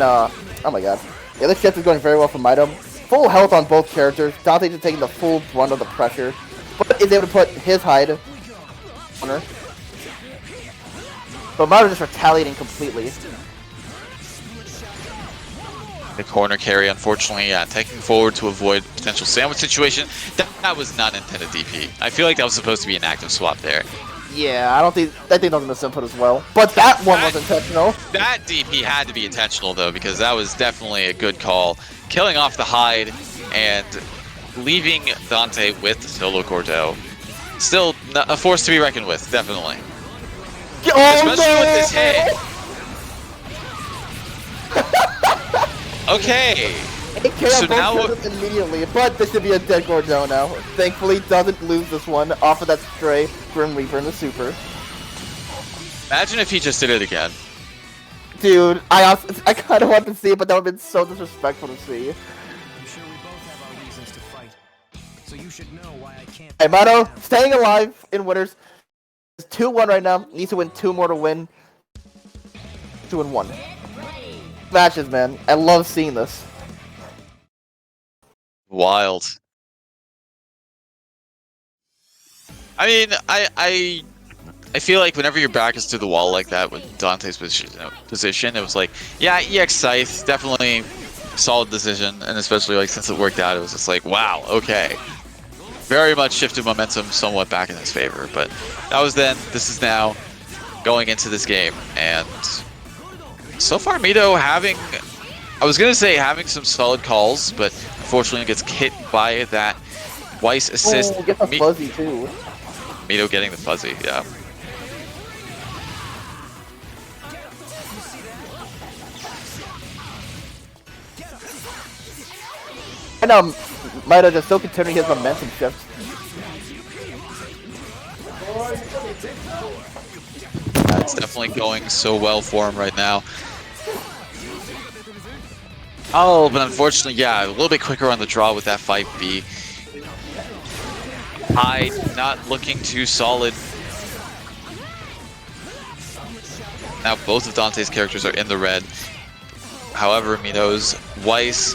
oh my god. Yeah, this shift is going very well for Mido. Full health on both characters. Dante just taking the full brunt of the pressure, but is able to put his hide on her. But Mido just retaliating completely. The corner carry, unfortunately, yeah, taking forward to avoid potential sandwich situation. That was not intended DP. I feel like that was supposed to be an active swap there. Yeah, I think that was misinput as well. But that one was intentional. That DP had to be intentional though, because that was definitely a good call. Killing off the hide and leaving Dante with the solo Gordo. Still a force to be reckoned with, definitely. Oh, Especially with this hit. Okay. So now immediately, but this should be a dead Gordo now. Thankfully, doesn't lose this one off of that stray Grim Reaper in the super. imagine if he just did it again. Dude, I kind of want to see it, but that would have been so disrespectful to see. I'm sure we both have our reasons to fight. So you should know why I can't. Hey, Mido, staying alive in winners. It's 2-1 right now. Needs to win 2 more to win. 2-1. Matches, man. I love seeing this. Wild. I mean, I feel like whenever your back is to the wall like that with Dante's position, it was like, yeah, EX Scythe, definitely solid decision, and especially like since it worked out, it was just like, wow, okay. Very much shifted momentum somewhat back in his favor, but that was then, this is now, going into this game, and so far Mito having, I was gonna say having some solid calls, but unfortunately gets hit by that Weiss assist. Oh, get the fuzzy too. Mito getting the fuzzy, yeah. And Mido just still continuing his momentum shift. It's definitely going so well for him right now. Oh, but unfortunately, yeah, a little bit quicker on the draw with that 5B. Hyde not looking too solid. Now both of Dante's characters are in the red. However, Mito's Weiss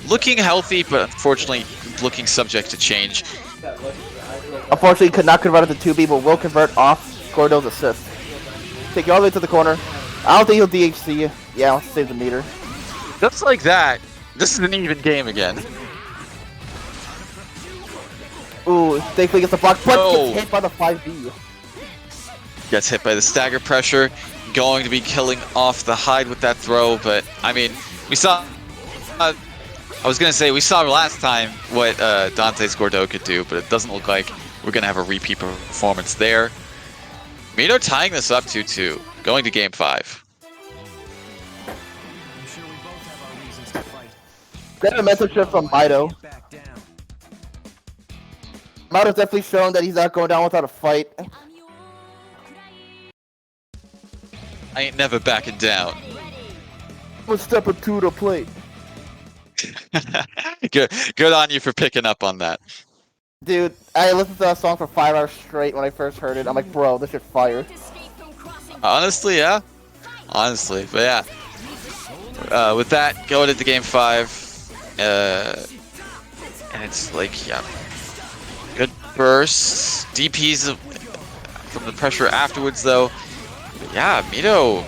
looking healthy, but unfortunately looking subject to change. Unfortunately, could not convert it to 2B, but will convert off Gordo's assist. Take you all the way to the corner. I don't think he'll DHC. Yeah, I'll save the meter. Just like that, this is an even game again. Ooh, thankfully gets the block, but Oh. gets hit by the 5B. Gets hit by the stagger pressure. Going to be killing off the hide with that throw, but I mean, we saw. I was gonna say we saw last time what Dante's Gordeau could do, but it doesn't look like we're gonna have a repeat performance there. Mito tying this up 2-2, going to game 5. I'm sure we both have our reasons to fight. Then a message shift from Mito. Get back down. Mito's definitely shown that he's not going down without a fight. I ain't never backing down. One step or two to plate. Good on you for picking up on that. Dude, I listened to that song for 5 hours straight when I first heard it. I'm like, bro, this shit fire. Honestly, yeah. Honestly, but yeah. With that, going into game 5, and it's like, yeah, good bursts, DPs from the pressure afterwards, though. But yeah, Mito,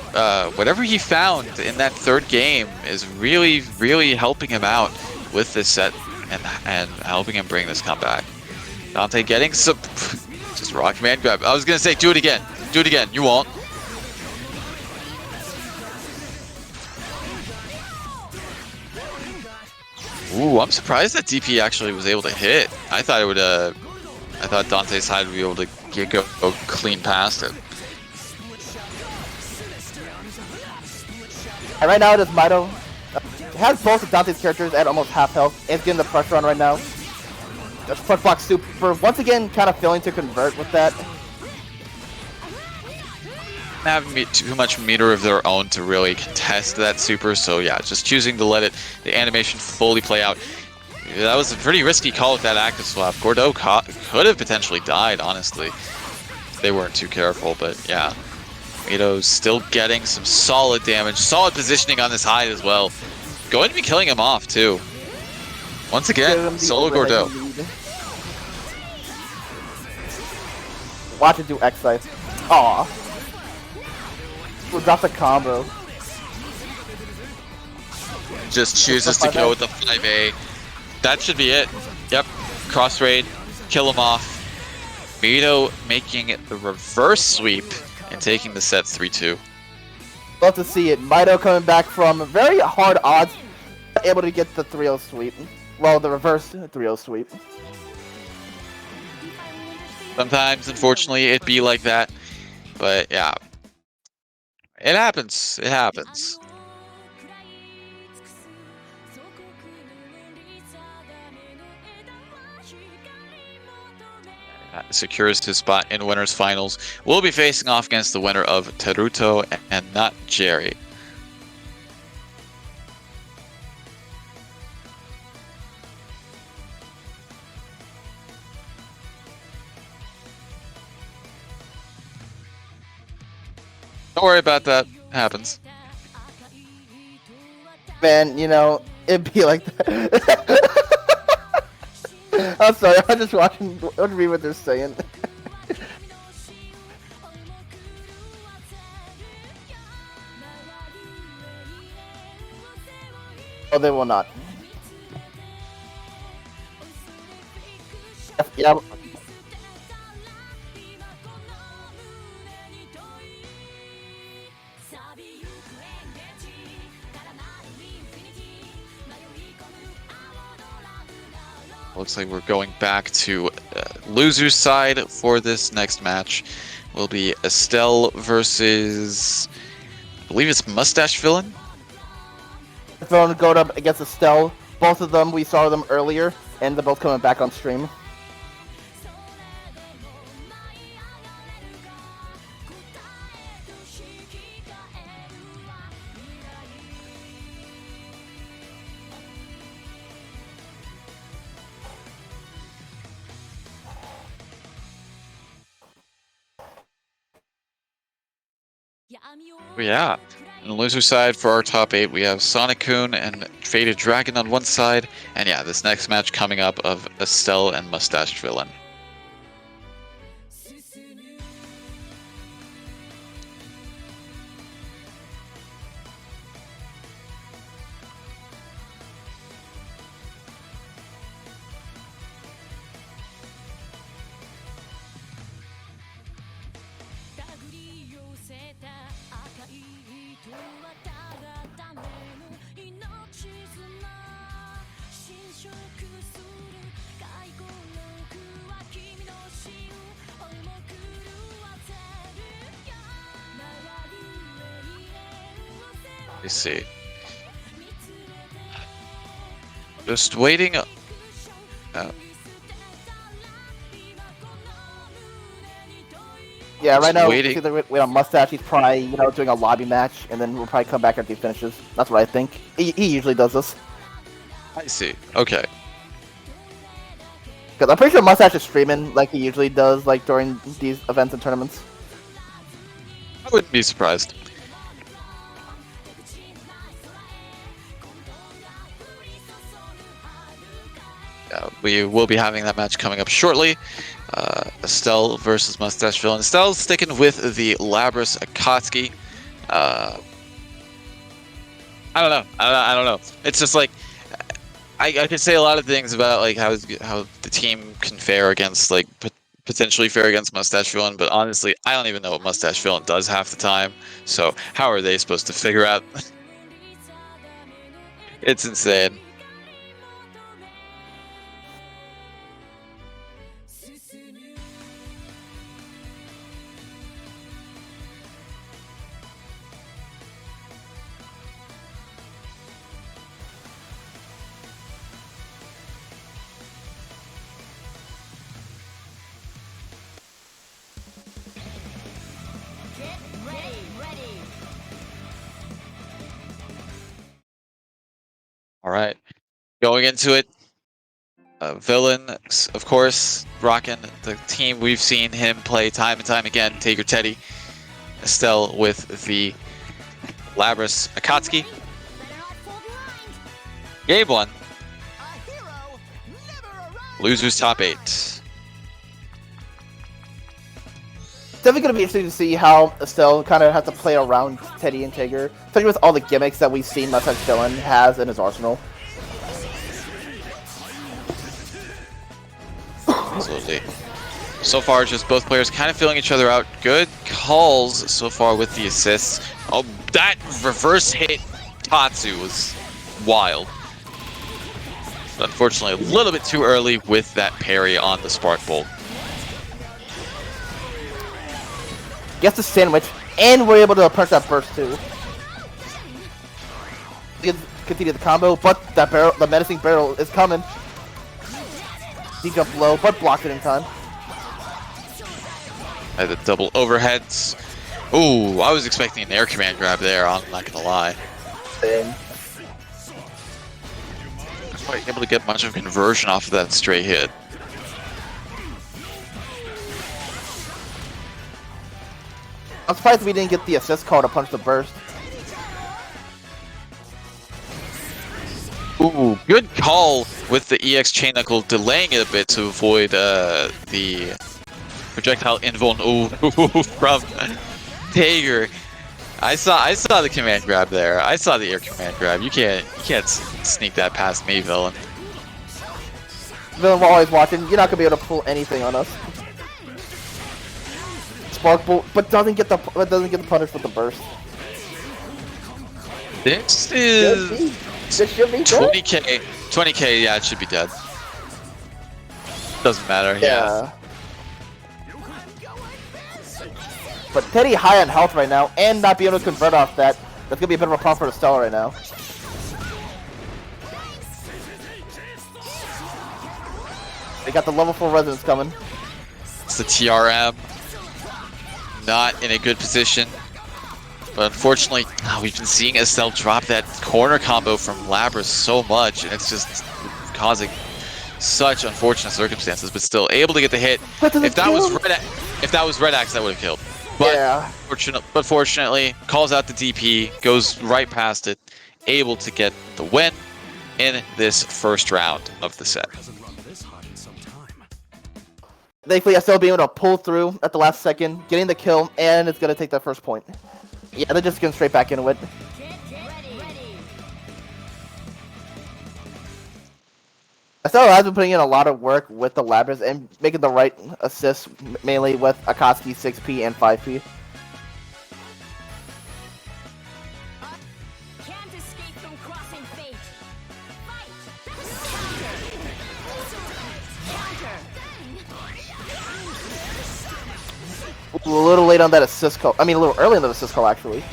whatever he found in that third game is really, really helping him out with this set and helping him bring this comeback. Dante getting some just rock command grab. I was gonna say, do it again. Do it again. You won't. Ooh, I'm surprised that DP actually was able to hit. I thought it would. I thought Dante's side would be able to go clean past it. And right now it is Mito. Has both of Dante's characters at almost half health. It's getting the pressure on right now. Just front block super. Once again, kind of failing to convert with that. Having too much meter of their own to really contest that super, so yeah, just choosing to let the animation fully play out. That was a pretty risky call with that active swap. Gordeau could have potentially died, honestly. They weren't too careful, but yeah. Mito's still getting some solid damage, solid positioning on this hide as well. Going to be killing him off too. Once again, solo Gordeau. Watch it do X-Size. Aw. We'll drop the combo. Just chooses to go with the 5A. That should be it. Yep. Cross raid, kill him off. Mito making the reverse sweep and taking the set 3-2. Love to see it. Mito coming back from very hard odds, able to get the 3-0 sweep. Well, the reverse 3-0 sweep. Sometimes, unfortunately, it be like that. But yeah. It happens. It happens. Secures his spot in winners finals. Will be facing off against the winner of Teruto and not Jerry. Don't worry about that. It happens. Man, you know, it'd be like that. I'm sorry, I'm just watching what read what they're saying. Oh, they will not. Yeah. Looks like we're going back to loser's side for this next match. Will be Estelle versus, I believe it's Mustache Villain. Villain going up against Estelle. Both of them, we saw them earlier, and they're both coming back on stream. Yeah, on the loser side for our top 8, we have Sonic-kun and Faded Dragon on one side, and yeah, this next match coming up of Estelle and Mustache Villain. me see. Just waiting. Yeah, right Just now, waiting. it's either wait on Mustache, he's probably, doing a lobby match, and then we'll probably come back after he finishes. That's what I think. He usually does this. I see. Okay. Because I'm pretty sure Mustache is streaming like he usually does, like, during these events and tournaments. I wouldn't be surprised. We will be having that match coming up shortly. Estelle versus Mustache Villain. Estelle's sticking with the Labras Akatsuki. I don't know. I don't know. It's just like I could say a lot of things about like how the team can fare against like potentially fare against Mustache Villain, but honestly, I don't even know what Mustache Villain does half the time. So how are they supposed to figure out? It's insane. All right, going into it. Villain, of course, rocking the team we've seen him play time and time again. Taker Teddy, Estelle with the Labras Akatsuki. Gabe won. Losers top 8. Definitely going to be interesting to see how Estelle kind of has to play around Teddy and Tager, especially with all the gimmicks that we've seen Mustache Villain has in his arsenal. Absolutely. So far, just both players kind of filling each other out. Good calls so far with the assists. Oh, that reverse hit Tatsu was wild. But unfortunately, a little bit too early with that parry on the Spark Bolt. Gets the sandwich, and we're able to punch that burst too. Continue the combo, but that barrel, the menacing barrel, is coming. He jumped low, but blocked it in time. The double overheads. Ooh, I was expecting an air command grab there, I'm not gonna lie. Same. Not quite able to get much of conversion off of that stray hit. I'm surprised we didn't get the assist call to punch the burst. Ooh, good call with the EX chain knuckle, delaying it a bit to avoid the projectile invuln. Ooh, from Tager. I saw the command grab there. I saw the air command grab. You can't sneak that past me, Villain. Villain, we're always watching. You're not gonna be able to pull anything on us. Spark Bolt, but doesn't get the punish with the burst. This is This should be dead. 20k. 20k. Yeah, it should be dead. Doesn't matter. Yeah. But Teddy high on health right now, and not be able to convert off that. That's gonna be a bit of a problem for the Estelle right now. They got the level 4 resonance coming. It's the TRM. Not in a good position. But unfortunately, we've been seeing Estelle drop that corner combo from Labras so much, and it's just causing such unfortunate circumstances. But still able to get the hit. If that was Red Axe, that would have killed. But yeah. Fortunately, calls out the DP, goes right past it, able to get the win in this first round of the set. Thankfully, Estelle being able to pull through at the last second, getting the kill, and it's gonna take that first point. Yeah, they're just getting straight back into it. Estelle has been putting in a lot of work with the Labras and making the right assists, mainly with Akatsuki 6P and 5P. Can't escape from crossing fate. A little late on that assist call. I mean, a little early on that assist call, actually.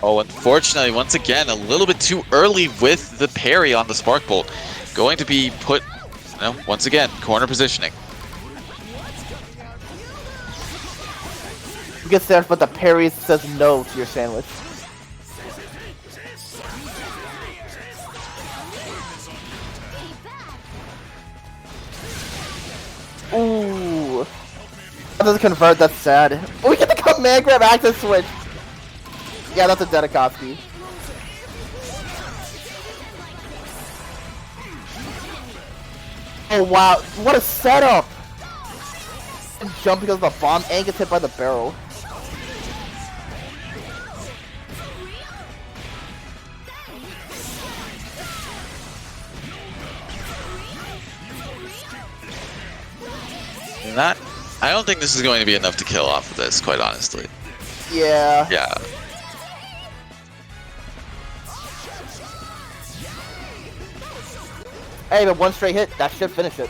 Oh, unfortunately, once again, a little bit too early with the parry on the Spark Bolt. Going to be put, once again, corner positioning. You get there, but the parry says no to your sandwich. Ooh. That doesn't convert, that's sad. We get the command grab access switch! Yeah, that's a Dedikovsky. Oh wow, what a setup! And jump because of the bomb and gets hit by the barrel. I don't think this is going to be enough to kill off of this, quite honestly. Yeah. Yeah. Hey, but one straight hit, that should finish it.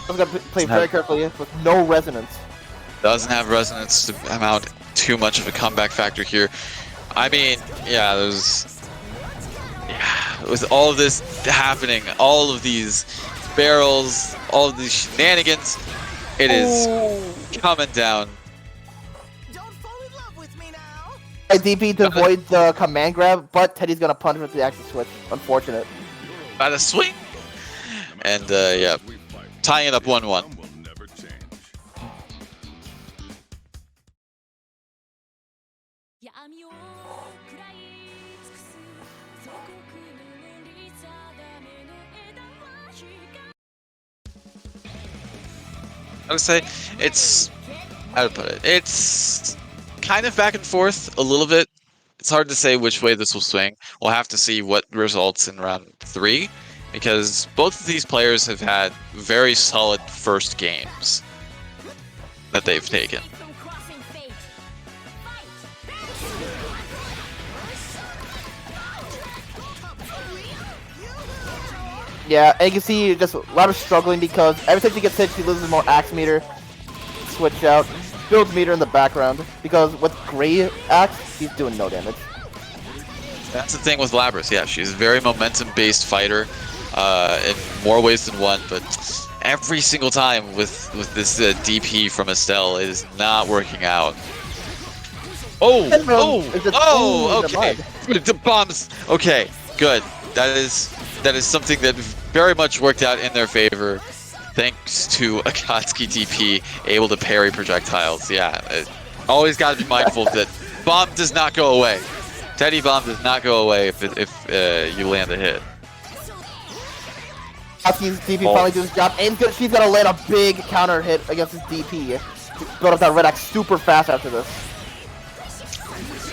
I'm gonna play very carefully with no resonance. Doesn't have resonance to amount too much of a comeback factor here. I mean, yeah, with all of this happening, all of these barrels, all of these shenanigans, it is coming down. Don't fall in love with me now. I DP to avoid the command grab, but Teddy's gonna punch with the action switch. Unfortunate. By the swing. And yeah, tying it up 1-1. I would say it's, how to put it, it's kind of back and forth a little bit. It's hard to say which way this will swing. We'll have to see what results in round 3, because both of these players have had very solid first games that they've taken. Yeah, and you can see just Lara struggling because every time she gets hit, she loses more axe meter. Switch out, builds meter in the background because with Gray axe, she's doing no damage. That's the thing with Labrys. Yeah, she's a very momentum-based fighter in more ways than one, but every single time with this DP from Estelle, it is not working out. Okay. The bombs. Okay, good. That is something that very much worked out in their favor, thanks to Akatsuki DP able to parry projectiles. Yeah, always got to be mindful that bomb does not go away. Teddy bomb does not go away if you land a hit. Akatsuki's DP finally does his job, and she's gonna land a big counter hit against his DP. Build up that red axe super fast after this.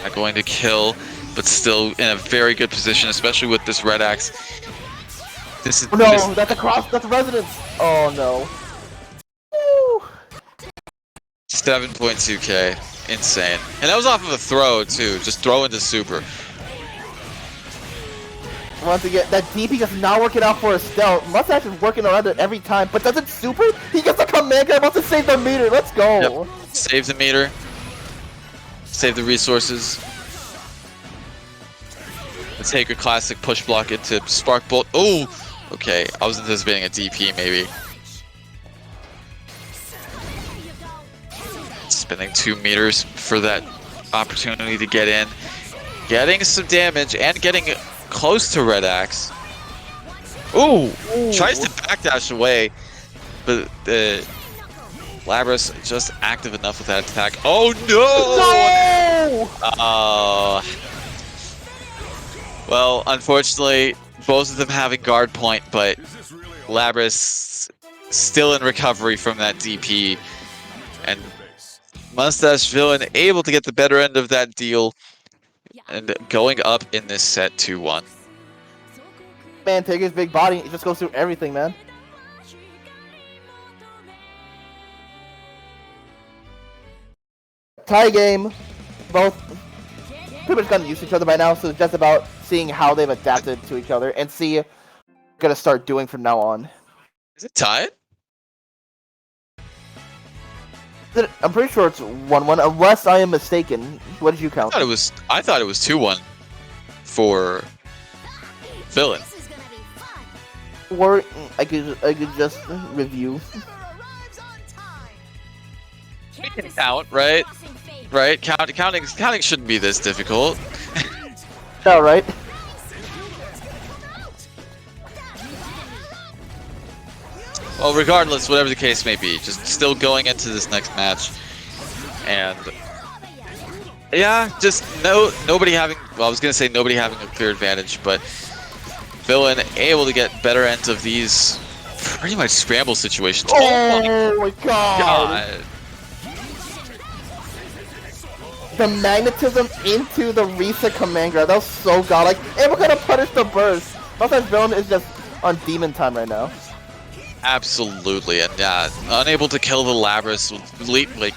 Not going to kill, but still in a very good position, especially with this red axe. This is that's a cross. That's a resonance. Oh no. Woo. 7.2k, insane, and that was off of a throw too. Just throw into super. Once again, that DP does not work it out for Estelle. Mustache is working around it every time, but does it super? He gets a command grab, wants to save the meter. Let's go. Yep. Save the meter. Save the resources. Let's take a classic push block into Spark Bolt. Oh, okay. I was anticipating a DP maybe. Spending 2 meters for that opportunity to get in. Getting some damage and getting close to Red Axe. Ooh, tries to backdash away, but Labrys just active enough with that attack. Oh no! Well, unfortunately, both of them having guard point, but Labrys still in recovery from that DP, and Mustache Villain able to get the better end of that deal, and going up in this set 2-1. Man, take his big body. He just goes through everything, man. Tie game. Both pretty much gotten used to each other by now, so it's just about seeing how they've adapted to each other and see what we're gonna start doing from now on. Is it tied? I'm pretty sure it's 1-1, unless I am mistaken. What did you count? I thought it was 2-1 for Villain. This is gonna be fun. Or I could just review. arrives on time. We can count, right? Right? Counting shouldn't be this difficult. All right. Well, regardless, whatever the case may be, just still going into this next match, and yeah, just nobody having. Well, I was gonna say nobody having a clear advantage, but Villain able to get better ends of these pretty much scramble situations. Oh my god! God. The magnetism into the reset command grab, that was so godlike. And we're gonna punish the burst. Sometimes Villain is just on demon time right now. Absolutely, and yeah, unable to kill the Labras. Like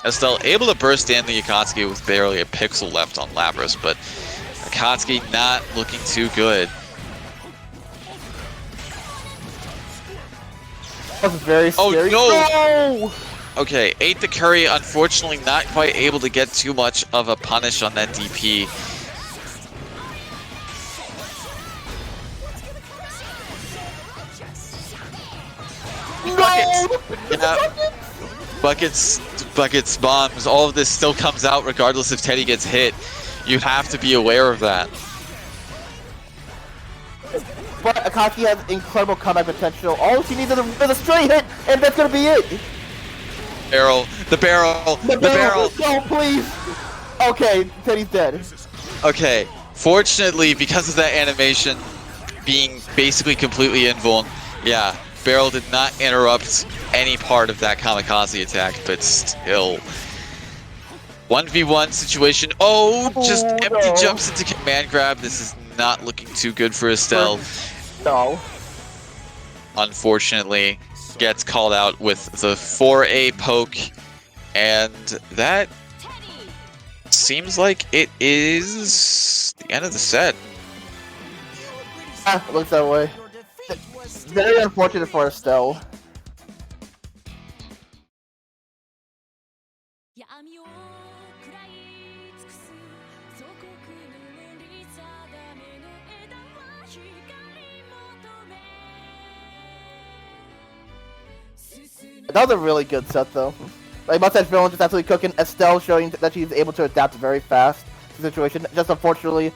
Estelle able to burst in the Akatsuki with barely a pixel left on Labras, but Akatsuki not looking too good. That was very scary. Oh, no! Okay, ate the curry. Unfortunately, not quite able to get too much of a punish on that DP. Yeah. Buckets, bombs, all of this still comes out regardless if Teddy gets hit. You have to be aware of that. But Akatsuki has incredible comeback potential. All she needs is a straight hit, and that's gonna be it. Barrel, the barrel. No, please. Okay, Teddy's dead. Okay, fortunately, because of that animation being basically completely invuln, yeah, Barrel did not interrupt any part of that kamikaze attack, but still. 1v1 situation. Oh, just empty jumps into command grab. This is not looking too good for Estelle. No. Unfortunately, gets called out with the 4A poke, and that seems like it is the end of the set. Ah, looks that way. Very unfortunate for Estelle. 闇を食らい尽くす祖国の森定めの枝は光求め進む That was a really good set, though. Like, Mustache Villain just absolutely cooking. Estelle showing that she's able to adapt very fast to the situation. Just unfortunately,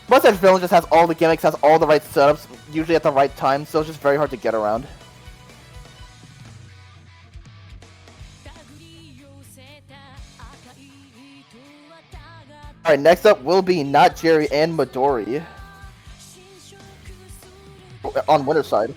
Mustache Villain just has all the gimmicks, has all the right setups, usually at the right time, so it's just very hard to get around. Alright, next up will be Not Jerry and Midori. On winner's side.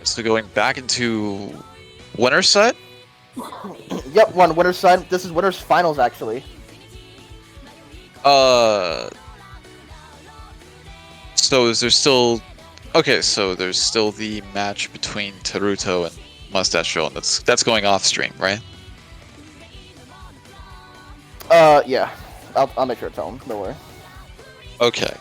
So going back into winner's set? Yep, winner's side. This is winner's finals, actually. So is there still... Okay, so there's still the match between Taruto and Mustache Villain. That's going off stream, right? Yeah. I'll make sure to tell him. Don't worry. Okay.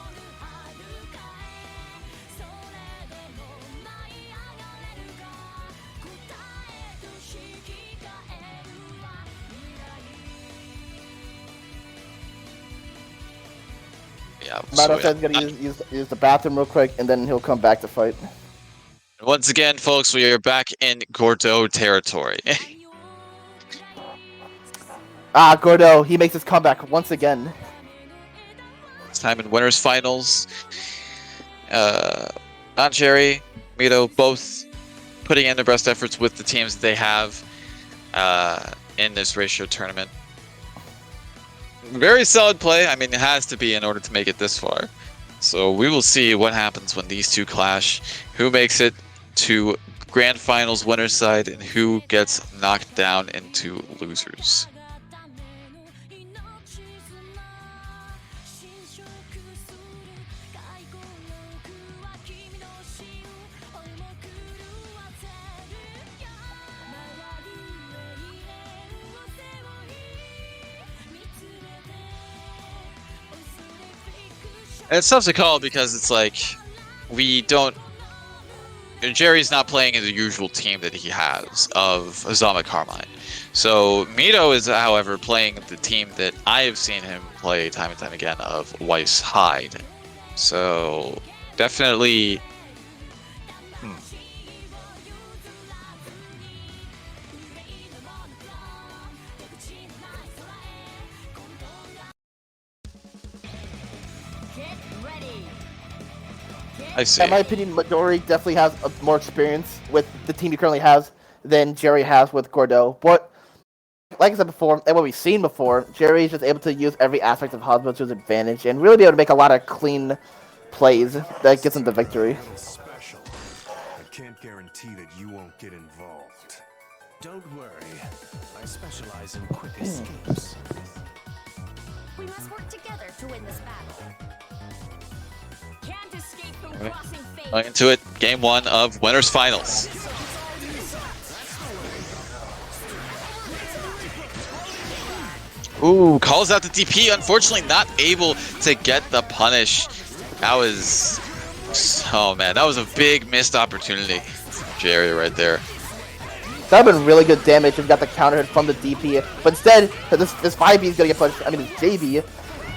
Yeah, Mato says he's gonna use the bathroom real quick, and then he'll come back to fight. Once again, folks, we are back in Gordo territory. Ah, Gordo, he makes his comeback once again. This time in winners finals. Not Jerry, Mito, both putting in their best efforts with the teams they have in this ratio tournament. Very solid play. I mean, it has to be in order to make it this far. So we will see what happens when these two clash. Who makes it to grand finals winner's side and who gets knocked down into losers. And it's tough to call because it's like we don't. Jerry's not playing in the usual team that he has of Azama Carmine. So Mito is, however, playing the team that I have seen him play time and time again of Weiss Hyde. So definitely. I see. In my opinion, Midori definitely has more experience with the team he currently has than Jerry has with Gordeau. But like I said before, and what we've seen before, Jerry is just able to use every aspect of Hazama to his advantage and really be able to make a lot of clean plays that gets him the victory. Special. I can't guarantee that you won't get involved. Don't worry. I specialize in quick escapes. We must work together to win this battle. Can't escape from crossing fate. Going into it, game 1 of winners finals. Ooh, calls out the DP. Unfortunately, not able to get the punish. That was, oh man, that was a big missed opportunity from Jerry right there. That would have been really good damage if we got the counter hit from the DP. But instead, this 5B is gonna get punished. I mean, this JB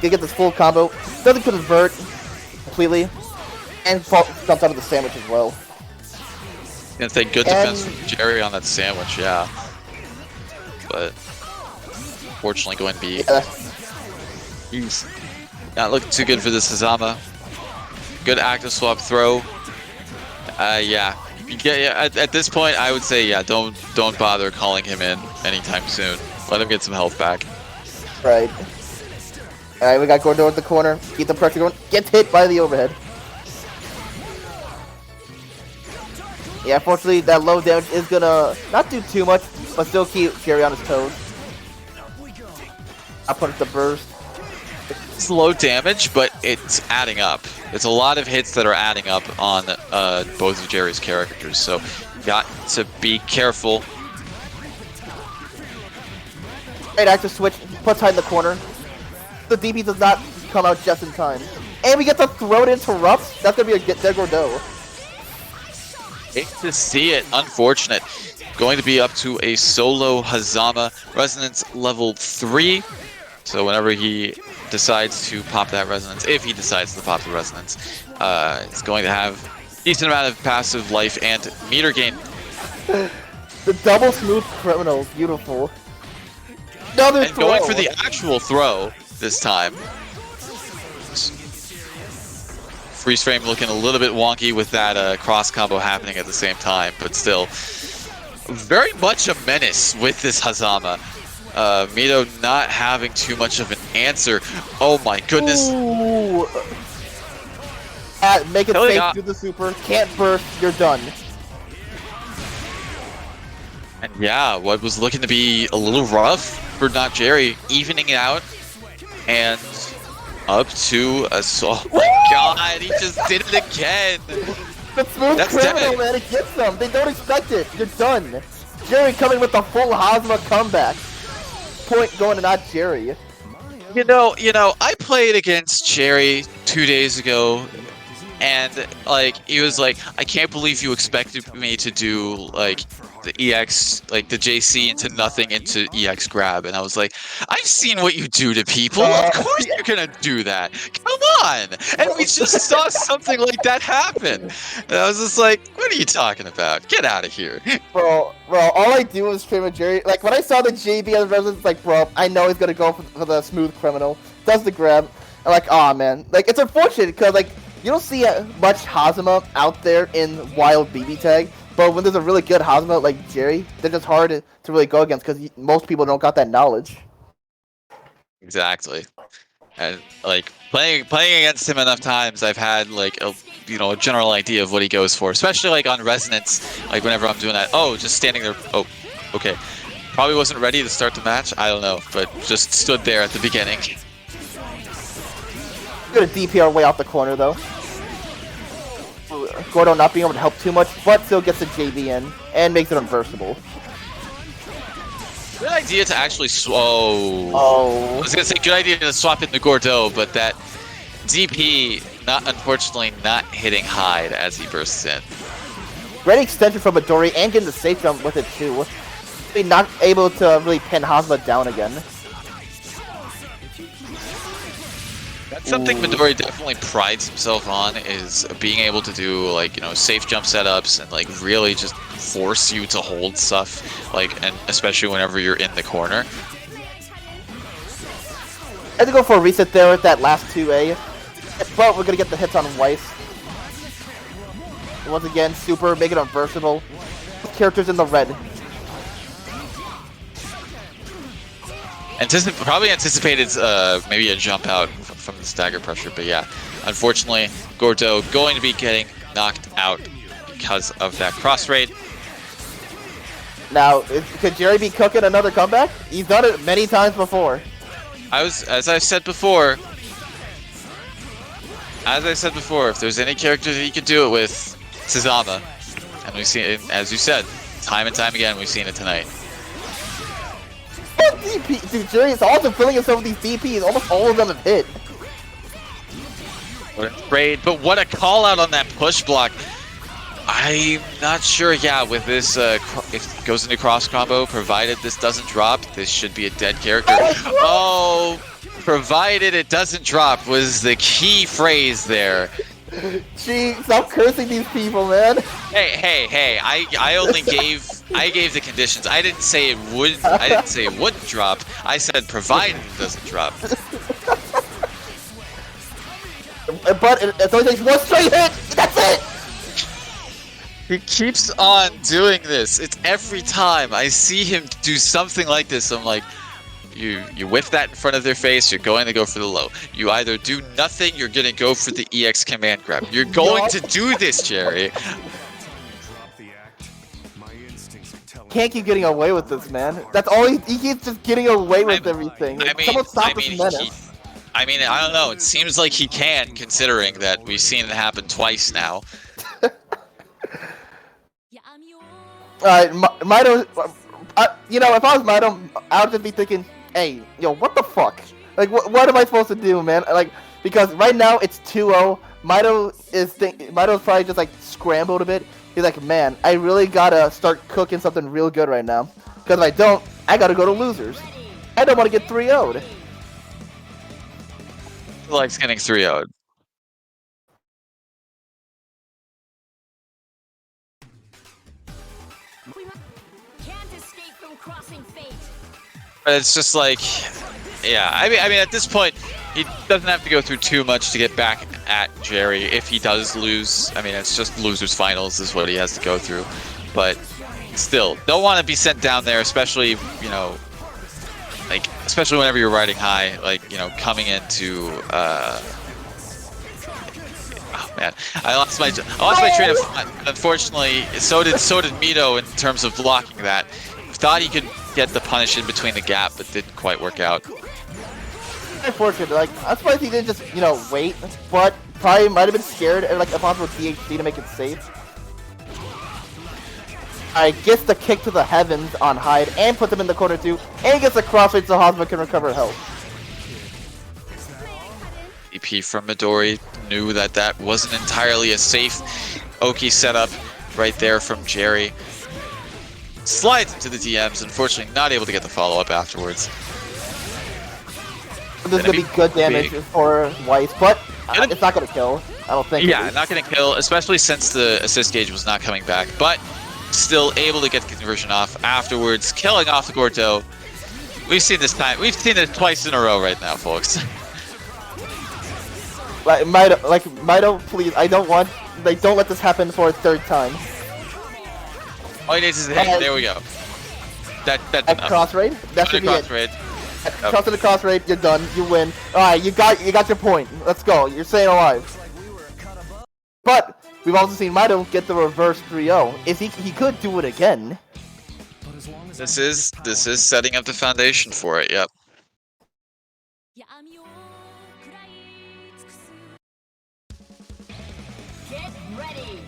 gonna get this full combo. Doesn't convert completely, and jumps out of the sandwich as well. Gonna say good defense from Jerry on that sandwich, yeah. But unfortunately, going to be he's not looking too good for this Hazama. Good active swap throw. Yeah. At this point, I would say, yeah, don't bother calling him in anytime soon. Let him get some health back. Right. Alright, we got Gordeau at the corner. Keep the pressure going. Gets hit by the overhead. Yeah, fortunately, that low damage is gonna not do too much, but still keep Jerry on his toes. I punish the burst. It's low damage, but it's adding up. It's a lot of hits that are adding up on both of Jerry's characters, so you got to be careful. Great active switch, puts Hyde in the corner. The DP does not come out just in time. And we get to throw it into Ruff. That's gonna be a dead Gordeau. Hate to see it. Unfortunate. Going to be up to a solo Hazama Resonance level 3. So whenever he decides to pop that Resonance, if he decides to pop the Resonance, it's going to have a decent amount of passive life and meter gain. The double smooth criminal, beautiful. Another And throw. going for the actual throw this time. Freeze frame looking a little bit wonky with that cross combo happening at the same time, but still very much a menace with this Hazama. Mito not having too much of an answer. Oh my goodness. Ooh. Make it safe, do the super. Can't burst, you're done. And yeah, what was looking to be a little rough for Not Jerry, evening it out. And up to a... Oh my god, he just did it again. The smooth criminal, man, it gets them. They don't expect it. You're done. Jerry coming with the full Hazama comeback. Point going to Not Jerry. You know, I played against Jerry 2 days ago, and like he was like, I can't believe you expected me to do like the EX, like the JC into nothing into EX grab, and I was like, I've seen what you do to people. Of course you're gonna do that. Come on! And we just saw something like that happen. And I was just like, what are you talking about? Get out of here. Bro, all I do is stream with Jerry. Like, when I saw the JB as Resident, like, bro, I know he's gonna go for the smooth criminal. Does the grab. I'm like, aw, man. Like, it's unfortunate, because, like, you don't see much Hazama out there in Wild BB Tag, but when there's a really good Hazama like Jerry, they're just hard to really go against, because most people don't got that knowledge. Exactly. And, like, playing against him enough times, I've had, like, a general idea of what he goes for, especially like on Resonance, like whenever I'm doing that. Oh, just standing there. Oh, okay. Probably wasn't ready to start the match. I don't know, but just stood there at the beginning. Good DPR way off the corner though. Gordeau not being able to help too much, but still gets the JB in and makes it unversatile. Good idea to actually I was gonna say good idea to swap it into Gordeau, but that DP unfortunately not hitting Hyde as he bursts in. Great extension from Midori and getting the safe jump with it too. Not able to really pin Hazma down again. That's something Midori definitely prides himself on, is being able to do, like, you know, safe jump setups and like really just force you to hold stuff, like, and especially whenever you're in the corner. I had to go for a reset there with that last 2A, but we're gonna get the hits on Weiss. Once again, super making it versatile. Characters in the red. Probably anticipated maybe a jump out from the stagger pressure, but yeah, unfortunately, Gordo going to be getting knocked out because of that cross raid. Now, could Jerry be cooking another comeback? He's done it many times before. As I said before, if there's any character that he could do it with, it's Izama. And we've seen it, as you said, time and time again, we've seen it tonight. DP, dude, Jerry is also filling himself with these DPs. Almost all of them have hit. What a trade, but what a call out on that push block. I'm not sure, yeah, with this, if it goes into cross combo, provided this doesn't drop, this should be a dead character. Oh, provided it doesn't drop was the key phrase there. Gee, stop cursing these people, man. Hey, I gave the conditions. I didn't say it wouldn't drop. I said provided it doesn't drop. But it only takes one straight hit. That's it. He keeps on doing this. It's every time I see him do something like this, I'm like, you whip that in front of their face, you're going to go for the low. You either do nothing, you're going to go for the EX command grab. You're going to do this, Jerry. Can't keep getting away with this, man. That's all he keeps just getting away with everything. Someone stop this menace. I don't know. It seems like he can, considering that we've seen it happen twice now. Alright, Mido, you know, if I was Mido, I would just be thinking, hey, yo, what the fuck? Like, what am I supposed to do, man? Like, because right now it's 2-0. Mido's probably just like scrambled a bit. He's like, man, I really gotta start cooking something real good right now. Because if I don't, I gotta go to losers. I don't want to get 3-0'd. He likes getting 3-0'd. But it's just like, yeah, I mean, at this point, he doesn't have to go through too much to get back at Jerry if he does lose. I mean, it's just losers finals is what he has to go through. But still, don't want to be sent down there, especially, you know, like, especially whenever you're riding high, like, you know, coming into, oh man, I lost my train of thought. Unfortunately, so did Mido in terms of blocking that. Thought he could get the punish in between the gap, but didn't quite work out. Unfortunate, like, I'm surprised he didn't just, you know, wait, but probably might have been scared and like a possible DHC to make it safe. I gets the kick to the heavens on Hyde and puts him in the corner too, and gets the crossfade so Hazma can recover health. EP from Midori knew that wasn't entirely a safe Oki setup right there from Jerry. Slides into the DMs, unfortunately not able to get the follow-up afterwards. This is going to be good damage for Weiss, but it's not going to kill. I don't think. Yeah, not going to kill, especially since the assist gauge was not coming back, but still able to get the conversion off afterwards, killing off the Gordo. We've seen this twice in a row right now, folks. Mido, please, I don't want, like, don't let this happen for a third time. All he needs is a hit. There we go. That's enough. Cross raid? That should be it. Raid. Cross to the cross raid, you're done. You win. Alright, you got your point. Let's go. You're staying alive. But we've also seen Mido get the reverse 3-0. He could do it again. This is setting up the foundation for it. Yep. Get ready.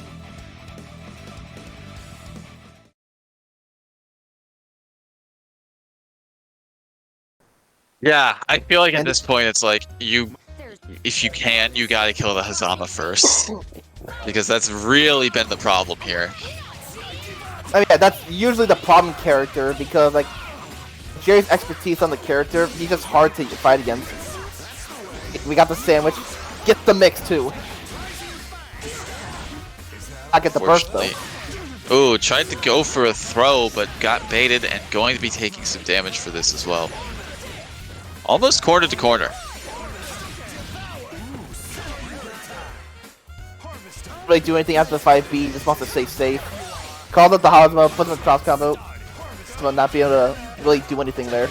Yeah, I feel like at this point it's like if you can, you gotta kill the Hazama first. Because that's really been the problem here. I mean, yeah, that's usually the problem character because like Jerry's expertise on the character, he's just hard to fight against. We got the sandwich. Get the mix too. I get the burst though. Ooh, tried to go for a throw, but got baited and going to be taking some damage for this as well. Almost corner to corner. Really do anything after the 5B, just wants to stay safe. Called up the Hazama, put him in cross combo, but not be able to really do anything there.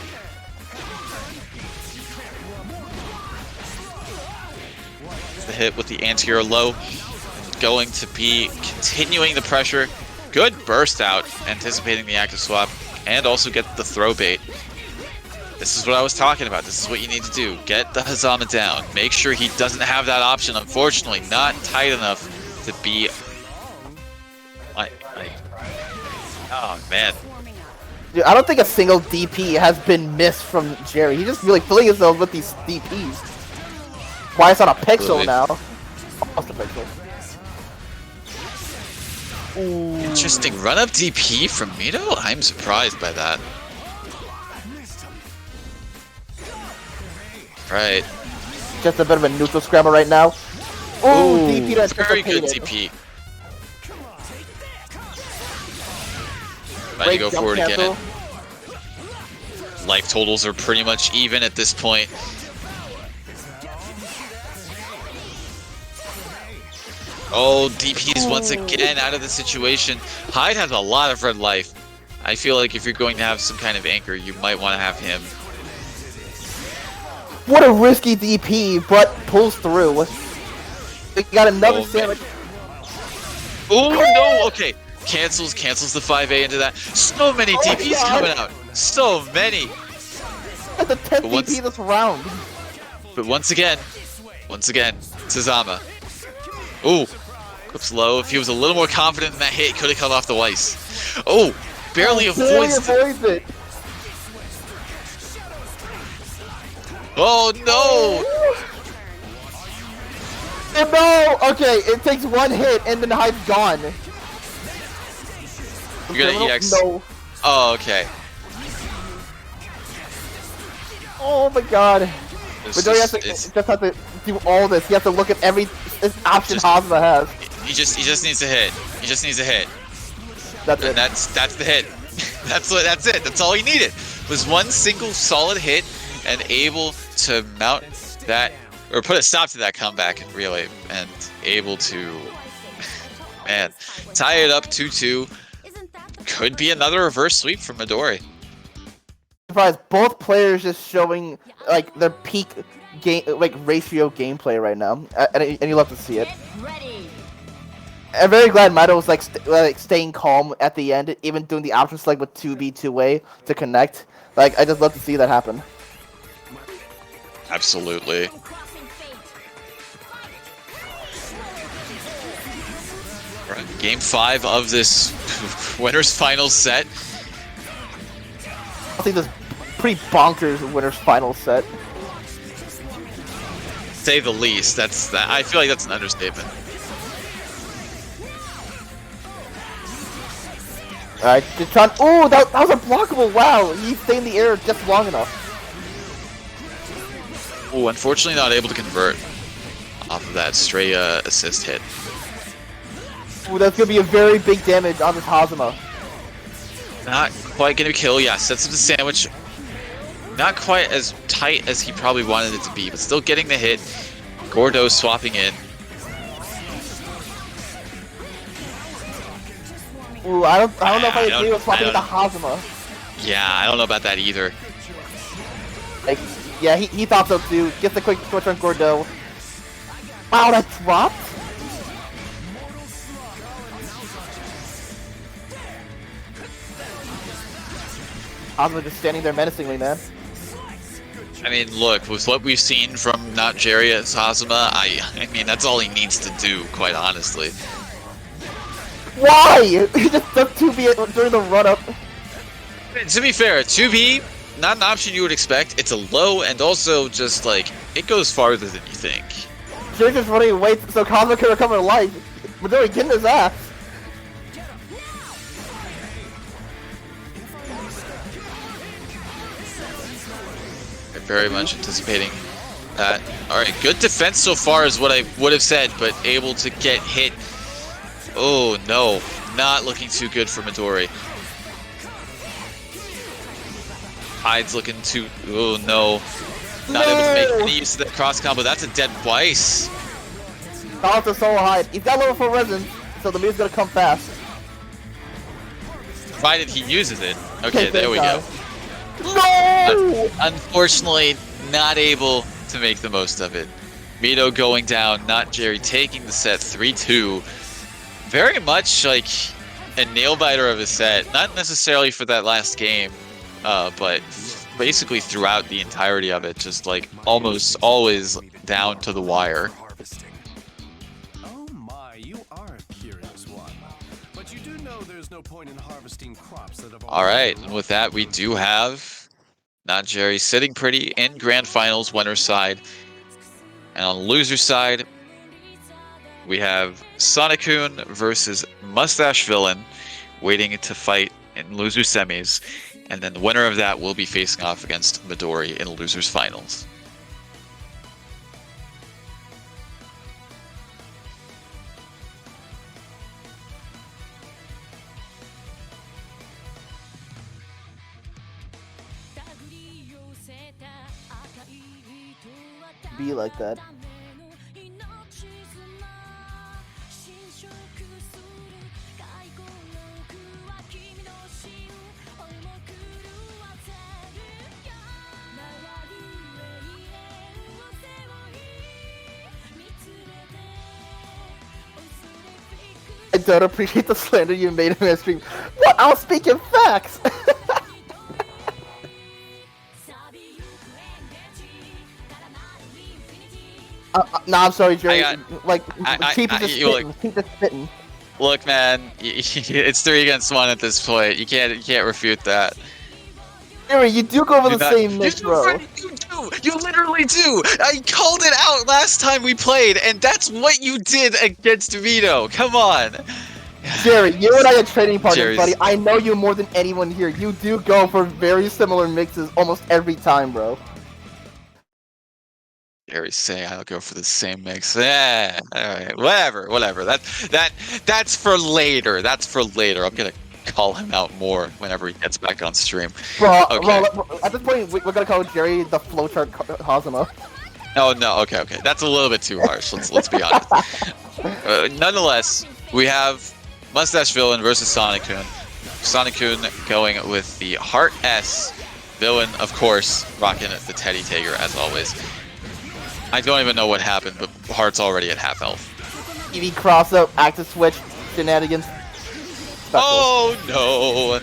The hit with the anti-hero low. Going to be continuing the pressure. Good burst out, anticipating the active swap, and also get the throw bait. This is what I was talking about. This is what you need to do. Get the Hazama down. Make sure he doesn't have that option. Unfortunately, not tight enough to be... Oh, man. Dude, I don't think a single DP has been missed from Jerry. He's just really filling himself with these DPs. Why it's on a pixel Really? now? Almost a pixel. Ooh. Interesting run-up DP from Mito? I'm surprised by that. Right. Just a bit of a neutral scramble right now. Ooh, DP that's very good anticipated. DP. Trying to go jump forward cancel. again. Life totals are pretty much even at this point. Oh, DP's once again out of the situation. Hyde has a lot of red life. I feel like if you're going to have some kind of anchor, you might want to have him. What a risky DP, but pulls through. We got another sandwich. Oh no! Okay, cancels the 5A into that. So many DPs God. coming out. So many. That's the 10th But once- DP this round. But once again, Hazama. Ooh, clips low. If he was a little more confident in that hit, he could have cut off the Weiss. Oh, barely avoids it. Oh no! Oh no! Okay, it takes one hit and then Hyde's gone. You're gonna EX. No. Oh, okay. Oh my god. It's But no, you have just, to, just have to do all this. You have to look at every option Hazama has. he just needs to hit. He just needs to hit. That's And it. that's the hit. That's it. That's all he needed. Was one single solid hit and able to mount that or put a stop to that comeback really and able to man tie it up 2-2. Could be another reverse sweep from Midori. Surprised both players just showing like their peak game like ratio gameplay right now, and you love to see it. I'm very glad Mito was like staying calm at the end, even doing the option select with 2B 2A to connect. Like I just love to see that happen. Absolutely. All right, game 5 of this winners final set. I think this pretty bonkers winners final set. Say the least. I feel like that's an understatement. Alright, just trying. Ooh, that was a blockable. Wow, he stayed in the air just long enough. Oh, unfortunately not able to convert off of that stray assist hit. Ooh, that's gonna be a very big damage on this Hazama. Not quite gonna kill. Yeah, sets up the sandwich. Not quite as tight as he probably wanted it to be, but still getting the hit. Gordo swapping in. Ooh, I don't know if I agree with I swapping don't- the Hazama. Yeah, I don't know about that either. Like, yeah, he thought so too. Gets the quick switch on Gordo. Wow, that dropped? Hazama just standing there menacingly, man. I mean, look, with what we've seen from not Jerry as Hazama, I mean, that's all he needs to do, quite honestly. Why? He just does 2B during the run-up. To be fair, 2B not an option you would expect. It's a low, and also just like it goes farther than you think. Jerry's just running away so Cosmo can recover life. Midori getting his ass. I'm very much anticipating that. All right, good defense so far is what I would have said, but able to get hit. Oh no, not looking too good for Midori. Hyde's looking too. Oh no, not able to make any use of that cross combo. That's a dead Weiss. Out to Solo Hyde. He's got level 4 resin, so the meter's gonna come fast. Provided he uses it. Okay, there we go. No! Unfortunately, not able to make the most of it. Mito going down, not Jerry taking the set 3-2. Very much like a nail biter of a set. Not necessarily for that last game, but basically throughout the entirety of it. Just like almost always down to the wire. Oh my, you are a curious one. But you do know there's no point in harvesting crops that have Alright, and with that we do have Not Jerry sitting pretty in Grand Finals winner's side. And on the loser side, we have Sonic-kun versus Mustache Villain waiting to fight in loser semis. And then the winner of that will be facing off against Midori in losers finals. Be like that. I don't appreciate the slander you made in my stream. What? I was speaking facts! Nah, I'm sorry, Jerry. Keep it spitting. Keep it spitting. Look, man, it's 3 against 1 at this point. You can't refute that. Jerry, you do go over the same mix, bro. You do! You literally do! I called it out last time we played, and that's what you did against Vito. Come on! Jerry, you and I are training partners, Jerry's... buddy. I know you more than anyone here. You do go for very similar mixes almost every time, bro. Jerry's saying I'll go for the same mix. Yeah, alright, whatever. That's for later. That's for later. I'm gonna call him out more whenever he gets back on stream. Bro, okay. At this point, we're gonna call Jerry the flowchart Hazama. Oh no, okay. That's a little bit too harsh. Let's be honest. Nonetheless, we have Mustache Villain versus Sonic-kun. Sonic-kun going with the Heart S. Villain, of course, rocking the Teddy Tiger as always. I don't even know what happened, but Heart's already at half health. EV cross up, active switch, shenanigans. Oh no!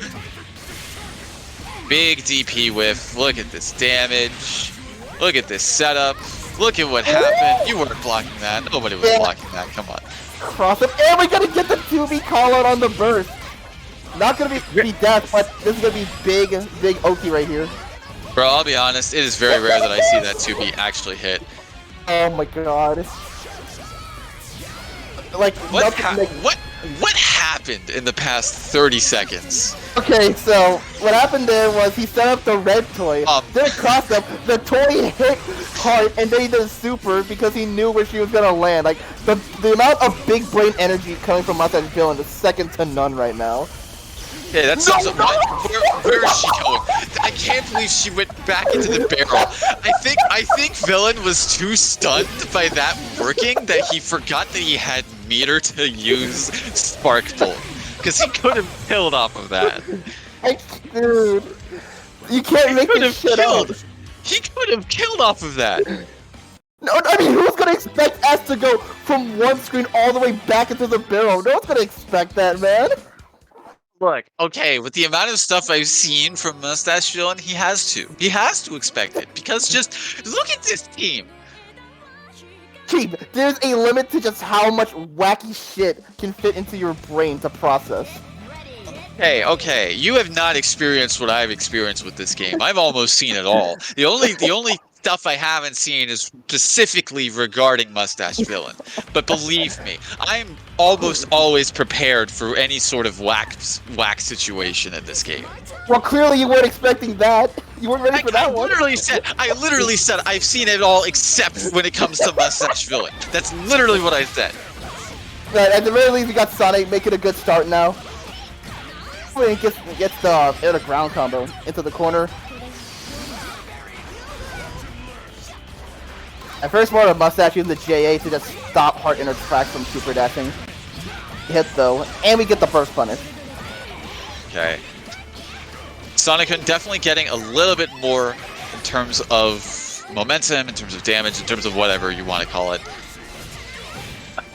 Big DP whiff. Look at this damage. Look at this setup. Look at what happened. You weren't blocking that. Nobody was blocking that. Come on. Cross up, and we gotta get the 2B call out on the burst. Not gonna be death, but this is gonna be big Oki right here. Bro, I'll be honest. It is very rare that I see that 2B actually hit. Oh my god. Like, what happened in the past 30 seconds? Okay, so what happened there was he set up the red toy. Then it crossed up, the toy hit hard, and then he did super because he knew where she was gonna land. Like, the amount of big brain energy coming from Mustache Villain is second to none right now. Yeah, that's where is she going? I can't believe she went back into the barrel. I think Villain was too stunned by that working that he forgot that he had meter to use Spark Bolt. Because he could have killed off of that. Dude, you can't make this shit up. He could have killed off of that. No, I mean, who's gonna expect us to go from one screen all the way back into the barrel? No one's gonna expect that, man. Look, okay, with the amount of stuff I've seen from Mustache Villain, he has to. He has to expect it, because just look at this team. Chief, there's a limit to just how much wacky shit can fit into your brain to process. Okay. You have not experienced what I've experienced with this game. I've almost seen it all. The only stuff I haven't seen is specifically regarding Mustache Villain. But believe me, I'm almost always prepared for any sort of whack situation in this game. Well, clearly you weren't expecting that. You weren't ready for I that one. literally said I've seen it all except when it comes to Mustache Villain. That's literally what I said. Right, at the very least, we got Sonic making a good start now. He gets the air to ground combo into the corner. At first, more of Mustache using the JA to just stop Heart in her tracks from super dashing. Hit though, and we get the burst punish. Okay. Sonicun definitely getting a little bit more in terms of momentum, in terms of damage, in terms of whatever you want to call it.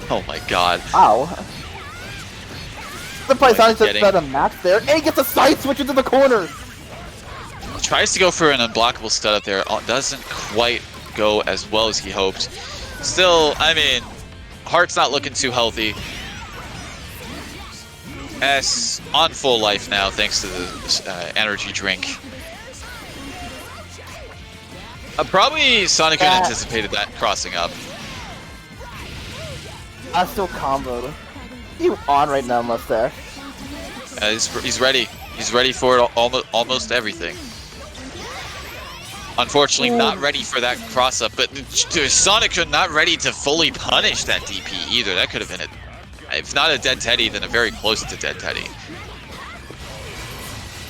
Oh my god. Ow. The play Sonic just getting- got a match there, and he gets a side switch into the corner. Tries to go for an unblockable stud up there. Doesn't quite go as well as he hoped. Still, I mean, Heart's not looking too healthy. S on full life now thanks to the energy drink. Probably Sonic anticipated that crossing up. I still comboed. You on right now, Mustache? He's ready. He's ready for it, almost everything. Unfortunately, not ready for that cross up, but Sonic not ready to fully punish that DP either. That could have been it. If not a dead Teddy, then a very close to dead Teddy.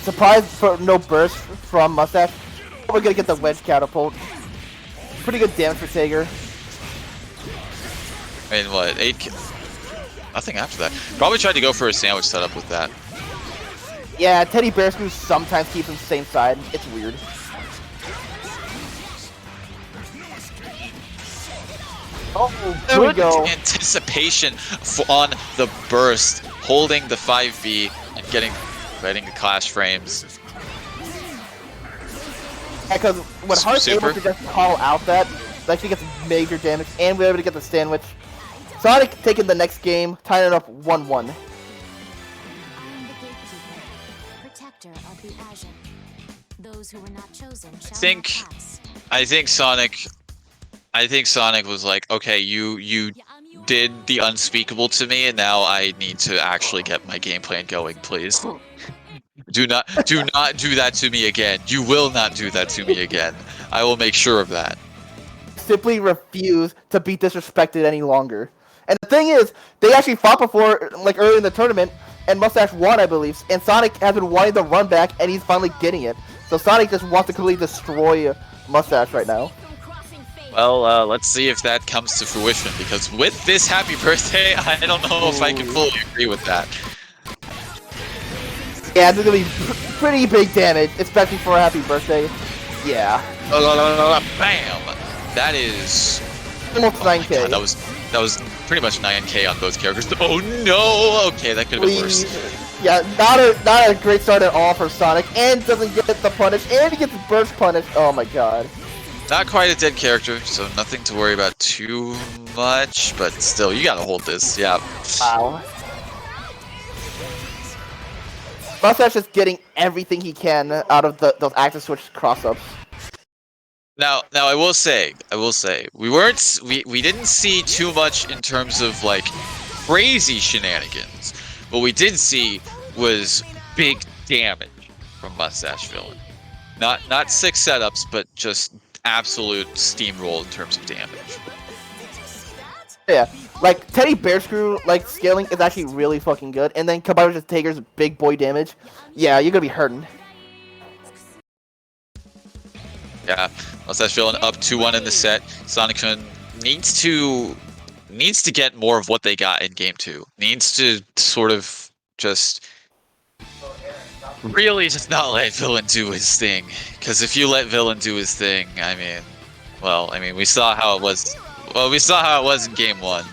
Surprised for no burst from Mustache. We're gonna get the wedge catapult. Pretty good damage for Tager. I mean, what, 8? Nothing after that. Probably tried to go for a sandwich setup with that. Yeah, Teddy Bear Screw sometimes keeps him same side. It's weird. Oh, there we Good go. anticipation on the burst, holding the 5B and getting the clash frames. Because when Heart's Super. able to just call out that actually gets major damage, and we're able to get the sandwich. Sonic taking the next game, tying it up 1-1. I am the gatekeeper, protector of the Azure. Those who were not chosen shall think- not pass. I think Sonic was like, okay, you did the unspeakable to me, and now I need to actually get my game plan going, please. Do not do that to me again. You will not do that to me again. I will make sure of that. Simply refuse to be disrespected any longer. And the thing is, they actually fought before, like earlier in the tournament, and Mustache won, I believe. And Sonic has been wanting the run back, and he's finally getting it. So Sonic just wants to completely destroy Mustache right now. Well, let's see if that comes to fruition, because with this happy birthday, I don't know if I can fully agree with that. Yeah, this is gonna be pretty big damage, especially for a happy birthday. Yeah. Bam! That is... Almost Oh my 9k. God, that was pretty much 9k on both characters. Oh no! Okay, that could have been worse. Yeah, not a great start at all for Sonic, and doesn't get the punish, and he gets burst punish. Oh my god. Not quite a dead character, so nothing to worry about too much, but still, you gotta hold this, yeah. Wow. Mustache is getting everything he can out of those active switch cross-ups. Now I will say, we didn't see too much in terms of like crazy shenanigans. What we did see was big damage from Mustache Villain. Not 6 setups, but just absolute steamroll in terms of damage. Yeah, like Teddy Bear Screw, like scaling is actually really fucking good, and then combined with Tager's big boy damage, yeah, you're gonna be hurting. Yeah, Mustache Villain up 2-1 in the set. Sonicun needs to get more of what they got in game 2. Needs to sort of just really just not let Villain do his thing. Because if you let Villain do his thing, I mean, we saw how it was. Well, we saw how it was in game 1.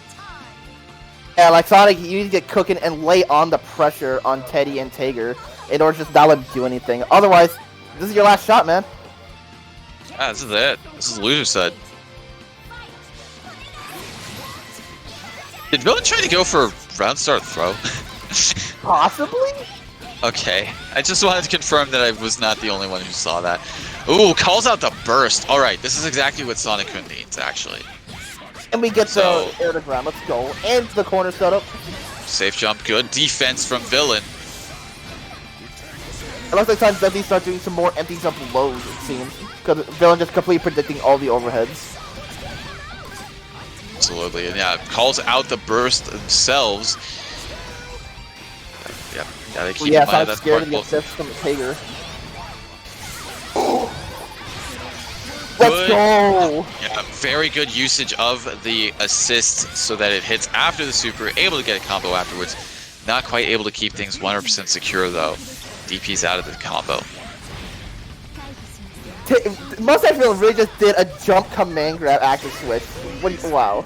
Yeah, like Sonic, you need to get cooking and lay on the pressure on Teddy and Tager in order to just not let him do anything. Otherwise, this is your last shot, man. Ah, this is it. This is loser side. Did Villain try to go for a round start throw? Possibly? Okay, I just wanted to confirm that I was not the only one who saw that. Ooh, calls out the burst. All right, this is exactly what Sonic-kun needs, actually. And we get So- the air to ground. Let's go. And the corner setup. Safe jump, good defense from Villain. It looks like time Dudley start doing some more empty jump lows, it seems. Because Villain just completely predicting all the overheads. Absolutely, and yeah, calls out the burst themselves. Yep, gotta keep Yeah, in mind I'm that's scared of the particle. assist from the Tager. Let's Good. go! Yeah, very good usage of the assist so that it hits after the super, able to get a combo afterwards. Not quite able to keep things 100% secure though. DP's out of the combo. Mustache Villain really just did a jump command grab active switch. Wow.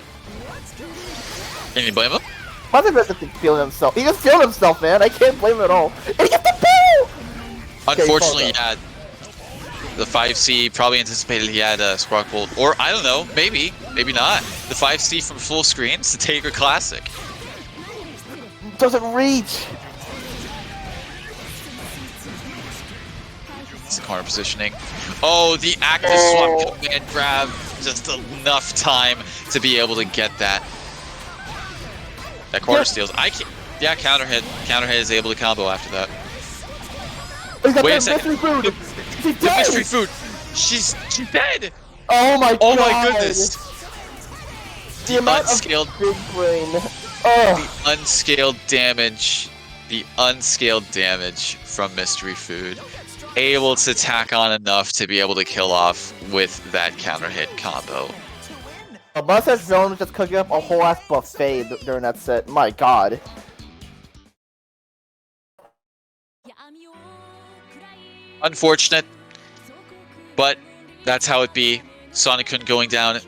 Can you blame him? Mustache Villain just feeling himself. He just feeling himself, man. I can't blame him at all. And he gets the boo! Unfortunately, fall yeah. The 5C probably anticipated he had a Spark Bolt, or I don't know, maybe not. The 5C from full screen, it's the Tager Classic. Doesn't reach. It's the corner positioning. Oh, the active swap command grab, just enough time to be able to get that. That corner steals. I can't. Yeah, counter hit. Counter hit is able to combo after that. He's got Wait a that second. mystery food. She's The dead. mystery food. She's dead. Oh my god. Oh my goodness. The The amount unscaled, of big brain. Oh. unscaled damage. The unscaled damage from mystery food. Able to tack on enough to be able to kill off with that counter hit combo. A Mustache Villain was just cooking up a whole ass buffet during that set. My god. Unfortunate, but that's how it be. Sonic-kun going down.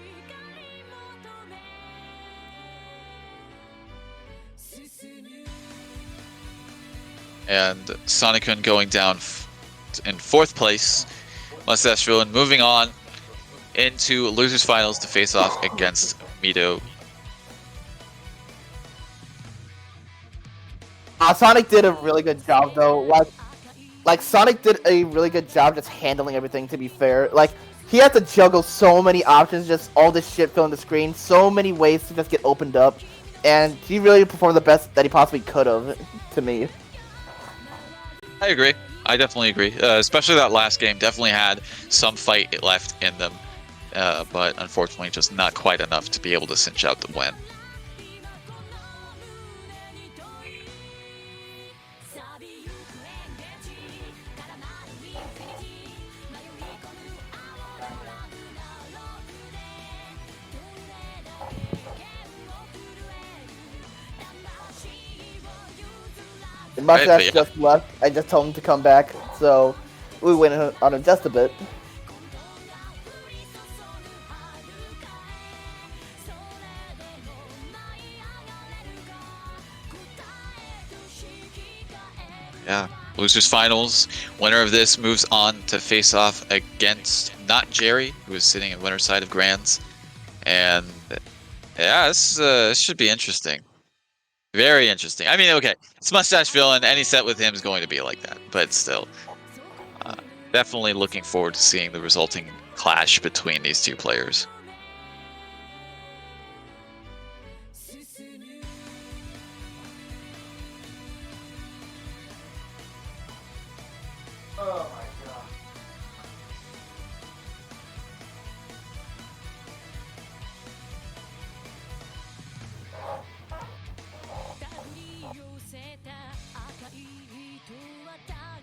And Sonic-kun going down in 4th place. Mustache Villain moving on into losers finals to face off against Mito. Sonic did a really good job though. Like Sonic did a really good job just handling everything, to be fair. Like, he had to juggle so many options, just all this shit filling the screen, so many ways to just get opened up, and he really performed the best that he possibly could have, to me. I agree. I definitely agree. Especially that last game definitely had some fight left in them, but unfortunately just not quite enough to be able to cinch out the win. And Mustache yeah. just left. I just told him to come back, so we went on him just a bit. Yeah. Losers finals. Winner of this moves on to face off against not Jerry, who is sitting in winner's side of Grands. And yeah, this should be interesting. Very interesting. I mean, okay, it's Mustache Villain. Any set with him is going to be like that, but still, definitely looking forward to seeing the resulting clash between these two players.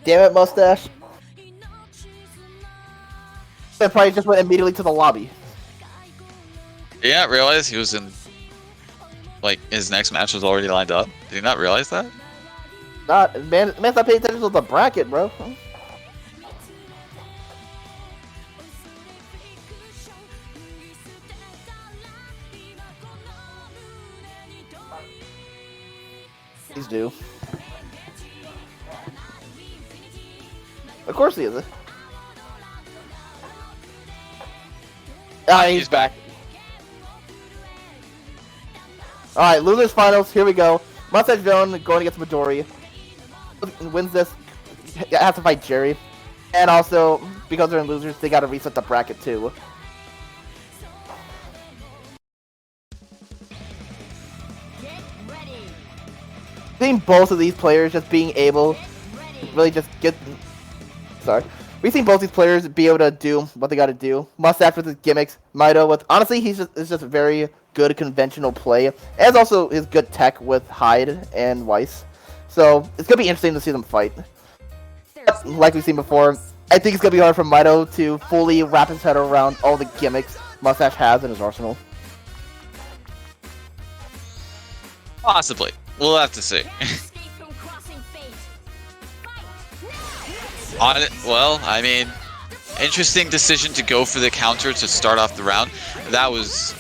Damn it, Mustache. I probably just went immediately to the lobby. Yeah, realize he was in, like, his next match was already lined up. Did he not realize that? Man's not paying attention to the bracket, bro. Please do. Of course he is. Ah, he's back. Alright, losers finals, here we go. Mustache Villain going against Midori. wins this, has to fight Jerry. And also, because they're in losers, they gotta reset the bracket too. Get ready. Seeing both of these players just being able to really just get... Sorry. We've seen both these players be able to do what they gotta do. Mustache with his gimmicks, Mido with... Honestly, it's just very good conventional play. As also his good tech with Hyde and Weiss. So, it's gonna be interesting to see them fight. Like we've seen before, I think it's gonna be hard for Mido to fully wrap his head around all the gimmicks Mustache has in his arsenal. Possibly. We'll have to see. Escape from crossing fate. Fight. On it, well, I mean, interesting decision to go for the counter to start off the round. That was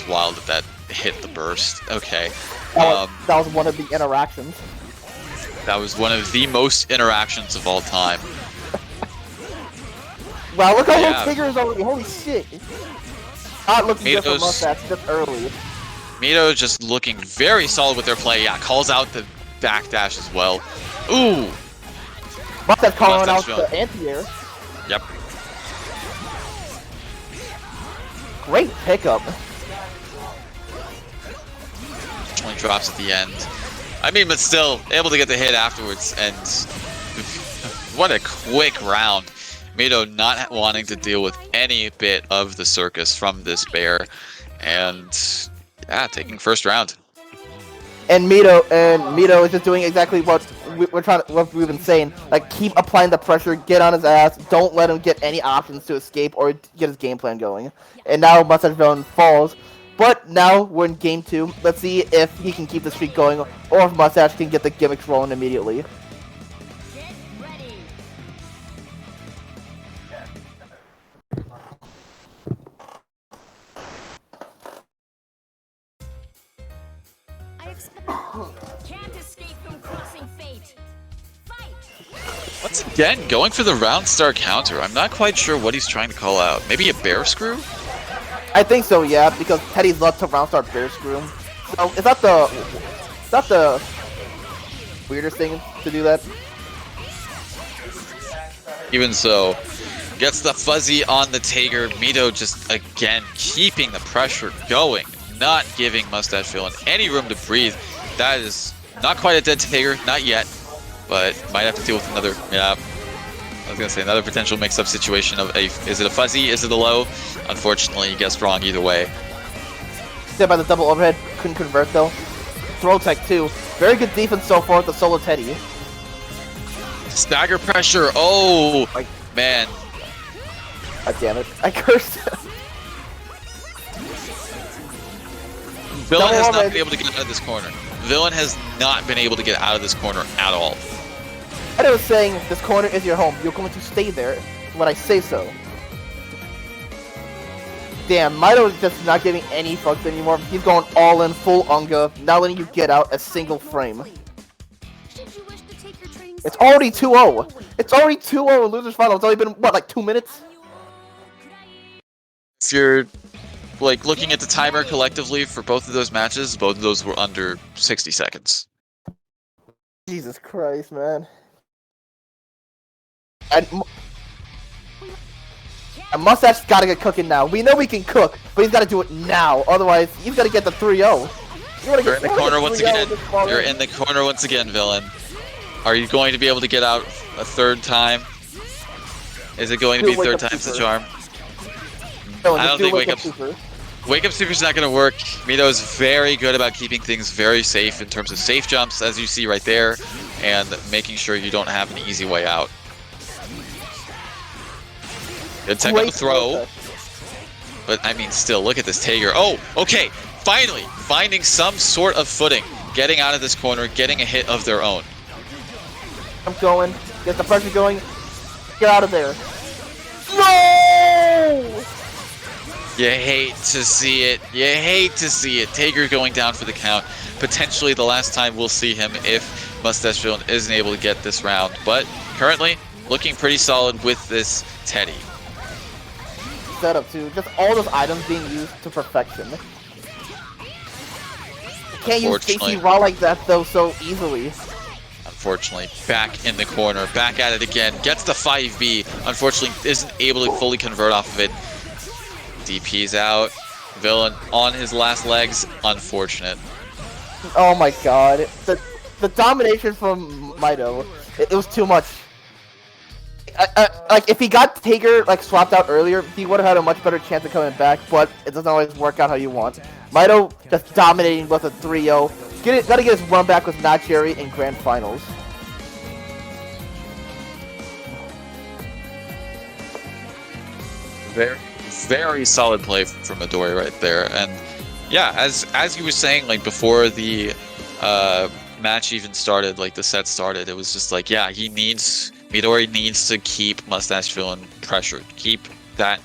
wild that hit the burst. Okay. That was one of the interactions. That was one of the most interactions of all time. Wow, look how Yeah. low Tigger is already. Holy shit. Not looking good for Mido's- Mustache this early. Mido just looking very solid with their play. Yeah, calls out the backdash as well. Ooh. Mustache calling out Mustache the anti-air. Yep. Great pickup. Only drops at the end. I mean, but still able to get the hit afterwards. And what a quick round. Mido not wanting to deal with any bit of the circus from this bear, and yeah, taking first round. And Mido is just doing exactly what what we've been saying. Like, keep applying the pressure, get on his ass, don't let him get any options to escape or get his game plan going. And now Mustache Villain falls. But now we're in game 2. Let's see if he can keep the streak going, or if Mustache can get the gimmicks rolling immediately. Get ready. I expect can't escape from crossing fate. Fight. Once again, going for the round star counter. I'm not quite sure what he's trying to call out. Maybe a bear screw? I think so, yeah, because Teddy's loves to round start bear screw. So it's not the weirdest thing to do that. Even so, gets the fuzzy on the Tager. Mido just again keeping the pressure going, not giving Mustache Villain any room to breathe. That is not quite a dead Tager, not yet, but might have to deal with another. Yeah, I was gonna say another potential mix-up situation of is it a fuzzy, is it a low? Unfortunately, you guessed wrong either way. Hit by the double overhead, couldn't convert though. Throw tech too. Very good defense so far with the solo Teddy. Stagger pressure. Oh man. God damn it. I cursed. Villain has not overhead. been able to get out of this corner. Villain has not been able to get out of this corner at all. I was saying this corner is your home. You're going to stay there when I say so. Damn, Mido is just not giving any fucks anymore. He's going all in, full Unga, not letting you get out a single frame. Should you wish to take your training It's already 2-0. It's already 2-0 in losers final. It's only been, what, like 2 minutes? If you're like looking at the timer collectively for both of those matches, both of those were under 60 seconds. Jesus Christ, man. And Mustache's gotta get cooking now. We know we can cook, but he's gotta do it now. Otherwise, he's gotta get the 3-0. You're in the corner once again. You're in the corner once again, Villain. Are you going to be able to get out a third time? Is it going to be third time's the charm? I don't think Wake Up Super's not going to work. Mido is very good about keeping things very safe in terms of safe jumps, as you see right there, and making sure you don't have an easy way out. Good technical throw. But, I mean, still, look at this Tager. Oh, okay. Finally, finding some sort of footing. Getting out of this corner, getting a hit of their own. I'm going. Get the pressure going. Get out of there. No! You hate to see it. You hate to see it. Tager going down for the count. Potentially the last time we'll see him if Mustache Villain isn't able to get this round. But currently, looking pretty solid with this Teddy. Setup too. Just all those items being used to perfection. You can't use Unfortunately. Stacy Raw like that though so easily. unfortunately. Back in the corner, back at it again. Gets the 5B. Unfortunately, isn't able to fully convert off of it. DP's out. Villain on his last legs. Unfortunate. Oh my god. The domination from Mito, it was too much. Like, if he got Tager, like, swapped out earlier, he would have had a much better chance of coming back, but it doesn't always work out how you want. Mito just dominating with a 3-0. Gotta get his run back with Not Jerry in Grand Finals. Very, very solid play from Midori right there. And yeah, as you were saying, like, before the match even started, like the set started, it was just like, yeah, Midori needs to keep Mustache Villain pressured. Keep that,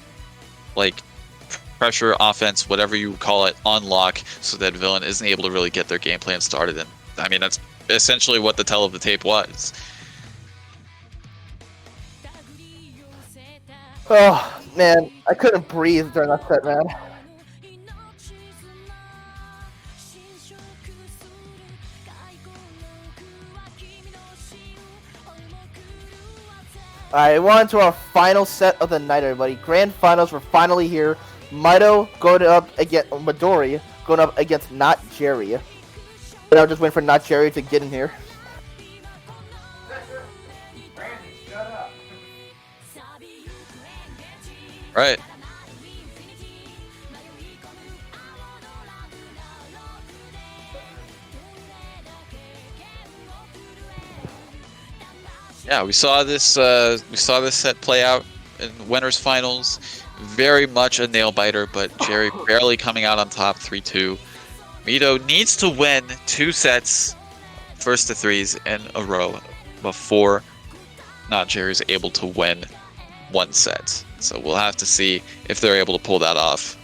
like, pressure offense, whatever you call it, on lock, so that Villain isn't able to really get their game plan started. And I mean, that's essentially what the tell of the tape was. Oh, man, I couldn't breathe during that set, man. Alright, we're on to our final set of the night, everybody. Grand Finals, we're finally here. Mito going up against Midori, going up against Not Jerry. And I'm just waiting for Not Jerry to get in here. Right. Yeah, we saw this set play out in winners finals. Very much a nail biter, but Jerry barely coming out on top, 3-2. Mito needs to win 2 sets, first to 3s in a row, before Not Jerry's able to win 1 set. So we'll have to see if they're able to pull that off.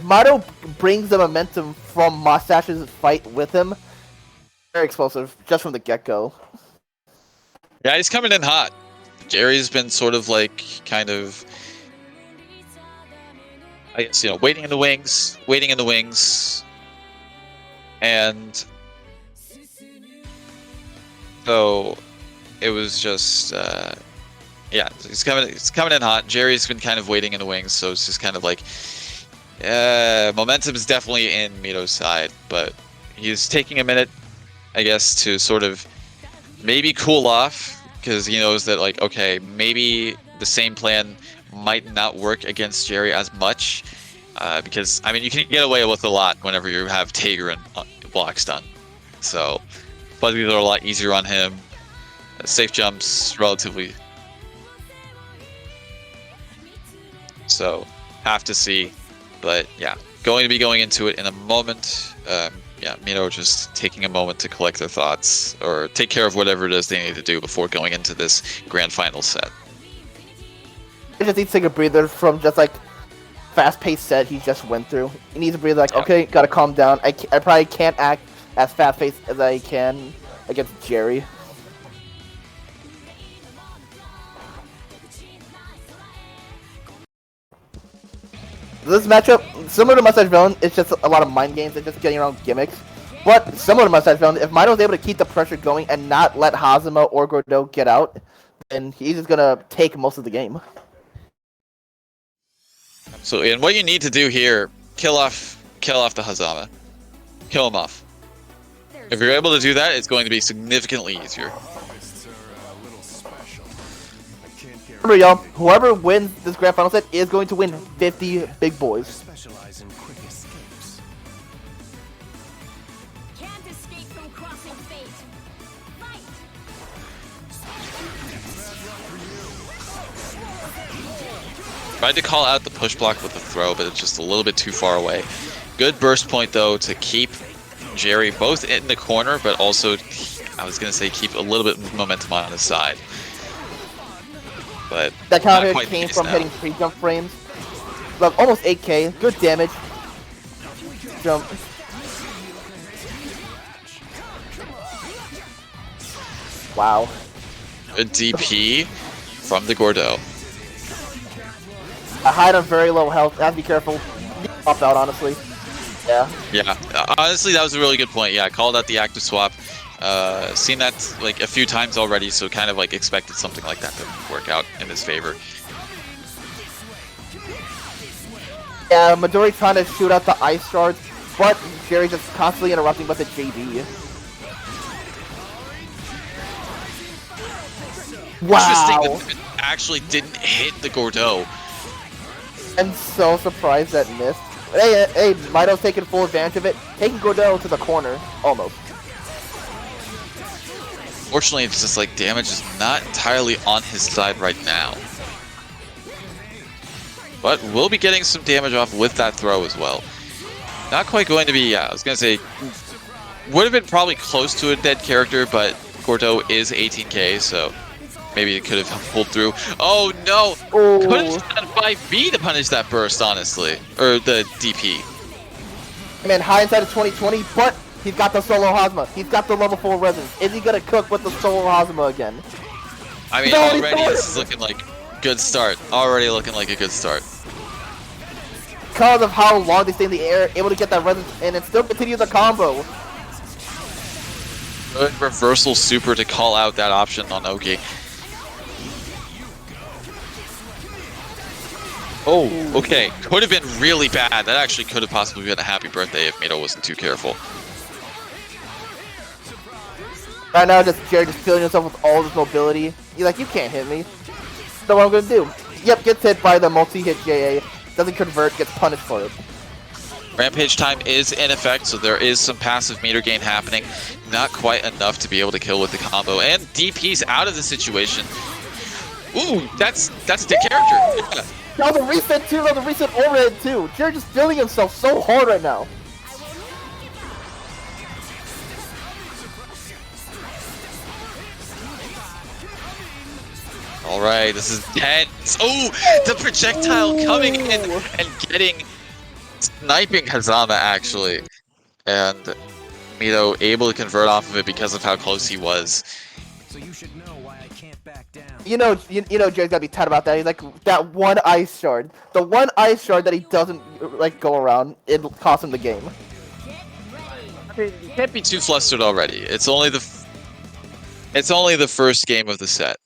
Mito brings the momentum from Mustache's fight with him. Very explosive, just from the get-go. Yeah, he's coming in hot. Jerry's been sort of like, kind of, I guess, waiting in the wings. And so it was just, yeah, he's coming in hot. Jerry's been kind of waiting in the wings, so it's just kind of like, momentum is definitely in Mito's side, but he's taking a minute, I guess, to sort of maybe cool off, because he knows that, like, okay, maybe the same plan might not work against Jerry as much, because, I mean, you can get away with a lot whenever you have Tager and blocks done. So, fuzzies are a lot easier on him. Safe jumps, relatively. So, have to see. But, yeah, going to be going into it in a moment. Yeah, Mito just taking a moment to collect their thoughts, or take care of whatever it is they need to do before going into this grand final set. He just needs to take a breather from just, like, fast-paced set he just went through. He needs to breathe, like, okay, gotta calm down. I probably can't act as fast-paced as I can against Jerry. This matchup, similar to Mustache Villain, it's just a lot of mind games and just getting around gimmicks. But similar to Mustache Villain, if Mito's able to keep the pressure going and not let Hazama or Gordeau get out, then he's just gonna take most of the game. So, and what you need to do here, kill off the Hazama. Kill him off. If you're able to do that, it's going to be significantly easier. Harvests are a little special. I can't guarantee Remember, y'all, whoever wins this grand final set is going to win 50 big boys. Specialize in quick escapes. Can't escape from crossing fate. Fight! Tried to call out the push block with the throw, but it's just a little bit too far away. Good burst point, though, to keep Jerry both in the corner, but also, I was going to say, keep a little bit of momentum on his side. But That not counter quite the came case from now. hitting pre-jump frames. Look, almost 8k, good damage. Jump. Wow. Good DP from the Gordeau. I hide on very low health. I have to be careful. Pop out, honestly. Yeah. Yeah, honestly, that was a really good point. Yeah, I called out the active swap. Seen that like a few times already, so kind of like expected something like that to work out in his favor. Yeah, Midori trying to shoot out the ice shards, but Jerry just constantly interrupting with the JB. Wow. Interesting that it actually didn't hit the Gordeau. I'm so surprised that missed. Hey, Mido's taking full advantage of it, taking Gordeau to the corner, almost. Fortunately, it's just like damage is not entirely on his side right now. But we'll be getting some damage off with that throw as well. Not quite going to be, yeah, I was going to say, would have been probably close to a dead character, but Gordeau is 18k, so maybe it could have pulled through. Oh no! Oh. Could have done 5B to punish that burst, honestly. Or the DP. Man, hindsight of 2020, but he's got the solo Hazma. He's got the level 4 resistance. Is he gonna cook with the solo Hazma again? I mean, No, he already thought- this is looking like good start. Already looking like a good start. Because of how long they stay in the air, able to get that resistance and then still continue the combo. Good reversal super to call out that option on Oki. Oh, okay. Could have been really bad. That actually could have possibly been a happy birthday if Mido wasn't too careful. Right now, just Jerry just feeling himself with all this mobility. He's like, you can't hit me. So what I'm gonna do? Yep, gets hit by the multi-hit JA. Doesn't convert, gets punished for it. Rampage time is in effect, so there is some passive meter gain happening. Not quite enough to be able to kill with the combo. And DP's out of the situation. Ooh, that's a dead character. Yeah. Now the reset too, now the reset overhead too. Jerry just feeling himself so hard right now. Alright, this is tense. Oh, the projectile coming in and sniping Hazama actually. And Mido able to convert off of it because of how close he was. So you should know why I can't back down. You know Jerry's gotta be tight about that. He's like, that one ice shard. The one ice shard that he doesn't, like, go around, it costs him the game. You can't be too flustered already. It's only the first game of the set.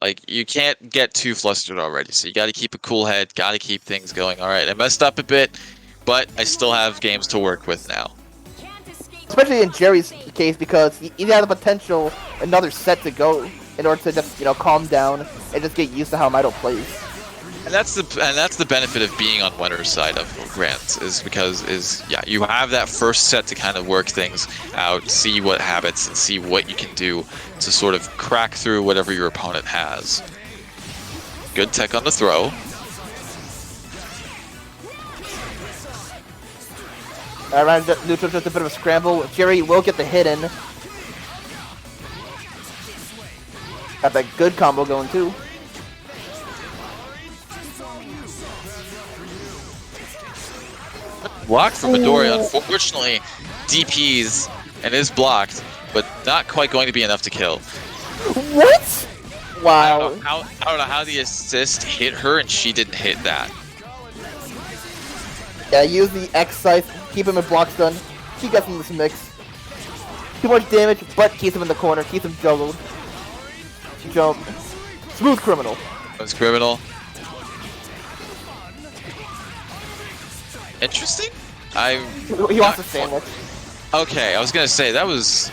Like, you can't get too flustered already, so you gotta keep a cool head, gotta keep things going. Alright, I messed up a bit, but I still have games to work with now. Especially in Jerry's case, because he has the potential another set to go in order to just, calm down and just get used to how Mido plays. And that's the benefit of being on winner's side of Grant, is because you have that first set to kind of work things out, see what habits, and see what you can do to sort of crack through whatever your opponent has. Good tech on the throw. Around neutral, just a bit of a scramble. Jerry will get the hit in. Got that good combo going too. Blocked from Midori. Unfortunately, DPs and is blocked, but not quite going to be enough to kill. What? I Wow. don't know how the assist hit her and she didn't hit that. Yeah, use the X scythe, keep him in block stun. He gets in this mix. Too much damage, but keeps him in the corner, keeps him juggled. Jump. Smooth criminal. That's criminal. Interesting. He wants a sandwich. Okay, I was gonna say that was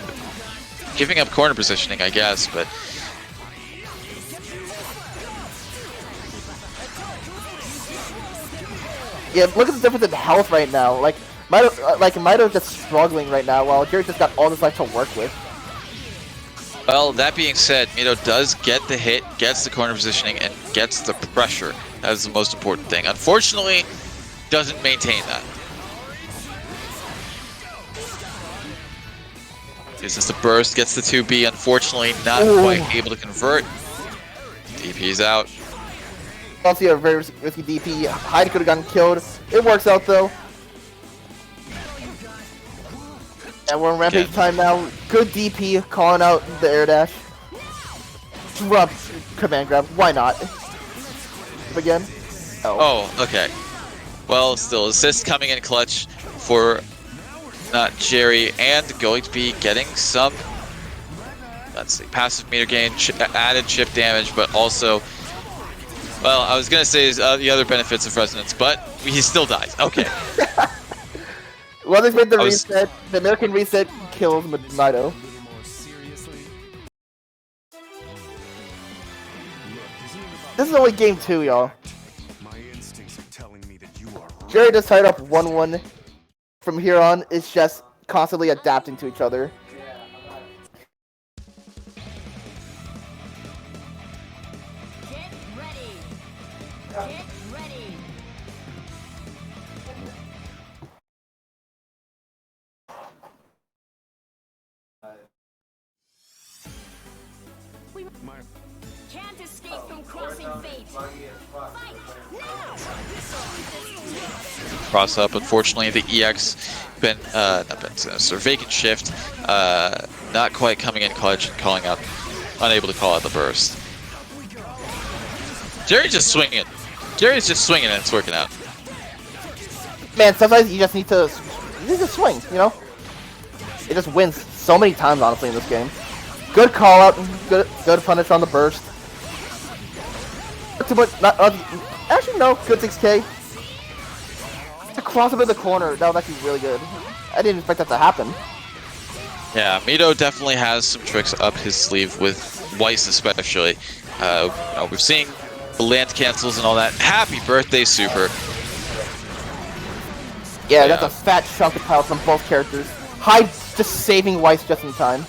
giving up corner positioning, I guess, but Yeah, look at the difference in health right now. Like Mido's just struggling right now, while Jerry's just got all this life to work with. well, that being said, Mido does get the hit, gets the corner positioning, and gets the pressure. That is the most important thing. Unfortunately, doesn't maintain that. Uses the burst, gets the 2B, unfortunately not quite able to convert. DP's out. Also, a very risky DP. Hyde could have gotten killed. It works out though. And we're in rampage time now. Good DP, calling out the air dash. Drop command grab. Why not? Again. Oh, okay. Well, still, assist coming in clutch for not Jerry, and going to be getting some Let's see, passive meter gain, added chip damage, but also, well, I was gonna say the other benefits of resonance, but he still dies. Okay. Well, they made the I was- reset. The American reset kills Mido. A little more seriously. This is only game 2, y'all. My instincts are telling me that you are right. Jerry just tied up 1-1. From here on, it's just constantly adapting to each other. Get ready. Get ready. My Can't escape from crossing fate. Fight now. Cross up. Unfortunately, the EX sort of vacant shift, not quite coming in clutch and calling out, unable to call out the burst. Jerry's just swinging. Jerry's just swinging and it's working out. Man, sometimes you just need to swing, you know? It just wins so many times, honestly, in this game. Good call out, good punish on the burst. Not too much, actually, no, good 6K. To cross up in the corner, that was actually really good. I didn't expect that to happen. Yeah, Mido definitely has some tricks up his sleeve with Weiss especially. We're seeing the land cancels and all that. Happy birthday, Super. Yeah, that's a fat chunk of health from both characters. Hyde just saving Weiss just in time.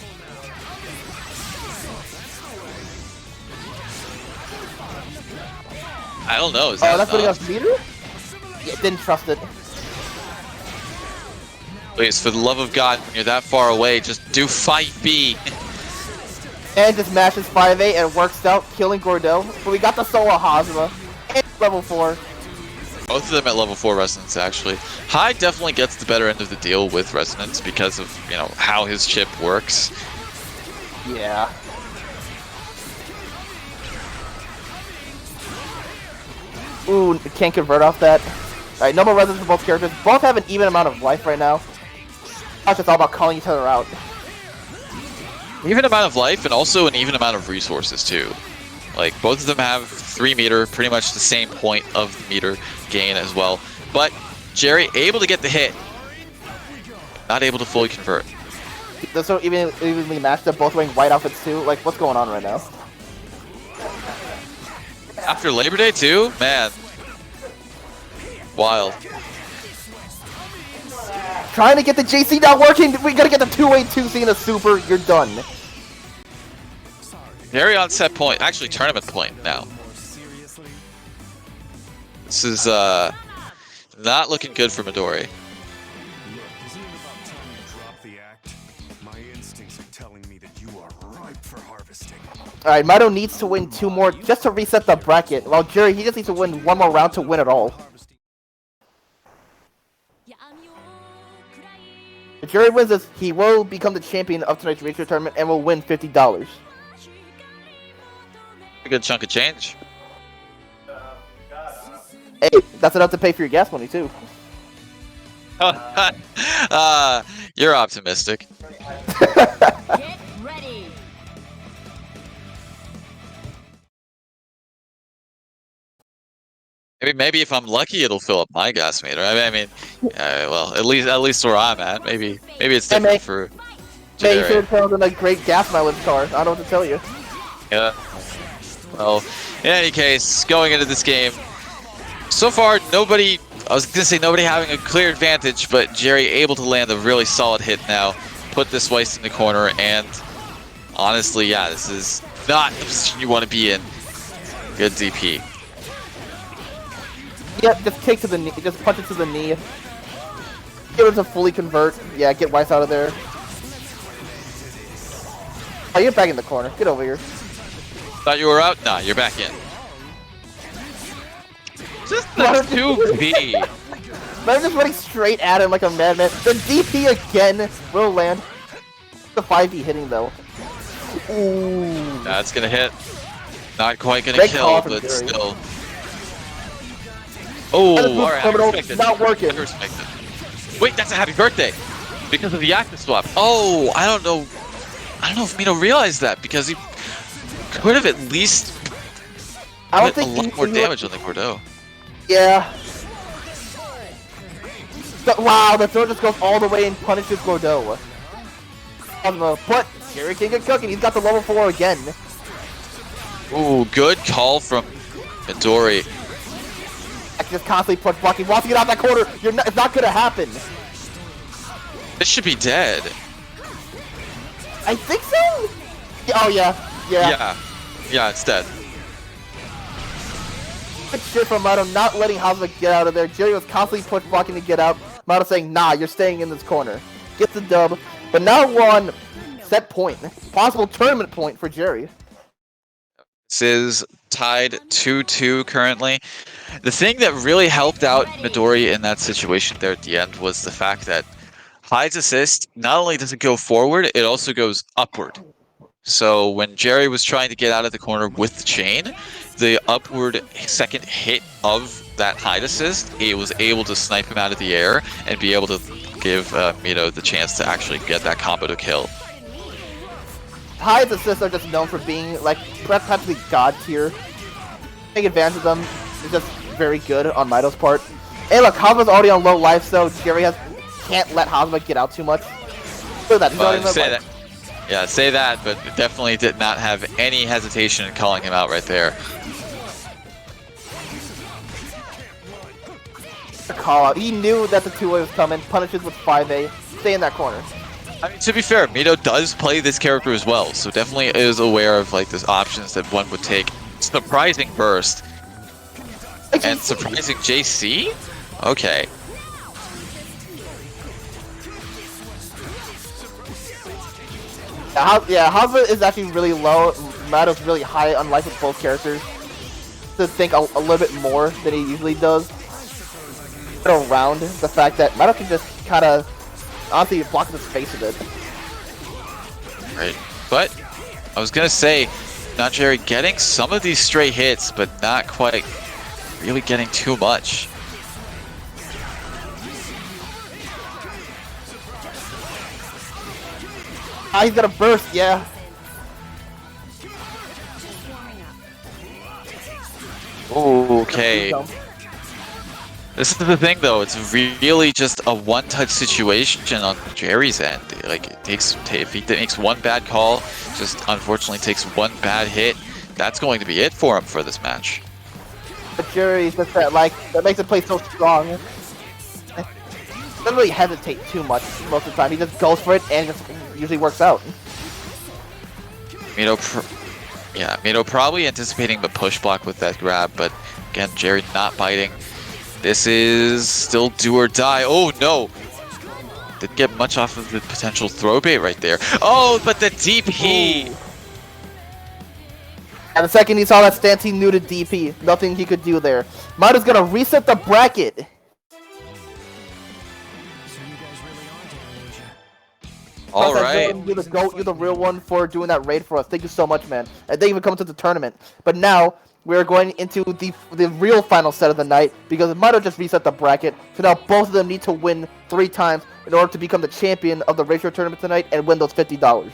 I don't know. Is Oh, that that's putting enough? us meter? Yeah, didn't trust it. Please, for the love of God, when you're that far away, just do fight B. And just mashes 5A and works out, killing Gordel. But we got the solo Hazma. And level 4. Both of them at level 4 resonance, actually. Hyde definitely gets the better end of the deal with resonance because of, you know, how his chip works. Yeah. Ooh, can't convert off that. Alright, no more resonance for both characters. Both have an even amount of life right now. It's just all about calling each other out. Even amount of life and also an even amount of resources, too. Like, both of them have 3 meter, pretty much the same point of the meter gain as well. But Jerry able to get the hit. Not able to fully convert. They're so evenly matched up, both wearing white outfits too. Like, what's going on right now? After Labor Day, too? Man. Wild. Trying to get the JC not working! We gotta get the 2A 2C and a super, you're done. Jerry on set point. Actually, tournament point now. More seriously. This is, not looking good for Midori. look, isn't it about time you drop the act? My instincts are telling me that you are ripe for harvesting. Alright, Mido needs to win 2 more just to reset the bracket, while Jerry, he just needs to win 1 more round to win it all. If Jerry wins this, he will become the champion of tonight's Racer tournament and will win $50. A good chunk of change. Hey, that's enough to pay for your gas money too. You're optimistic. Get ready. Maybe if I'm lucky, it'll fill up my gas meter. I mean, well, at least where I'm at. Maybe it's Hey, different mate. for Man, you Jerry. should have turned in a great gas mileage car. I don't know what to tell you. Yeah. Well, in any case, going into this game, so far nobody. I was gonna say nobody having a clear advantage, but Jerry able to land a really solid hit now, put this Weiss in the corner, and honestly, yeah, this is not the position you want to be in. Good DP. Yeah, just kick to the knee, just punch it to the knee. Get him to fully convert. Yeah, get Weiss out of there. Oh, you're back in the corner. Get over here. Thought you were out? Nah, you're back in. Just the 2B. But I'm just running straight at him like a madman. The DP again will land. The 5V hitting though. Ooh. That's gonna hit. Not quite gonna Great kill, call from but Jerry. still. That is Oh, alright, I criminal. respect it. Not working. I respect it. Wait, that's a happy birthday! Because of the active swap. Oh, I don't know. I don't know if Mito realized that because he could have at least I don't put a think lot more damage on the Gordeau. Yeah. Wow, the throw just goes all the way and punishes Gordeau. But Jerry can get cooking. He's got the level 4 again. Ooh, good call from Midori. I can just constantly push blocking. Once you get out that corner, it's not gonna happen. This should be dead. I think so. Oh yeah. Yeah, it's dead. Good shit from Mito, not letting Hazama get out of there. Jerry was constantly push blocking to get out. Mito saying, nah, you're staying in this corner. Gets the dub. But now we're on set point. Possible tournament point for Jerry. This is tied 2-2 currently. The thing that really helped out Midori in that situation there at the end was the fact that Hyde's assist, not only does it go forward, it also goes upward. So when Jerry was trying to get out of the corner with the chain, the upward second hit of that Hyde assist, it was able to snipe him out of the air and be able to give Mito the chance to actually get that combo to kill. Hyde's assists are just known for being like practically god tier. Take advantage of them is just very good on Mito's part. And look, Hazama's already on low life, so Jerry can't let Hazama get out too much. Look at that, he's already on low life. Yeah, say that, but definitely did not have any hesitation in calling him out right there. Call out. He knew that the 2-way was coming. Punishes with 5A. Stay in that corner. I mean, to be fair, Mito does play this character as well, so definitely is aware of like the options that one would take. Surprising burst. And surprising JC? Okay. Yeah, Hazama is actually really low. Mito's really high, unlike with both characters. To think a little bit more than he usually does. But around the fact that Mito can just kind of honestly block his face a bit. Right. But I was gonna say, not Jerry getting some of these stray hits, but not quite really getting too much. Ah, he's gonna burst, yeah. Ooh, okay. This is the thing, though. It's really just a one-touch situation on Jerry's end. Like, if he makes one bad call, just unfortunately takes one bad hit, that's going to be it for him for this match. But Jerry's just that, like, that makes the play so strong. Doesn't really hesitate too much most of the time. He just goes for it and it just usually works out. Mito probably anticipating the push block with that grab, but again, Jerry not biting. This is still do or die. Oh no! Didn't get much off of the potential throw bait right there. Oh, but the DP! Ooh. And the second he saw that stance, he knew to DP. Nothing he could do there. Mito's gonna reset the bracket. Alright. You're the GOAT, you're the real one for doing that raid for us. Thank you so much, man. And thank you for coming to the tournament. But now, we're going into the real final set of the night, because Mito just reset the bracket, so now both of them need to win 3 times in order to become the champion of the Ratio tournament tonight and win those $50.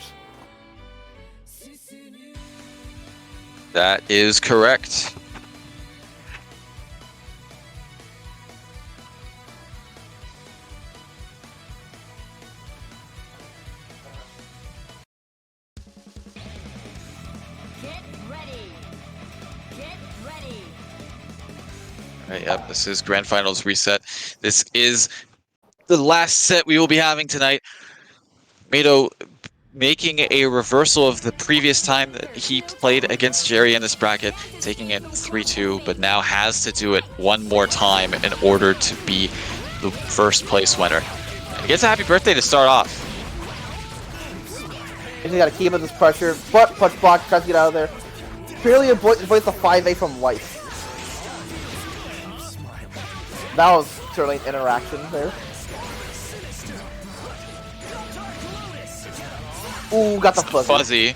That is correct. Right, yep, this is Grand Finals reset. This is the last set we will be having tonight. Mito making a reversal of the previous time that he played against Jerry in this bracket, taking it 3-2, but now has to do it one more time in order to be the first place winner. And he gets a happy birthday to start off. He's got to keep up this pressure, but punch block, tries to get out of there. Barely avoids the 5A from life. That was certainly an interaction there. Ooh, got the fuzzy.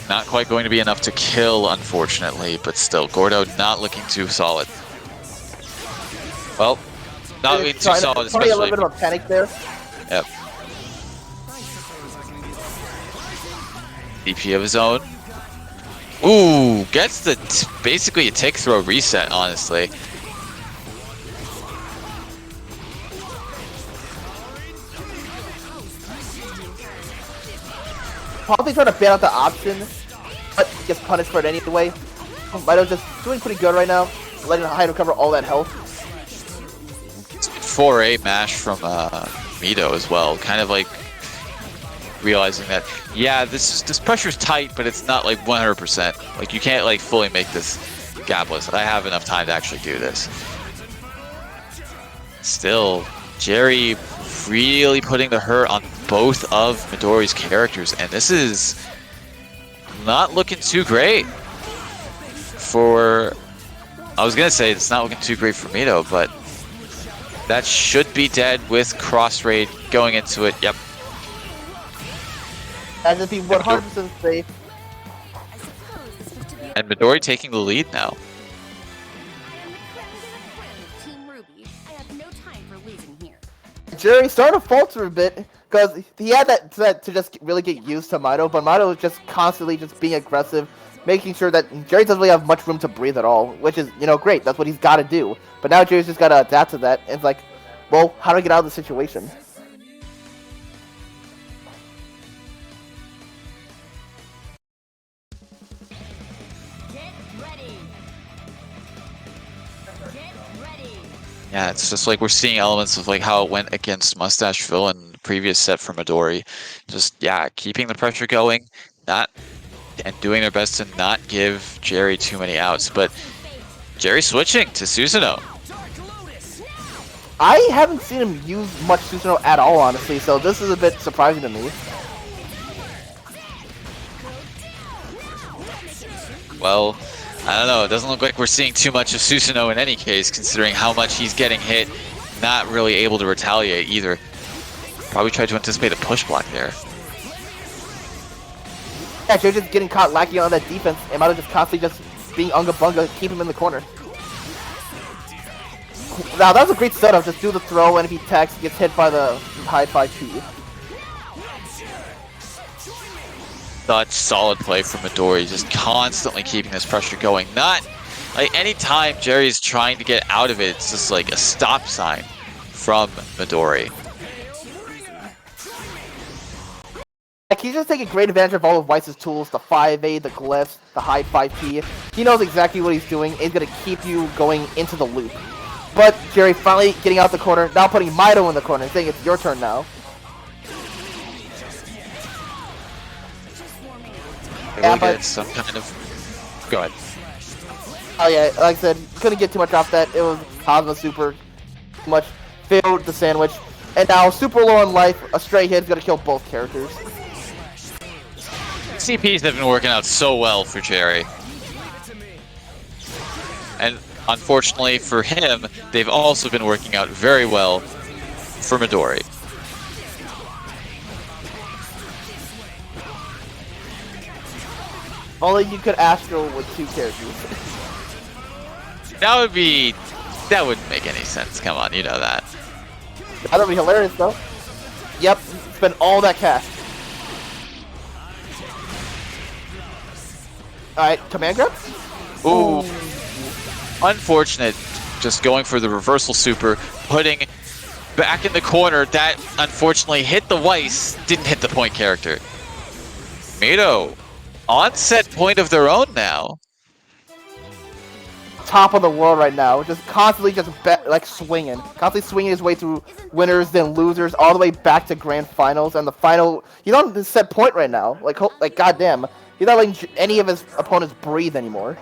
Not quite going to be enough to kill, unfortunately, but still, Gordeau not looking too solid. Well, not looking too solid, Probably especially. a little bit of a panic there. Yep. DP of his own. Ooh, gets the basically a tick throw reset, honestly. Probably trying to ban out the option, but gets punished for it anyway. Mido just doing pretty good right now, letting Hide recover all that health. 4-8 mash from Mido as well, kind of like realizing that, yeah, this pressure's tight, but it's not like 100%. Like, you can't like fully make this gapless. I have enough time to actually do this. Still, Jerry really putting the hurt on both of Midori's characters, and this is not looking too great for... I was gonna say it's not looking too great for Mido, but that should be dead with Cross Raid going into it. Yep. As if he 100% safe. And Midori taking the lead now. Team Ruby, I have no time for losing here. Jerry started to falter a bit because he had that to just really get used to Mido, but Mido was just constantly just being aggressive, making sure that Jerry doesn't really have much room to breathe at all, which is, you know, great. That's what he's got to do. But now Jerry's just got to adapt to that. And it's like, well, how do I get out of the situation? Get ready. Get ready. Yeah, it's just like we're seeing elements of like how it went against Mustache Phil in the previous set from Midori. Just, yeah, keeping the pressure going, and doing their best to not give Jerry too many outs. But Jerry switching to Susanoo. I haven't seen him use much Susanoo at all, honestly, so this is a bit surprising to me. Well, I don't know. It doesn't look like we're seeing too much of Susanoo in any case, considering how much he's getting hit. Not really able to retaliate either. Probably tried to anticipate a push block there. Yeah, Jerry's just getting caught lacking on that defense, and Mido just constantly just being unga bunga, keep him in the corner. Now that was a great setup. Just do the throw, and if he attacks, he gets hit by the high 5P. Such solid play from Midori, just constantly keeping this pressure going. Not like any time Jerry's trying to get out of it, it's just like a stop sign from Midori. Like, he's just taking great advantage of all of Weiss's tools, the 5A, the glyphs, the high 5P. He knows exactly what he's doing. He's going to keep you going into the loop. But Jerry finally getting out the corner, now putting Mido in the corner, saying it's your turn now. Really get some kind of... Go ahead. Oh yeah, like I said, couldn't get too much off that. It was Cosmo Super, too much, failed the sandwich. And now, super low on life, a stray hit's gonna kill both characters. CPs have been working out so well for Jerry. And unfortunately for him, they've also been working out very well for Midori. Only you could Astro with two characters. That wouldn't make any sense. Come on, you know that. That'd be hilarious though. Yep, spend all that cash. Alright, command grab? Ooh. Unfortunate. Just going for the reversal super, putting back in the corner. That unfortunately hit the Weiss, didn't hit the point character. Mido on set point of their own now. Top of the world right now, just constantly just like swinging. Constantly swinging his way through winners, then losers, all the way back to grand finals. And the final, he's on the set point right now. Like goddamn. He's not letting any of his opponents breathe anymore.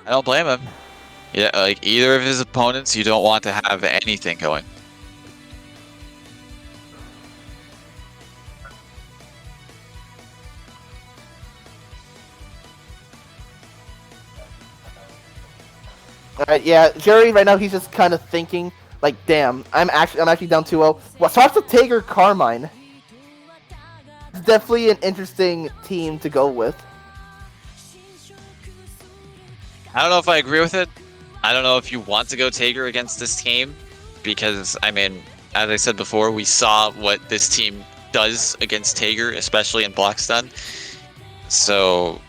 I don't blame him. Yeah, like either of his opponents, you don't want to have anything going. Alright, yeah, Jerry right now he's just kind of thinking like, damn, I'm actually down 2-0. Well, so I have to Tager Carmine. It's definitely an interesting team to go with. I don't know if I agree with it. I don't know if you want to go Tager against this team, because I mean, as I said before, we saw what this team does against Tager, especially in block stun. So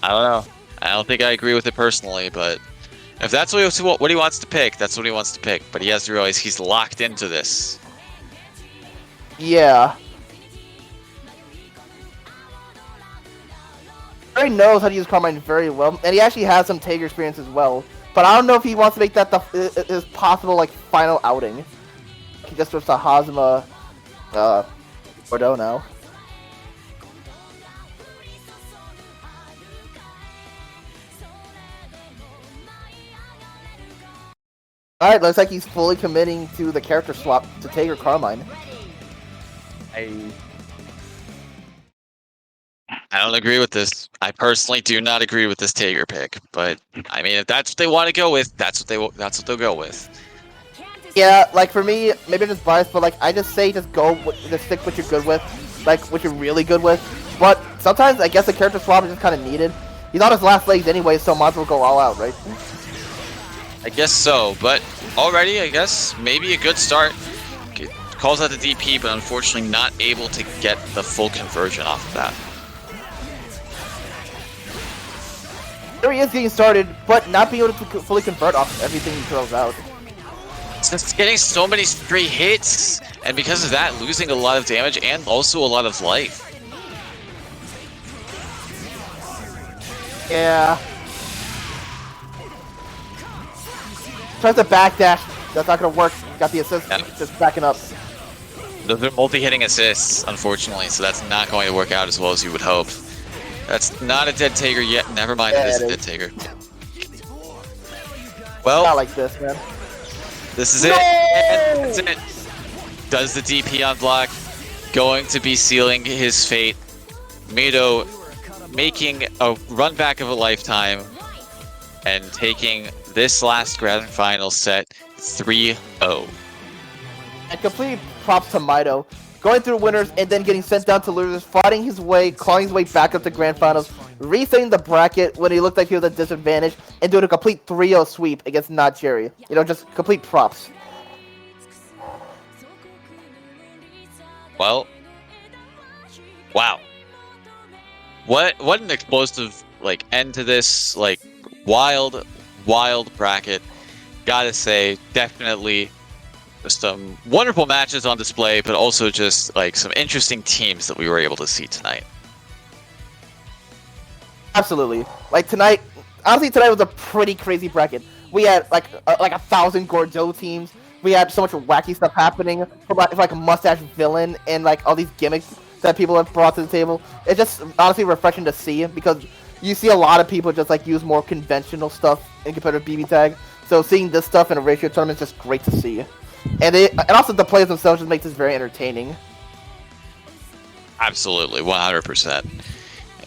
I don't know. I don't think I agree with it personally, but if that's what he wants to pick, that's what he wants to pick. But he has to realize he's locked into this. Yeah. He knows how to use Carmine very well, and he actually has some Tager experience as well. But I don't know if he wants to make that his possible like final outing. He just switched to Hazama, Bordeaux now. Alright, looks like he's fully committing to the character swap to Tager Carmine. I don't agree with this. I personally do not agree with this Tager pick, but I mean, if that's what they want to go with, that's what they'll go with. Yeah, like for me, maybe I'm just biased, but like I just say just just stick what you're good with, like what you're really good with. But sometimes I guess the character swap is just kind of needed. He's on his last legs anyway, so might as well go all out, right? I guess so, but already, I guess, maybe a good start. Calls out the DP, but unfortunately not able to get the full conversion off of that. There he is getting started, but not being able to fully convert off everything he throws out. Just getting so many stray hits, and because of that, losing a lot of damage and also a lot of life. Yeah. Tries to backdash. That's not gonna work. Got the assist. Yeah. Just backing up. Those are multi-hitting assists, unfortunately, so that's not going to work out as well as you would hope. That's not a dead Tager yet. Never mind, Yeah, it is a it dead Tager. Well, Not like this, man. this is it. And that's it. Does the DP on block. Going to be sealing his fate. Mido making a run back of a lifetime and taking this last grand final set 3-0. And complete props to Mido. Going through winners and then getting sent down to losers, fighting his way, clawing his way back up to grand finals, resetting the bracket when he looked like he was at disadvantage, and doing a complete 3-0 sweep against Not Jerry. You know, just complete props. Well, wow. What an explosive like end to this like wild bracket. Gotta say, definitely some wonderful matches on display, but also just like some interesting teams that we were able to see tonight. Absolutely. Like tonight, honestly, tonight was a pretty crazy bracket. We had like 1,000 Gordeau teams. We had so much wacky stuff happening from like a mustache villain and like all these gimmicks that people have brought to the table. It's just honestly refreshing to see because you see a lot of people just like use more conventional stuff in competitive BB tag. So seeing this stuff in a ratio tournament is just great to see. And also the players themselves just make this very entertaining. Absolutely, 100%.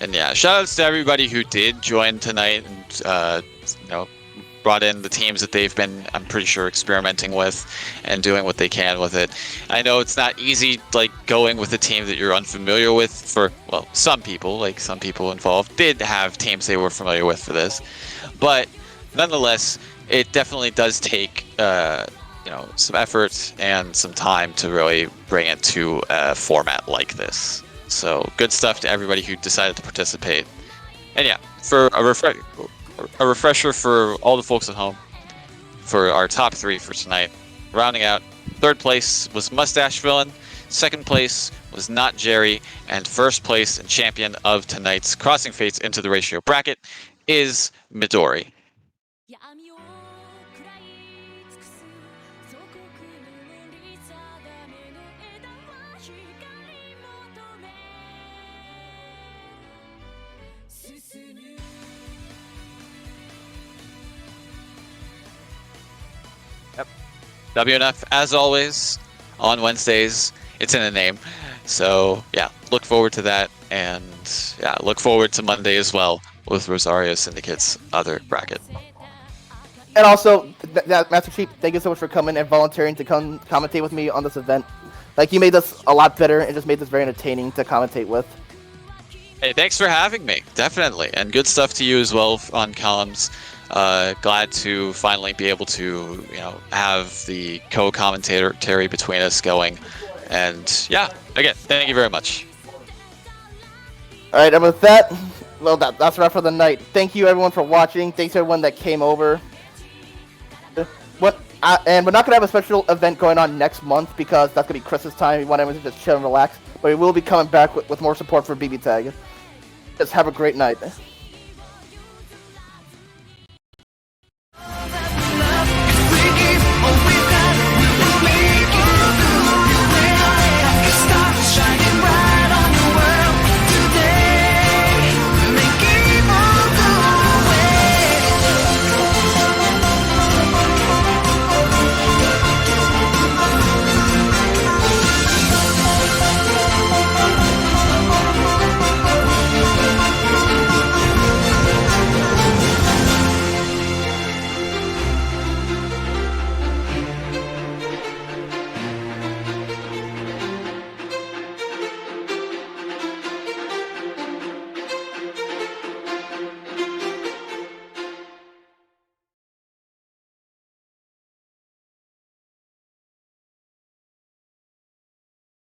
And yeah, shoutouts to everybody who did join tonight and brought in the teams that they've been, I'm pretty sure, experimenting with and doing what they can with it. I know it's not easy, like, going with a team that you're unfamiliar with for, well, some people involved did have teams they were familiar with for this. But nonetheless, it definitely does take, some effort and some time to really bring it to a format like this. So good stuff to everybody who decided to participate. And yeah, for a refresher for all the folks at home, for our top 3 for tonight. Rounding out, 3rd place was Mustache Villain, 2nd place was Not Jerry, and 1st place and champion of tonight's Crossing Fates into the Ratio bracket is Midori. 闇を食らい尽くす祖国の森定めの枝は光求め進む WNF, as always, on Wednesdays. It's in the name. So, yeah, look forward to that. And, yeah, look forward to Monday as well with Rosario Syndicate's other bracket. And also, Master Chief, thank you so much for coming and volunteering to come commentate with me on this event. Like, you made this a lot better and just made this very entertaining to commentate with. Hey, thanks for having me. Definitely. And good stuff to you as well on columns. Glad to finally be able to, have the co-commentary between us going. And yeah, again, thank you very much. Alright, and with that, well, that's a wrap for the night. Thank you everyone for watching. Thanks to everyone that came over. And we're not going to have a special event going on next month because that's going to be Christmas time. We want everyone to just chill and relax. But we will be coming back with more support for BB Tag. Just have a great night.